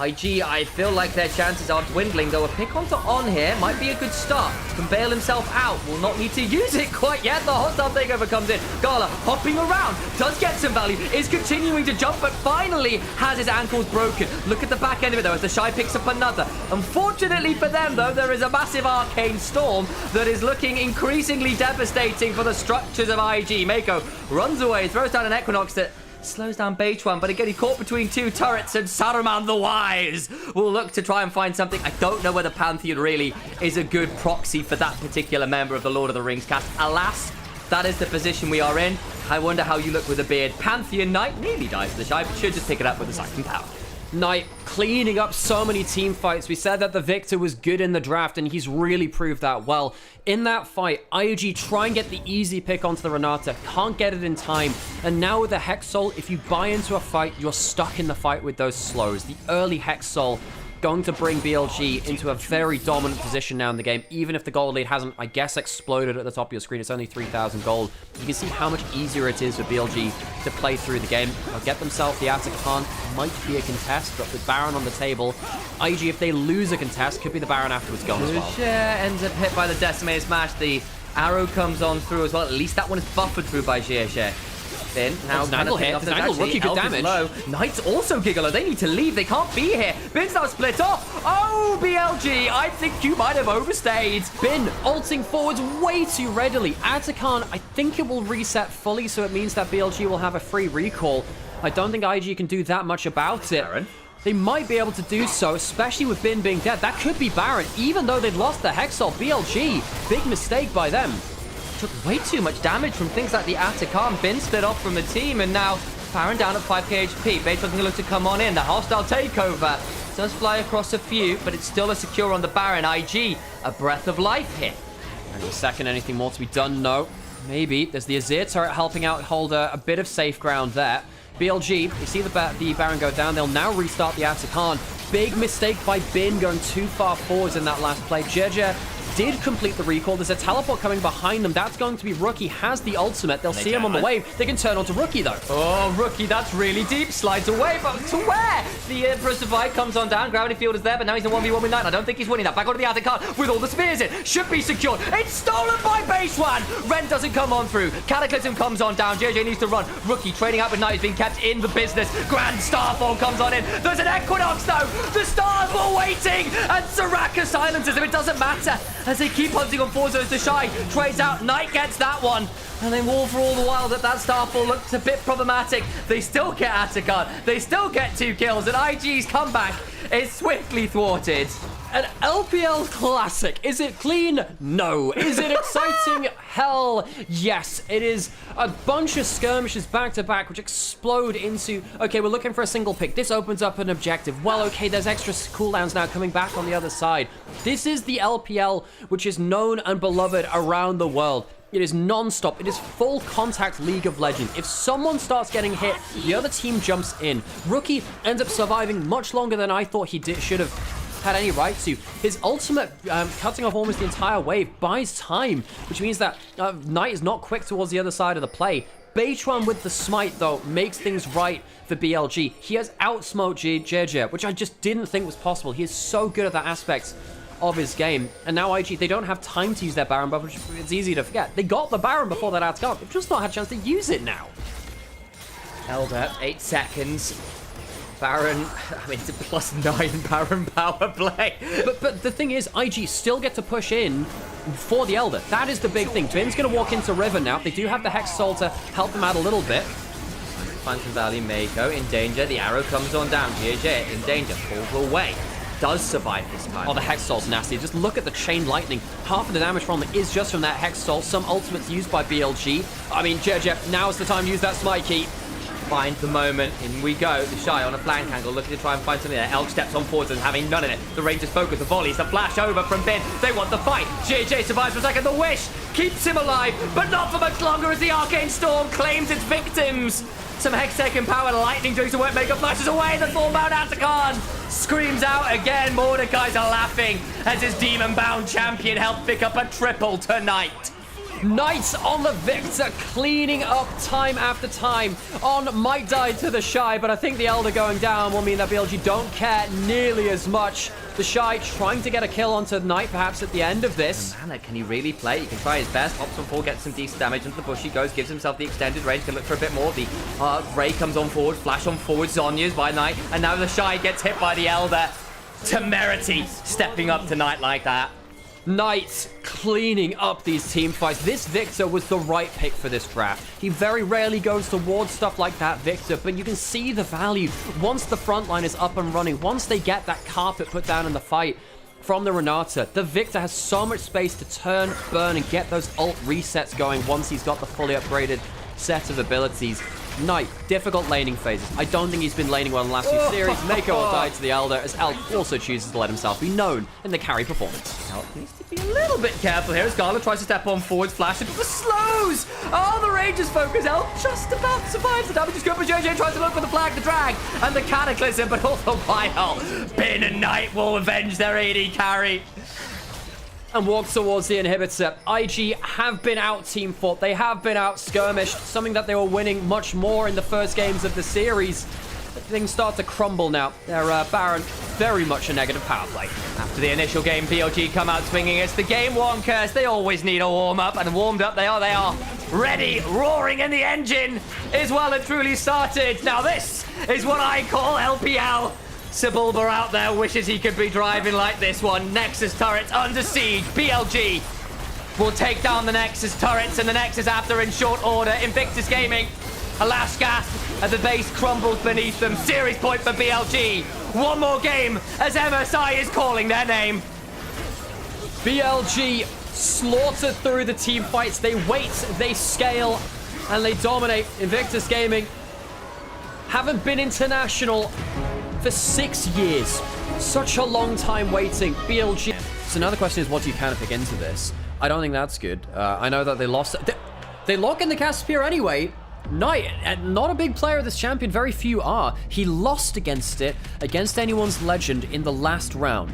IG, I feel like their chances are dwindling, though a pick onto On here might be a good start. Can bail himself out, will not need to use it quite yet. The hostile takeover comes in. Gala hopping around, does get some value, is continuing to jump, but finally has his ankles broken. Look at the back end of it, though, as the Shy picks up another. Unfortunately for them, though, there is a massive arcane storm that is looking increasingly devastating for the structures of IG. Mako runs away, throws down an Equinox that slows down Baytron, but again, he caught between two turrets, and Saruman the Wise will look to try and find something. I don't know whether Pantheon really is a good proxy for that particular member of the Lord of the Rings cast. Alas, that is the position we are in. I wonder how you look with a beard. Pantheon Knight nearly dies to the Shy, but should just pick it up with the second power. Knight cleaning up so many team fights. We said that the Victor was good in the draft, and he's really proved that well. In that fight, IOG try and get the easy pick onto the Renata, can't get it in time. And now with the Hex Soul, if you buy into a fight, you're stuck in the fight with those slows. The early Hex Soul going to bring BLG into a very dominant position now in the game, even if the gold lead hasn't, I guess, exploded at the top of your screen. It's only 3,000 gold. You can see how much easier it is for BLG to play through the game. They'll get themselves the Atakan, might be a contest, but with Baron on the table, IG, if they lose a contest, could be the Baron afterwards gone as well. Yeah, ends up hit by the Decimated Smash. The arrow comes on through as well. At least that one is buffered through by Xie. Then now Snaggle hit. Snaggle rookie good damage. Low. Knight's also Gigolo. They need to leave. They can't be here. Bin's now split off. Oh, BLG, I think you might have overstayed. Bin ulting forwards way too readily. Atakan, I think it will reset fully, so it means that BLG will have a free recall. I don't think IG can do that much about it. Baron. They might be able to do so, especially with Bin being dead. That could be Baron, even though they've lost the Hexol. BLG, big mistake by them. Took way too much damage from things like the Atakan. Bin split off from the team, and now Baron down at 5k HP. Baytron's going to look to come on in. The hostile takeover does fly across a few, but it's still a secure on the Baron. IG, a breath of life here. And a second, anything more to be done? No. Maybe. There's the Azir turret helping out hold a bit of safe ground there. BLG, you see the Baron go down. They'll now restart the Atakan. Big mistake by Bin going too far forwards in that last play. Jeje did complete the recall. There's a teleport coming behind them. That's going to be Rookie. Has the ultimate. They'll see him on the wave. They can turn onto Rookie, though. Oh, Rookie, that's really deep. Slides away, but to where? The Emperor's Divide comes on down. Gravity Field is there, but now he's in 1v1 with Knight. I don't think he's winning that. Back onto the outer card with all the spears in. Should be secured. It's stolen by Base One. Ren doesn't come on through. Cataclysm comes on down. JJ needs to run. Rookie trading out with Knight is being kept in the business. Grand Starfall comes on in. There's an Equinox, though. The stars were waiting, and Soraka silences him. It doesn't matter as they keep hunting on Forza. The Shy trades out. Knight gets that one. And then War for all the while that Starfall looks a bit problematic. They still get Atacant. They still get 2 kills. And IG's comeback is swiftly thwarted. An LPL classic. Is it clean? No. Is it exciting? Hell yes. It is a bunch of skirmishes back to back which explode into, okay, we're looking for a single pick. This opens up an objective. Well, okay, there's extra cooldowns now coming back on the other side. This is the LPL, which is known and beloved around the world. It is non-stop. It is full contact League of Legends. If someone starts getting hit, the other team jumps in. Rookie ends up surviving much longer than I thought he should have had any right to. His ultimate, cutting off almost the entire wave, buys time, which means that Knight is not quick towards the other side of the play. Beitron with the smite, though, makes things right for BLG. He has outsmoked JJ, which I just didn't think was possible. He is so good at that aspect of his game. And now IG, they don't have time to use their Baron buff, which it's easy to forget. They got the Baron before that outcome. They've just not had a chance to use it now. Elder, 8 seconds. Baron, I mean, it's a +9 Baron power play. But the thing is, IG still get to push in for the Elder. That is the big thing. Vin's going to walk into River now. They do have the Hex Soul to help them out a little bit. Phantom Valley Mako in danger. The arrow comes on down. GJ in danger. Falls away. Does survive this time. Oh, the Hex Soul's nasty. Just look at the Chain Lightning. Half of the damage from it is just from that Hex Soul. Some ultimates used by BLG. I mean, JJ, now's the time to use that Smite Key. Find the moment. In we go. The Shy on a flank angle, looking to try and find something there. Elk steps on forwards and having none of it. The Rangers focus. The volleys. The flash over from Bin. They want the fight. JJ survives for a second. The Wish keeps him alive, but not for much longer as the Arcane Storm claims its victims. Some Hextech and power lightning doing some work. Mega flashes away. The Thornbound Atacant screams out again. Mordekaiser laughing as his demon-bound champion helped pick up a triple tonight. Knight on the Victor, cleaning up time after time. On might die to the Shy, but I think the Elder going down will mean that BLG don't care nearly as much. The Shy trying to get a kill onto Knight perhaps at the end of this. Mana, can he really play? He can try his best. Hops on forward, gets some decent damage into the bush. He goes, gives himself the extended range, can look for a bit more. The Ray comes on forward, flash on forward, Zonya's by Knight, and now the Shy gets hit by the Elder. Temerity stepping up tonight like that. Knight cleaning up these team fights. This Victor was the right pick for this draft. He very rarely goes towards stuff like that, Victor, but you can see the value once the front line is up and running, once they get that carpet put down in the fight from the Renata. The Victor has so much space to turn, burn, and get those ult resets going once he's got the fully upgraded set of abilities. Knight, difficult laning phases. I don't think he's been laning well in the last few series. Mako will die to the Elder as Elk also chooses to let himself be known in the carry performance. Elk needs to be a little bit careful here as Scarlet tries to step on forward, flash into the slows. Oh, the Rangers focus. Elk just about survives the damage. But JJ tries to look for the flag, the drag, and the Cataclysm, but all the while, Bin and Knight will avenge their AD carry. And walk towards the inhibitor. IG have been out team fought. They have been out skirmished, something that they were winning much more in the first games of the series. But things start to crumble now. Their Baron, very much a negative power play. After the initial game, BLG come out swinging. It's the game one curse. They always need a warm-up, and warmed up they are. Ready, roaring, and the engine is well and truly started. Now this is what I call LPL. Sebulba out there wishes he could be driving like this one. Nexus turrets under siege. BLG will take down the Nexus turrets, and the Nexus after in short order. Invictus Gaming, a last gasp as the base crumbles beneath them. Series point for BLG. One more game as MSI is calling their name. BLG slaughtered through the team fights. They wait, they scale, and they dominate. Invictus Gaming haven't been international for 6 years. Such a long time waiting. BLG. So now the question is, what do you kind of pick into this? I don't think that's good. I know that they lost. They lock in the Caspier anyway. Knight, not a big player of this champion. Very few are. He lost against it, against anyone's legend in the last round.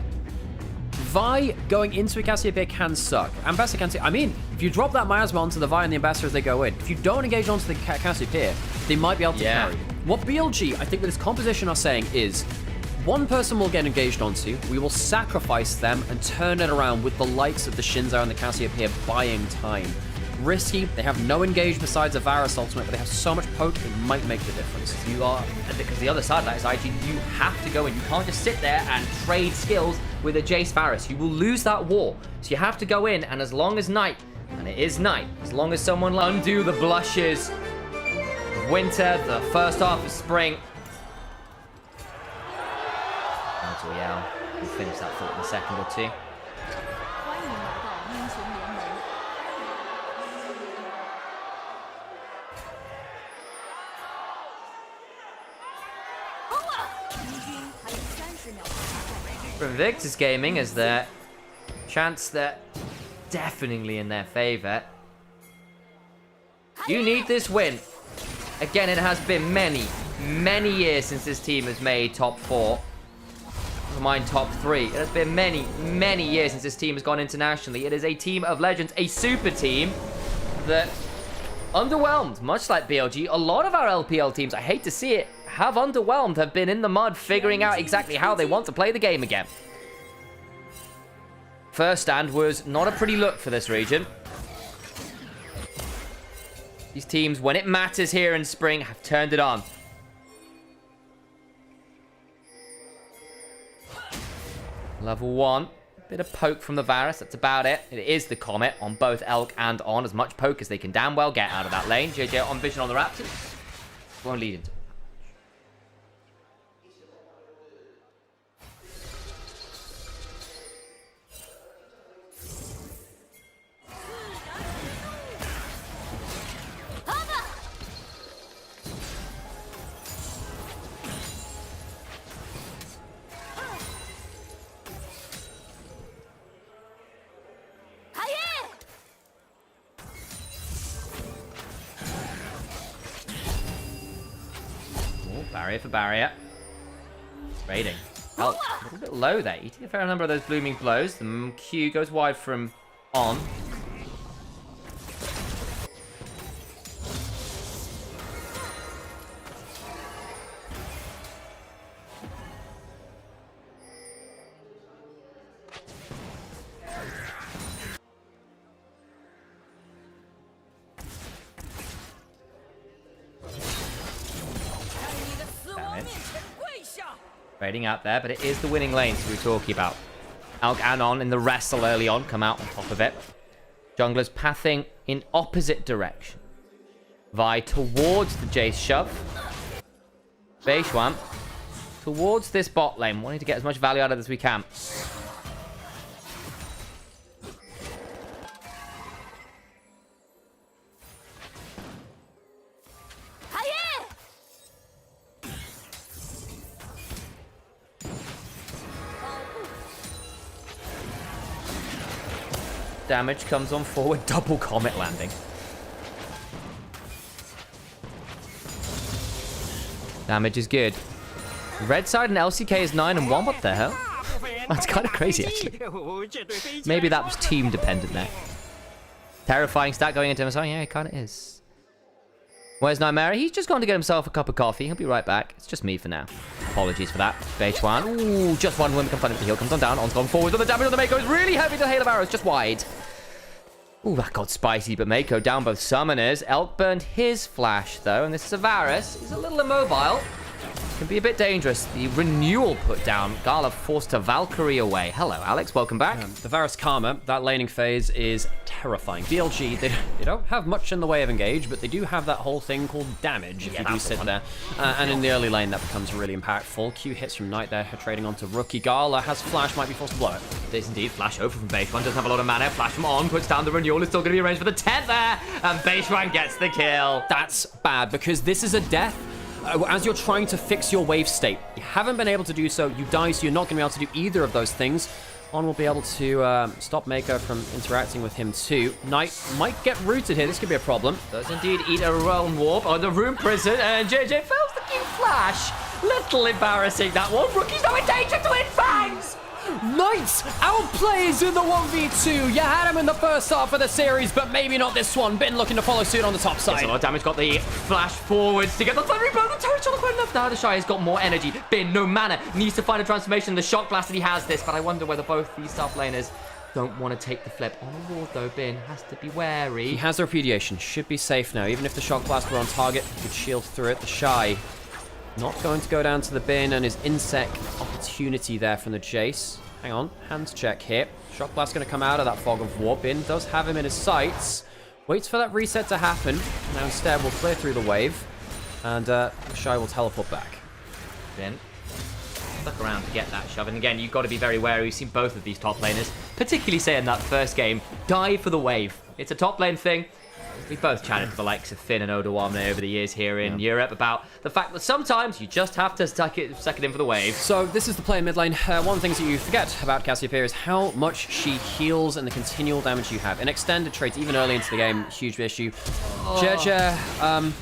Vi going into a Cassiopeia can suck. Ambassador can too. I mean, if you drop that miasma onto the Vi and the Ambassador as they go in, if you don't engage onto the Cassiopeia, they might be able to carry. What BLG, I think with this composition are saying is, one person will get engaged onto, we will sacrifice them and turn it around with the likes of the Shinzo and the Cassiopeia buying time. Risky, they have no engage besides a Varus ultimate, but they have so much poke, it might make the difference. Because the other side of that is IG, you have to go in. You can't just sit there and trade skills with a Jace Varus. You will lose that war. So you have to go in, and as long as night, and it is night, as long as someone undo the blushes of winter, the first half of spring. Yeah, we'll finish that thought in a second or two. For Invictus Gaming, is their chance that definitely in their favor. You need this win. Again, it has been many, many years since this team has made top 4. Never mind top 3. It has been many, many years since this team has gone internationally. It is a team of legends, a super team that underwhelmed, much like BLG. A lot of our LPL teams, I hate to see it, have underwhelmed, have been in the mud figuring out exactly how they want to play the game again. First stand was not a pretty look for this region. These teams, when it matters here in spring, have turned it on. Level 1. Bit of poke from the Varus, that's about it. It is the Comet on both Elk and On. As much poke as they can damn well get out of that lane. JJ on vision on the Raptors. Won't lead into it. Barrier for barrier. Raiding. Oh, a little bit low there. Eating a fair number of those blooming blows. The Q goes wide from On. Raiding out there, but it is the winning lanes we were talking about. Alk and On in the wrestle early on come out on top of it. Junglers pathing in opposite direction. Vi towards the Jace shove. Beishwan towards this bot lane, wanting to get as much value out of it as we can. Damage comes on forward, double Comet landing. Damage is good. Red side and LCK is 9 and 1. What the hell? That's kind of crazy, actually. Maybe that was team dependent there. Terrifying stat going into MSI. Yeah, it kind of is. Where's Nymaera? He's just gone to get himself a cup of coffee. He'll be right back. It's just me for now. Apologies for that. Beishwan. Ooh, just one woman can find it. The heal comes on down. On's gone forward. But the damage on the Mako is really heavy. The hail of arrows just wide. Ooh, that got spicy. But Mako down both summoners. Elk burned his flash, though. And this is a Varus. He's a little immobile. Can be a bit dangerous. The renewal put down. Gala forced to Valkyrie away. Hello, Alex. Welcome back. The Varus Karma, that laning phase is terrifying. BLG, they don't have much in the way of engage, but they do have that whole thing called damage if you do sit there. And in the early lane, that becomes really impactful. Q hits from Knight there, trading onto Rookie. Gala has flash, might be forced to blow it. It is indeed. Flash over from Beishwan. Doesn't have a lot of mana. Flash from On. Puts down the renewal. It's still going to be arranged for the 10th there. And Beishwan gets the kill. That's bad, because this is a death. As you're trying to fix your wave state, you haven't been able to do so. You die, so you're not going to be able to do either of those things. On will be able to stop Mako from interacting with him too. Knight might get rooted here. This could be a problem. Does indeed eat a realm warp on the Rune Prison, and JJ fails the Q flash. Little embarrassing, that one. Rookie's now in danger to win Fangs. Knight Knights outplays in the 1v2. You had him in the first half of the series, but maybe not this one. Bin looking to follow suit on the top side. Yes, a lot of damage. Got the flash forwards to get the third rebound. The turret's not quite enough. Now the Shy has got more energy. Bin, no mana, needs to find a transformation. The shock blast that he has this, but I wonder whether both these top laners don't want to take the flip. On a ward though, Bin has to be wary. He has the repudiation. Should be safe now. Even if the shock blast were on target, he could shield through it. The Shy not going to go down to the Bin, and his insect opportunity there from the Jace. Hang on, hands check here. Shock blast going to come out of that fog of war. Bin does have him in his sights. Waits for that reset to happen. Now instead we'll clear through the wave, and the Shy will teleport back. Bin stuck around to get that shove, and again, you've got to be very wary. We've seen both of these top laners, particularly say in that first game, dive for the wave. It's a top lane thing. We've both chatted to the likes of Finn and Odoamne over the years here in Europe about the fact that sometimes you just have to suck it in for the wave. So this is the play in mid lane. One of the things that you forget about Cassiopeia is how much she heals and the continual damage you have. In extended traits, even early into the game, huge issue. Jeje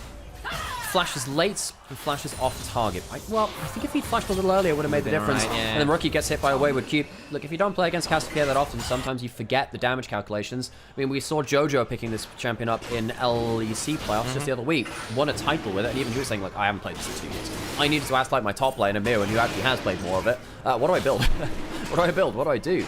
flashes late and flashes off target. Well, I think if he'd flashed a little earlier, it would have made the difference. Right, yeah. And then Rookie gets hit by a wayward cube. Look, if you don't play against Cassiopeia that often, sometimes you forget the damage calculations. I mean, we saw Jojo picking this champion up in LEC playoffs just the other week. Won a title with it, and even he was saying, like, I haven't played this in 2 years. I needed to ask, like, my top laner, Mio, who actually has played more of it. What do I build? What do I build? What do I do?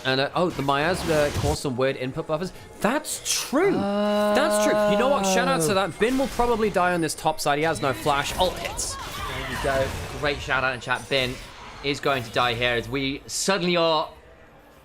Oh, the Mayaz caused some weird input buffers. That's true. That's true. You know what? Shout out to that. Bin will probably die on this top side. He has no flash. Ult hits. There you go. Great shout out in chat. Bin is going to die here as we suddenly our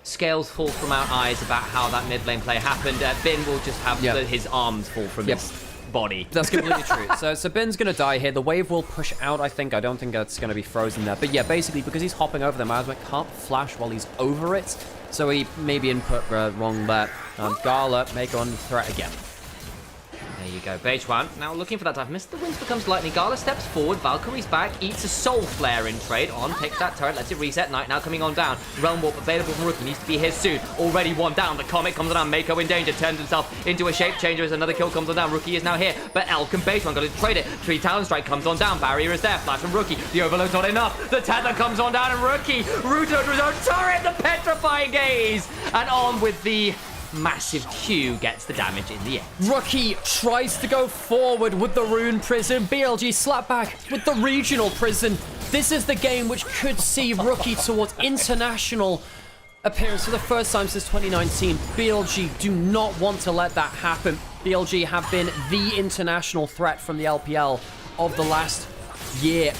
scales fall from our eyes about how that mid lane play happened. Bin will just have his arms fall from his body. That's completely true. So Bin's going to die here. The wave will push out, I think. I don't think that's going to be frozen there. But yeah, basically, because he's hopping over the Mayaz, can't flash while he's over it. So he maybe input wrong there. Gala may go on the threat again. There you go, Bejuan. Now looking for that dive. Mr. Winds becomes lightning. Gala steps forward. Valkyrie's back. Eats a soul flare in trade. On takes that turret. Lets it reset. Knight now coming on down. Realm Warp available from Rookie. Needs to be here soon. Already one down. The Comet comes on down. Mako in danger. Turns himself into a shape changer as another kill comes on down. Rookie is now here. But Elk and Bejuan got to trade it. Tree Talon Strike comes on down. Barrier is there. Flash from Rookie. The Overload's not enough. The Tether comes on down and Rookie rooted onto his own turret. The Petrifying Gaze. And on with the massive Q gets the damage in the end. Rookie tries to go forward with the Rune Prison. BLG slap back with the Regional Prison. This is the game which could see Rookie towards international appearance for the first time since 2019. BLG do not want to let that happen. BLG have been the international threat from the LPL of the last year.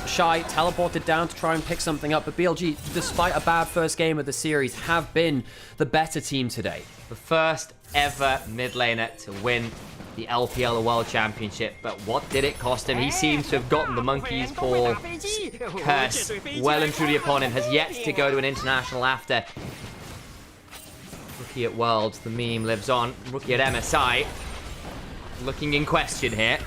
Shy teleported down to try and pick something up, but BLG, despite a bad first game of the series, have been the better team today. The first ever mid laner to win the LPL World Championship, but what did it cost him? He seems to have gotten the monkey's paw curse well and truly upon him, has yet to go to an international after. Rookie at Worlds, the meme lives on. Rookie at MSI, looking in question here.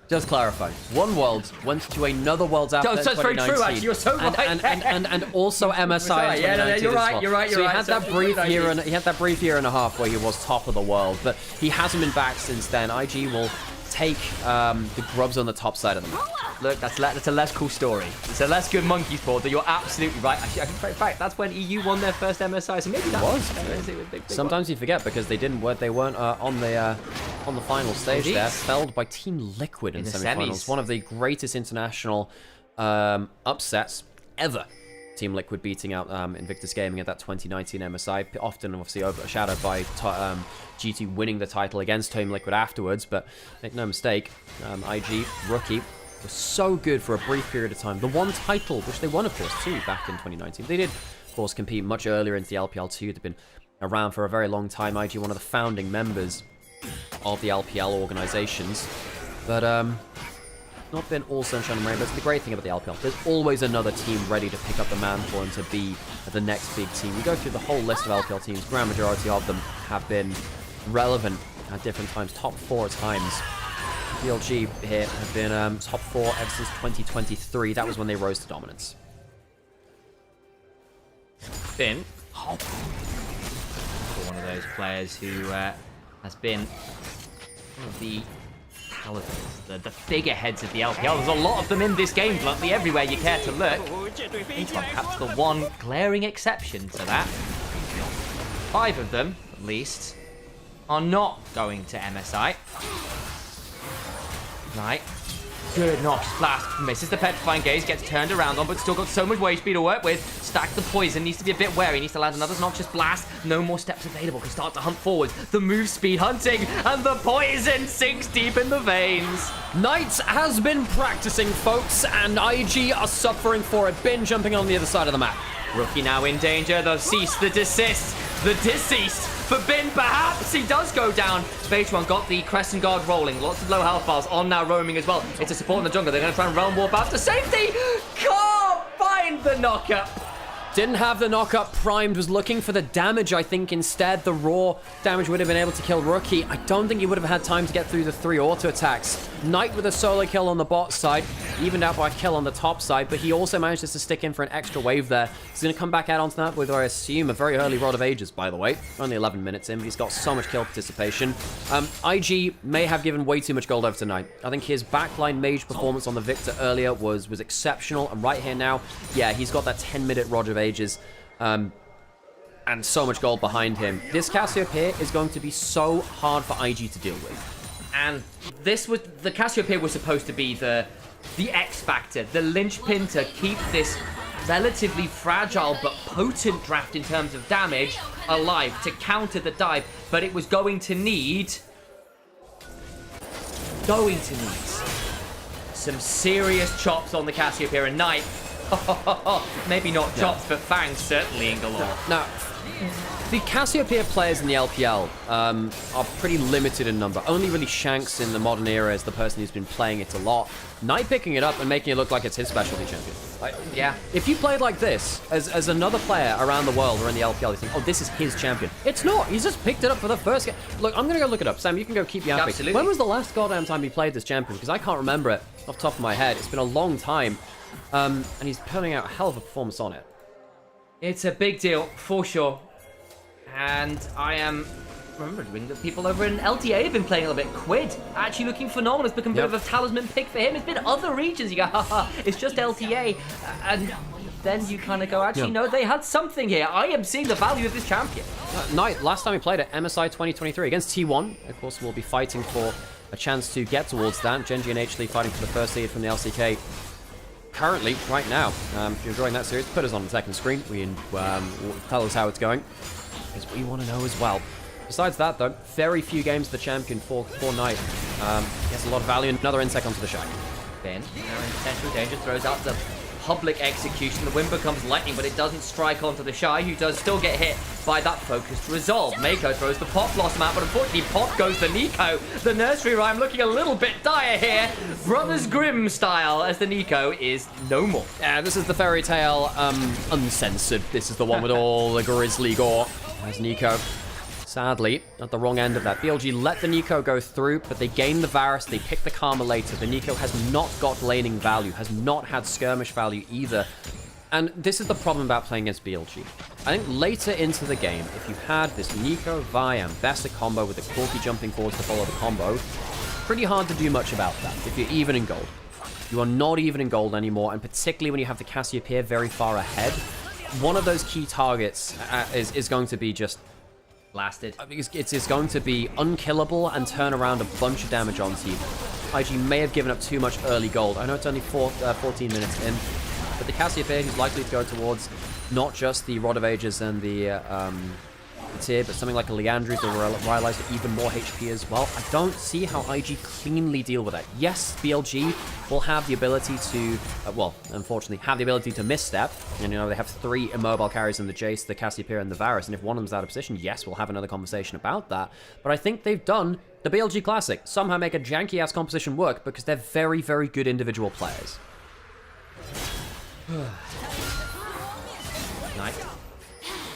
Just clarify, one Worlds went to another Worlds after that's 2019. Very true, actually. You're so right. And also MSI. Yeah, you're right. You're right. So he had that brief year and he had that brief year and a half where he was top of the world, but he hasn't been back since then. IG will take the grubs on the top side of the map. Look, that's a less cool story. It's a less good monkey's paw, but you're absolutely right. Actually, in fact, that's when EU won their first MSI, so maybe that was. Big Sometimes you forget because they weren't on the final stage there. Felled by Team Liquid in the semi-finals. One of the greatest international upsets ever. Team Liquid beating out Invictus Gaming at that 2019 MSI. Often, obviously, overshadowed by GT winning the title against Team Liquid afterwards. But make no mistake, IG, Rookie, was so good for a brief period of time. The one title, which they won, of course, too, back in 2019. They did, of course, compete much earlier into the LPL too. They've been around for a very long time. IG, one of the founding members of the LPL organizations. But not been all sunshine and rainbows. The great thing about the LPL, there's always another team ready to pick up the mantle and to be the next big team. You go through the whole list of LPL teams, grand majority of them have been relevant at different times, top 4 times. BLG here have been top 4 ever since 2023. That was when they rose to dominance. Finn, one of those players who has been one of the Talismans, the figureheads of the LPL. There's a lot of them in this game, bluntly, everywhere you care to look. This one, perhaps the one glaring exception to that. 5 of them, at least, are not going to MSI. Right. Good noxious blast. Misses the petrifying gaze, gets turned around on, but still got so much wave speed to work with. Stack the poison, needs to be a bit wary, needs to land another noxious blast. No more steps available, can start to hunt forward. The move speed hunting, and the poison sinks deep in the veins. Knight has been practicing, folks, and IG are suffering for it. Bin jumping on the other side of the map. Rookie now in danger, the cease, the desist, the deceased. For Bin, perhaps he does go down. Phase 1 got the Crescent Guard rolling. Lots of low health bars on now roaming as well. It's a support in the jungle. They're going to try and realm warp out to safety. Can't find the knockup. Didn't have the knockup primed, was looking for the damage, I think, instead. The raw damage would have been able to kill Rookie. I don't think he would have had time to get through the 3 auto attacks. Knight with a solo kill on the bot side, evened out by a kill on the top side, but he also manages to stick in for an extra wave there. He's going to come back out onto that with, I assume, a very early Rod of Ages, by the way. Only 11 minutes in, but he's got so much kill participation. IG may have given way too much gold over to Knight. I think his backline mage performance on the Victor earlier was exceptional, and right here now, yeah, he's got that 10-minute Rod of Ages. And so much gold behind him. This Cassiopeia is going to be so hard for IG to deal with. And this was the Cassiopeia was supposed to be the X factor, the linchpin to keep this relatively fragile but potent draft in terms of damage alive, to counter the dive. But it was going to need some serious chops on the Cassiopeia, and Knight. Maybe not chops, but fangs certainly in galore. Now, the Cassiopeia players in the LPL are pretty limited in number. Only really Shanks in the modern era is the person who's been playing it a lot. Knight picking it up and making it look like it's his specialty champion. Like, yeah. If you played like this, as another player around the world or in the LPL, you think, oh, this is his champion. It's not. He's just picked it up for the first game. Look, I'm going to go look it up. Sam, you can go keep yapping. Absolutely. When was the last goddamn time he played this champion? Because I can't remember it off the top of my head. It's been a long time. And he's putting out a hell of a performance on it. It's a big deal, for sure. And I am remembering that people over in LTA have been playing a little bit. Quid, actually looking phenomenal. It's become a bit of a talisman pick for him. It's been other regions. You go, haha, it's just LTA. And then you kind of go, actually, no, they had something here. I am seeing the value of this champion. Knight, last time he played at MSI 2023 against T1. Of course, we'll be fighting for a chance to get towards that. Genji and H-Lee fighting for the first seed from the LCK. Currently, right now, if you're enjoying that series, put us on the second screen. Tell us how it's going, because we want to know as well. Besides that, though, very few games the champion for Knight. He has a lot of value. Another insect onto the shack. Bin, now in potential danger, throws out the public execution. The wind becomes lightning, but it doesn't strike onto the Shy, who does still get hit by that focused resolve. Mako throws the Pop Blossom out, but unfortunately Pop goes to Nico. The nursery rhyme looking a little bit dire here. Brothers Grimm style, as the Nico is no more. Yeah, this is the fairy tale uncensored. This is the one with all the grisly gore. There's Nico. Sadly, at the wrong end of that. BLG let the Nico go through, but they gain the Varus, they pick the Karma later. The Nico has not got laning value, has not had skirmish value either. And this is the problem about playing against BLG. I think later into the game, if you had this Nico, Vi, and Bessa combo with the Corki jumping forwards to follow the combo, pretty hard to do much about that if you're even in gold. You are not even in gold anymore, and particularly when you have the Cassiopeia very far ahead, one of those key targets is going to be just blasted. It's going to be unkillable and turn around a bunch of damage onto you. IG may have given up too much early gold. I know it's only 14 minutes in, but the Cassiopeia is likely to go towards not just the Rod of Ages and the tier, but something like a Leandry to realize even more HP as well. I don't see how IG cleanly deal with that. Yes, BLG will have the ability to, well, unfortunately, have the ability to misstep. And, you know, they have 3 immobile carries in the Jace, the Cassiopeia, and the Varus. And if one of them's out of position, yes, we'll have another conversation about that. But I think they've done the BLG Classic. Somehow make a janky-ass composition work because they're very, very good individual players. Nice.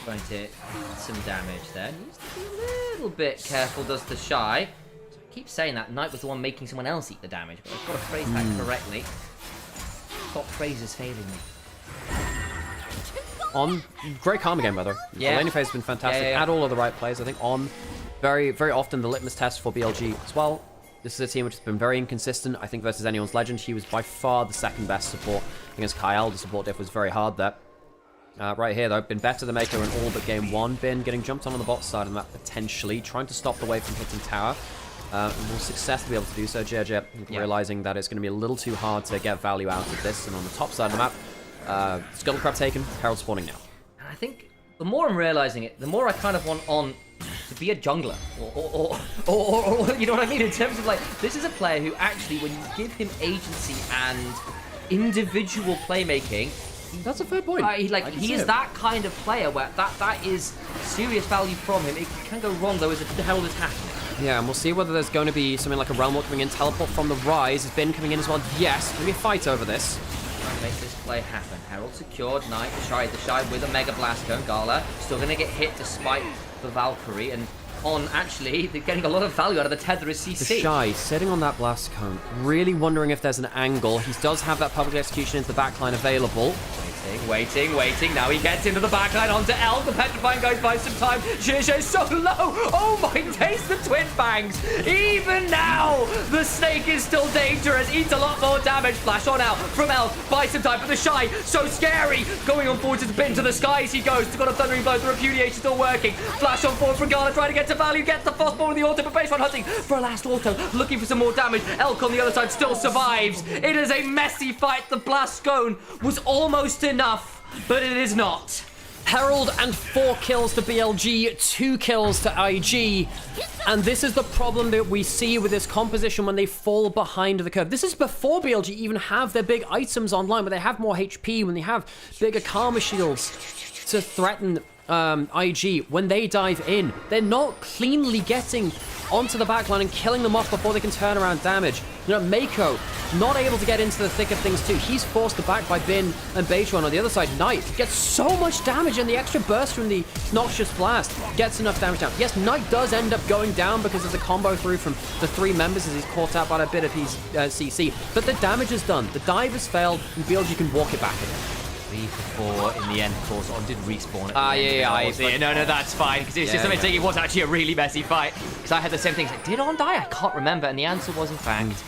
Going to hit some damage there. Needs to be a little bit careful, does the Shy. So I keep saying that Knight was the one making someone else eat the damage, but I've got to phrase that correctly. Top phrases failing me. On, great Karma game, by the way. Yeah. The laning phase has been fantastic. Yeah. At all of the right plays. I think On, very, very often the litmus test for BLG as well. This is a team which has been very inconsistent. I think versus anyone's legend, he was by far the second best support against Kyle. The support diff was very hard there. Right here, though, been better than Mako in all but game 1. Been getting jumped on the bot side of the map, potentially, trying to stop the wave from hitting tower. And will successfully be able to do so. JJ realizing that it's going to be a little too hard to get value out of this. And on the top side of the map, Scuttle Crab taken, Herald spawning now. I think the more I'm realizing it, the more I kind of want On to be a jungler, or you know what I mean, in terms of like, this is a player who actually, when you give him agency and individual playmaking, that's a fair point. He is that kind of player where that is serious value from him. It can go wrong though, as the Herald is happening. Yeah, and we'll see whether there's going to be something like a Realm Walk coming in, teleport from the Rise. Has been coming in as well. Yes, going to be a fight over this. Trying to make this play happen. Herald secured, Knight, the Shy with a Mega Blast Cone. Gala still going to get hit despite the Valkyrie, and On actually, they're getting a lot of value out of the tether as CC. The Shy sitting on that Blast Cone, really wondering if there's an angle. He does have that public execution into the backline available. Waiting. Now he gets into the backline onto L. The Petrifying goes by some time. JJ's so low. Oh my days, the Twin Fangs. Even now, the Snake is still dangerous. Eats a lot more damage. Flash on out from L. Buy some time, but the Shy, so scary. Going on forward to the pin to the skies he goes. Got a Thundering Blow. The Repudiation still working. Flash on forward for Gala, trying to get to value. Gets the Frostball with the auto, but Baseline hunting for a last auto. Looking for some more damage. Elk on the other side still survives. It is a messy fight. The Blast Cone was almost enough, but it is not. Herald and 4 kills to BLG, 2 kills to IG. And this is the problem that we see with this composition when they fall behind the curve. This is before BLG even have their big items online, where they have more HP, when they have bigger Karma shields to threaten IG. When they dive in, they're not cleanly getting onto the backline and killing them off before they can turn around damage. You know, Mako not able to get into the thick of things too. He's forced to back by Bin and Beitron. On the other side, Knight gets so much damage, and the extra burst from the Noxious Blast gets enough damage down. Yes, Knight does end up going down because of the combo through from the 3 members as he's caught out by a bit of his CC. But the damage is done. The dive has failed, and BLG can walk it back again. 3 for 4 in the end, of course. On did respawn at the end. Yeah. No, that's fine, because it's just something it was actually a really messy fight. Because I had the same thing. Like, did On die? I can't remember, and the answer was in fact.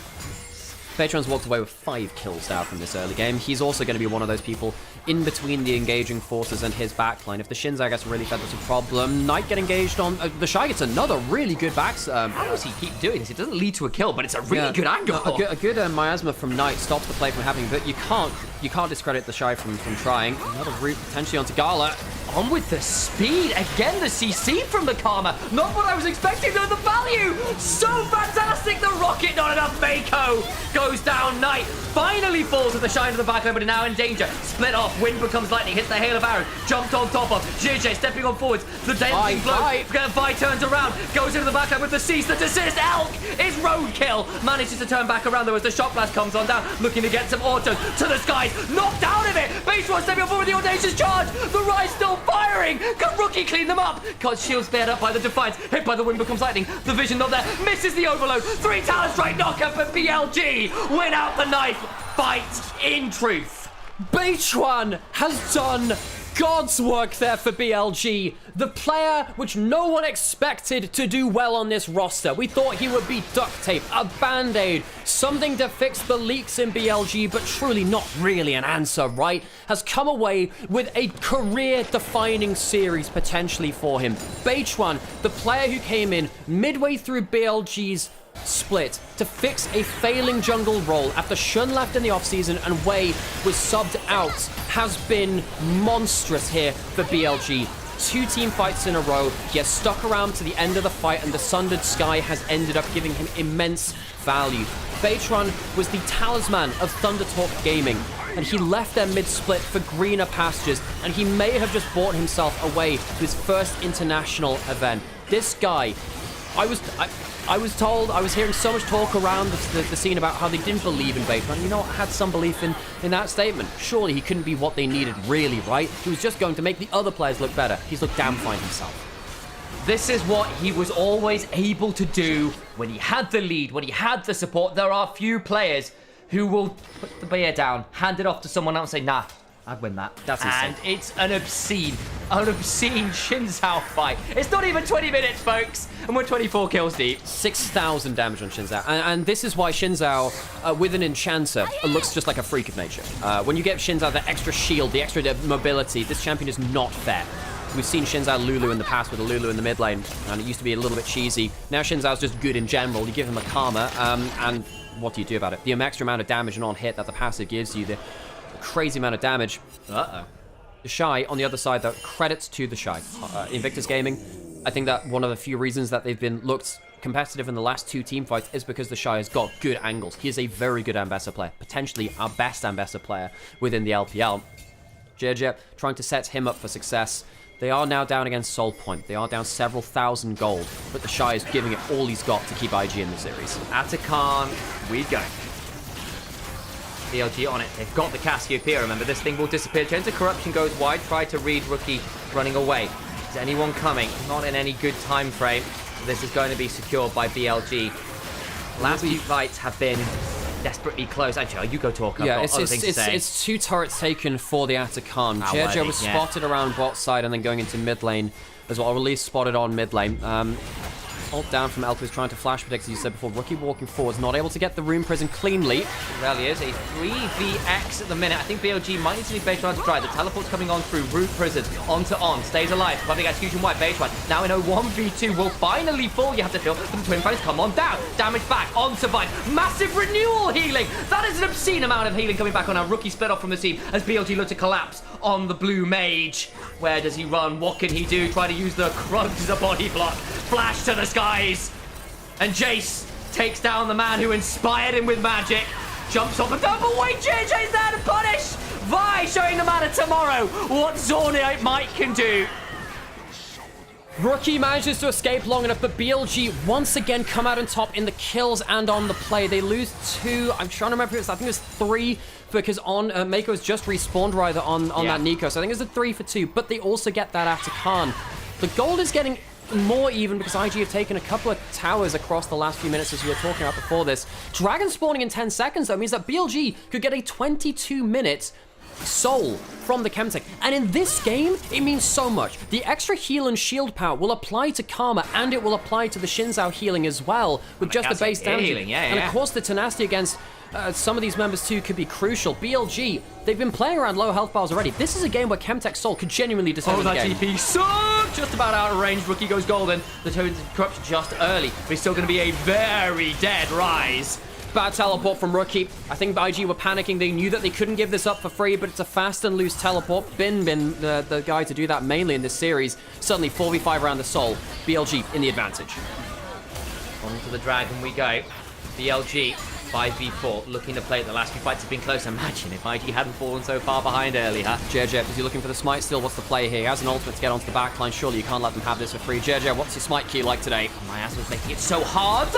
Beitron's walked away with 5 kills now from this early game. He's also going to be one of those people in between the engaging forces and his backline. If the Shinzai gets really fed, that's a problem. Knight get engaged on... the Shy gets another really good back... How does he keep doing this? It doesn't lead to a kill, but it's a really good angle. A good miasma from Knight stops the play from happening, but you can't discredit the Shy from trying. Another route potentially onto Gala. On with the speed. Again, the CC from the Karma. Not what I was expecting, though. The value. So fantastic. The rocket, not enough. Mako goes down. Knight finally falls with the Shine to the backline, but now in danger. Split off. Wind becomes lightning. Hits the hail of arrows. Jumped on top of. JJ stepping on forwards. The dancing blow. Vi turns around. Goes into the backline with the cease. The desist. Elk is roadkill. Manages to turn back around, though, as the shot blast comes on down. Looking to get some autos to the skies. Knocked out of it. Baseline stepping on forward with the audacious charge. The Rise still firing. Can Rookie clean them up? Got shields bared up by the Defiance. Hit by the Wind becomes lightning. The vision not there. Misses the overload. 3 talent strike knocker for BLG. Win out the knife. Fight in truth. Beitron has done God's work there for BLG. The player which no one expected to do well on this roster. We thought he would be duct tape, a band-aid, something to fix the leaks in BLG, but truly not really an answer, right? Has come away with a career-defining series potentially for him. Beitron, the player who came in midway through BLG's split to fix a failing jungle role after Shun left in the offseason and Wei was subbed out, has been monstrous here for BLG. 2 team fights in a row. He has stuck around to the end of the fight, and the Sundered Sky has ended up giving him immense value. Beitron was the talisman of Thunder Talk Gaming, and he left their mid-split for greener pastures, and he may have just bought himself away to his first international event. This guy, I was told, I was hearing so much talk around the scene about how they didn't believe in Beitron. You know what? I had some belief in that statement. Surely he couldn't be what they needed, really, right? He was just going to make the other players look better. He's looked damn fine himself. This is what he was always able to do when he had the lead, when he had the support. There are few players who will put the beer down, hand it off to someone else and say, nah, I'd win that. That's insane. And it's an obscene an obscene Shinzao fight. It's not even 20 minutes, folks, and we're 24 kills deep. 6,000 damage on Shinzao. And this is why Shinzao, with an Enchanter, looks just like a freak of nature. When you get Shinzao, the extra shield, the extra mobility, this champion is not fair. We've seen Shinzao Lulu in the past with a Lulu in the mid lane, and it used to be a little bit cheesy. Now Shinzao's just good in general. You give him a Karma, and what do you do about it? The extra amount of damage and on hit that the passive gives you, the crazy amount of damage. Uh-oh. The Shy, on the other side, though, credits to the Shy. Invictus Gaming, I think that one of the few reasons that they've been looked competitive in the last 2 team fights is because the Shy has got good angles. He is a very good Ambassador player, potentially our best Ambassador player within the LPL. JJ trying to set him up for success. They are now down against Soul Point. They are down several thousand gold, but the Shy is giving it all he's got to keep IG in the series. Atakan, we go. BLG on it. They've got the Cassiopeia. Remember, this thing will disappear. Chance of Corruption goes wide. Try to read Rookie running away. Is anyone coming? Not in any good time frame. This is going to be secured by BLG. Last few fights have been desperately close. Actually, you go talk. I've got other things to say. It's 2 turrets taken for the Atakan. JJ was spotted around bot side and then going into mid lane as well. Release spotted on mid lane. Ult down from LPL is trying to flash protect, as you said before. Rookie walking forwards, not able to get the Rune Prison cleanly. It really is a 3vx at the minute. I think BLG might need to leave Base Run to try. The teleport's coming on through. Rune Prison onto On. Stays alive. Public execution wide. Base Run. Now in a 1v2 will finally fall. You have to feel the Twin Flames come on down. Damage back. On survive. Massive renewal healing. That is an obscene amount of healing coming back on our Rookie split off from the team as BLG look to collapse on the blue mage. Where does he run? What can he do? Try to use the Krug as a body block. Flash to the skies. And Jace takes down the man who inspired him with magic. Jumps off a double. Wait, JJ's there to punish. Vi showing the man of tomorrow what Zornite Mike can do. Rookie manages to escape long enough, but BLG once again come out on top in the kills and on the play. They lose 2. I'm trying to remember. I think it was 3 because on Mako's just respawned rather on that Nico. So I think it's a 3 for 2, but they also get that Atakan. The gold is getting more even because IG have taken a couple of towers across the last few minutes as we were talking about before this. Dragon spawning in 10 seconds though means that BLG could get a 22-minute soul from the Chemtech. And in this game, it means so much. The extra heal and shield power will apply to Karma and it will apply to the Shinzao healing as well with just the base damage. And of course the tenacity against some of these members too could be crucial. BLG, they've been playing around low health bars already. This is a game where Chemtech Soul could genuinely decide the game. Oh, that GP sucked! Just about out of range. Rookie goes golden. The Tones Corruption just early, but he's still going to be a very dead Rise. Bad teleport from Rookie. I think IG were panicking. They knew that they couldn't give this up for free, but it's a fast and loose teleport. Bin the guy to do that mainly in this series. Suddenly 4v5 around the Soul. BLG in the advantage. On to the Dragon we go. BLG 5v4, looking to play it. The last few fights have been close. Imagine if IG hadn't fallen so far behind earlier. JJ, is he looking for the smite still? What's the play here? He has an ultimate to get onto the backline. Surely you can't let them have this for free. JJ, what's the smite key like today? My ass was making it so hard.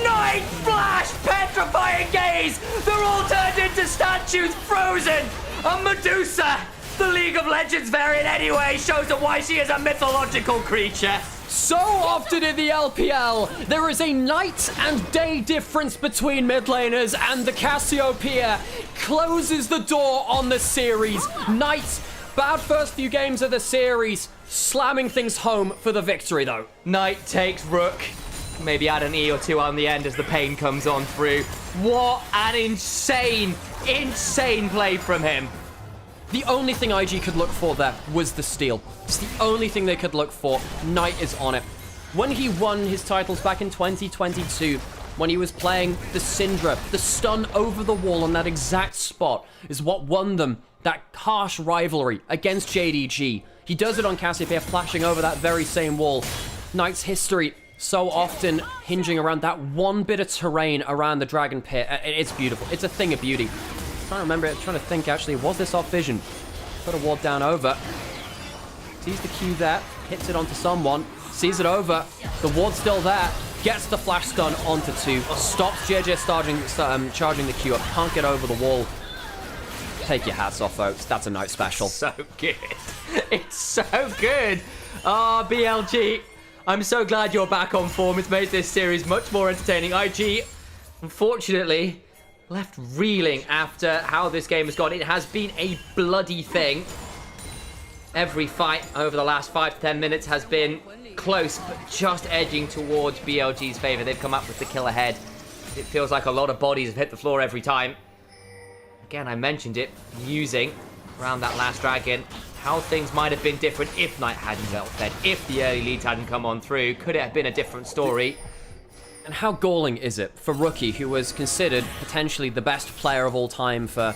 Night Flash! Petrifying Gaze! They're all turned into statues, frozen! And Medusa, the League of Legends variant anyway, shows her why she is a mythological creature. So often in the LPL, there is a night and day difference between mid laners, and the Cassiopeia closes the door on the series. Knight, bad first few games of the series, slamming things home for the victory though. Knight takes Rook. Maybe add an E or 2 on the end as the pain comes on through. What an insane, insane play from him. The only thing IG could look for there was the steal. It's the only thing they could look for. Knight is on it. When he won his titles back in 2022, when he was playing the Syndra, the stun over the wall on that exact spot is what won them that harsh rivalry against JDG. He does it on Cassiopeia, flashing over that very same wall. Knight's history so often hinging around that one bit of terrain around the Dragon Pit. It's beautiful. It's a thing of beauty. I'm trying to remember it, trying to think actually, was this off vision? Put a ward down over. Sees the Q there, hits it onto someone, sees it over. The ward's still there, gets the flash stun onto 2, stops JJ charging the Q up, can't get over the wall. Take your hats off, folks. That's a Knight special. So good. It's so good. Ah, BLG. I'm so glad you're back on form. It's made this series much more entertaining. IG, unfortunately, left reeling after how this game has gone. It has been a bloody thing. Every fight over the last 5 to 10 minutes has been close, but just edging towards BLG's favor. They've come up with the kill ahead. It feels like a lot of bodies have hit the floor every time. Again, I mentioned it, using around that last dragon, how things might have been different if Knight hadn't felt fed, if the early leads hadn't come on through. Could it have been a different story? And how galling is it for Rookie, who was considered potentially the best player of all time for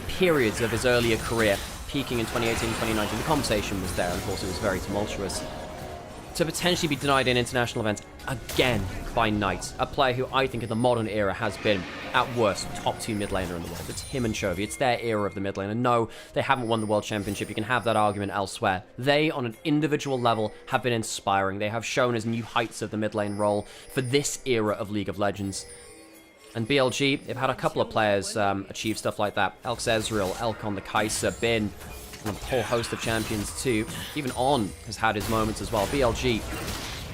periods of his earlier career, peaking in 2018, 2019. The conversation was there, and of course it was very tumultuous. To potentially be denied in international events again by Knight, a player who I think in the modern era has been, at worst, top 2 mid laner in the world. It's him and Chovy. It's their era of the mid lane. And no, they haven't won the World Championship. You can have that argument elsewhere. They, on an individual level, have been inspiring. They have shown us new heights of the mid lane role for this era of League of Legends. And BLG, they've had a couple of players achieve stuff like that. Elk Ezreal, Elkon the Kaiser, Bin, and a whole host of champions too. Even On has had his moments as well. BLG,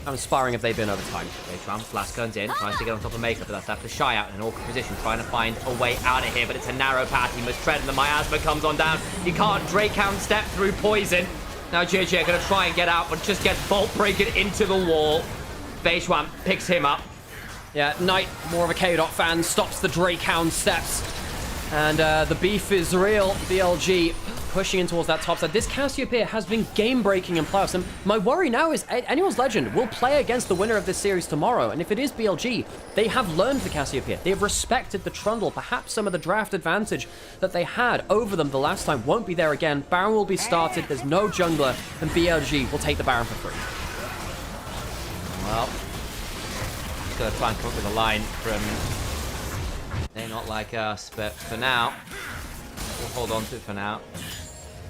how inspiring have they been over time? Trump, Flash guns in, tries to get on top of Maker, but that's after Shy out in an awkward position, trying to find a way out of here, but it's a narrow path. He must tread, and the miasma comes on down. He can't Drakehound step through poison. Now JJ going to try and get out, but just gets Bolt Breaker into the wall. Beishwan picks him up. Yeah, Knight, more of a KDOT fan, stops the Drakehound steps. And the beef is real. BLG pushing in towards that top side. This Cassiopeia has been game-breaking in playoffs. And my worry now is Anyone's Legend will play against the winner of this series tomorrow. And if it is BLG, they have learned the Cassiopeia. They have respected the Trundle. Perhaps some of the draft advantage that they had over them the last time won't be there again. Baron will be started. There's no jungler. And BLG will take the Baron for free. Well, just got to try and come up with a line from They're Not Like Us, but for now, we'll hold on to it for now.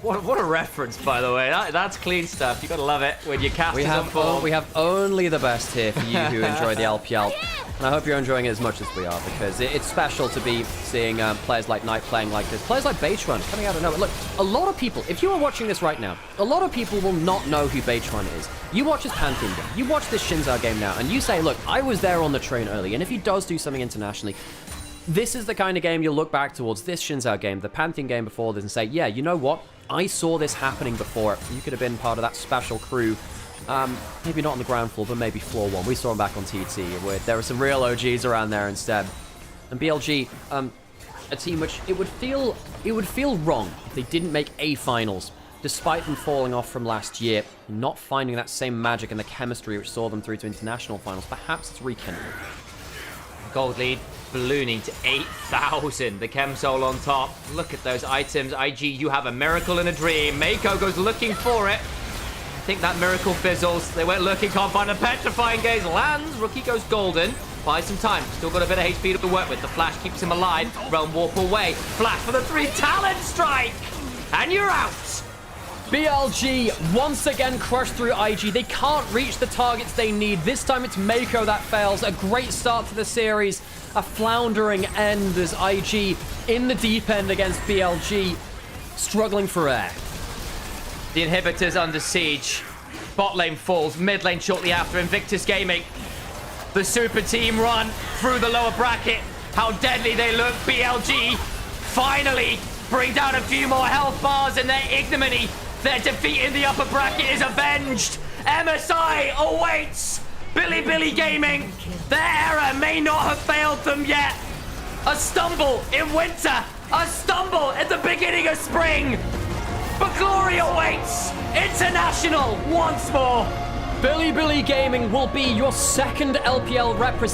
What a reference, by the way. That's clean stuff. You gotta love it when you cast it on form. We have only the best here for you who enjoy the LPL. And I hope you're enjoying it as much as we are, because it's special to be seeing players like Knight playing like this. Players like Beitron coming out of nowhere. Look, a lot of people, if you are watching this right now, a lot of people will not know who Beitron is. You watch his Pantheon game, you watch this Shinzao game now, and you say, look, I was there on the train early, and if he does do something internationally, this is the kind of game you'll look back towards, this Shinzao game, the Pantheon game before this, and say, yeah, you know what? I saw this happening before. You could have been part of that special crew. Maybe not on the ground floor, but maybe floor 1. We saw him back on TT. Where there were some real OGs around there instead. And BLG, a team which it would feel wrong if they didn't make a finals, despite them falling off from last year, not finding that same magic and the chemistry which saw them through to international finals. Perhaps it's rekindled. Gold lead ballooning to 8,000. The Chem Soul on top. Look at those items. IG, you have a miracle in a dream. Mako goes looking for it. I think that miracle fizzles. They went looking, can't find a petrifying gaze. Lands. Rookie goes golden. Buys some time. Still got a bit of HP to work with. The flash keeps him alive. Realm warp away. Flash for the 3 talent strike. And you're out. BLG once again crushed through IG. They can't reach the targets they need. This time it's Mako that fails. A great start to the series. A floundering end as IG in the deep end against BLG, struggling for air. The inhibitors under siege. Bot lane falls. Mid lane shortly after. Invictus Gaming. The super team run through the lower bracket. How deadly they look. BLG finally bring down a few more health bars in their ignominy. Their defeat in the upper bracket is avenged. MSI awaits. Billy Gaming. Their error may not have failed them yet. A stumble in winter. A stumble at the beginning of spring. But glory awaits. International once more. Billy Gaming will be your second LPL representative.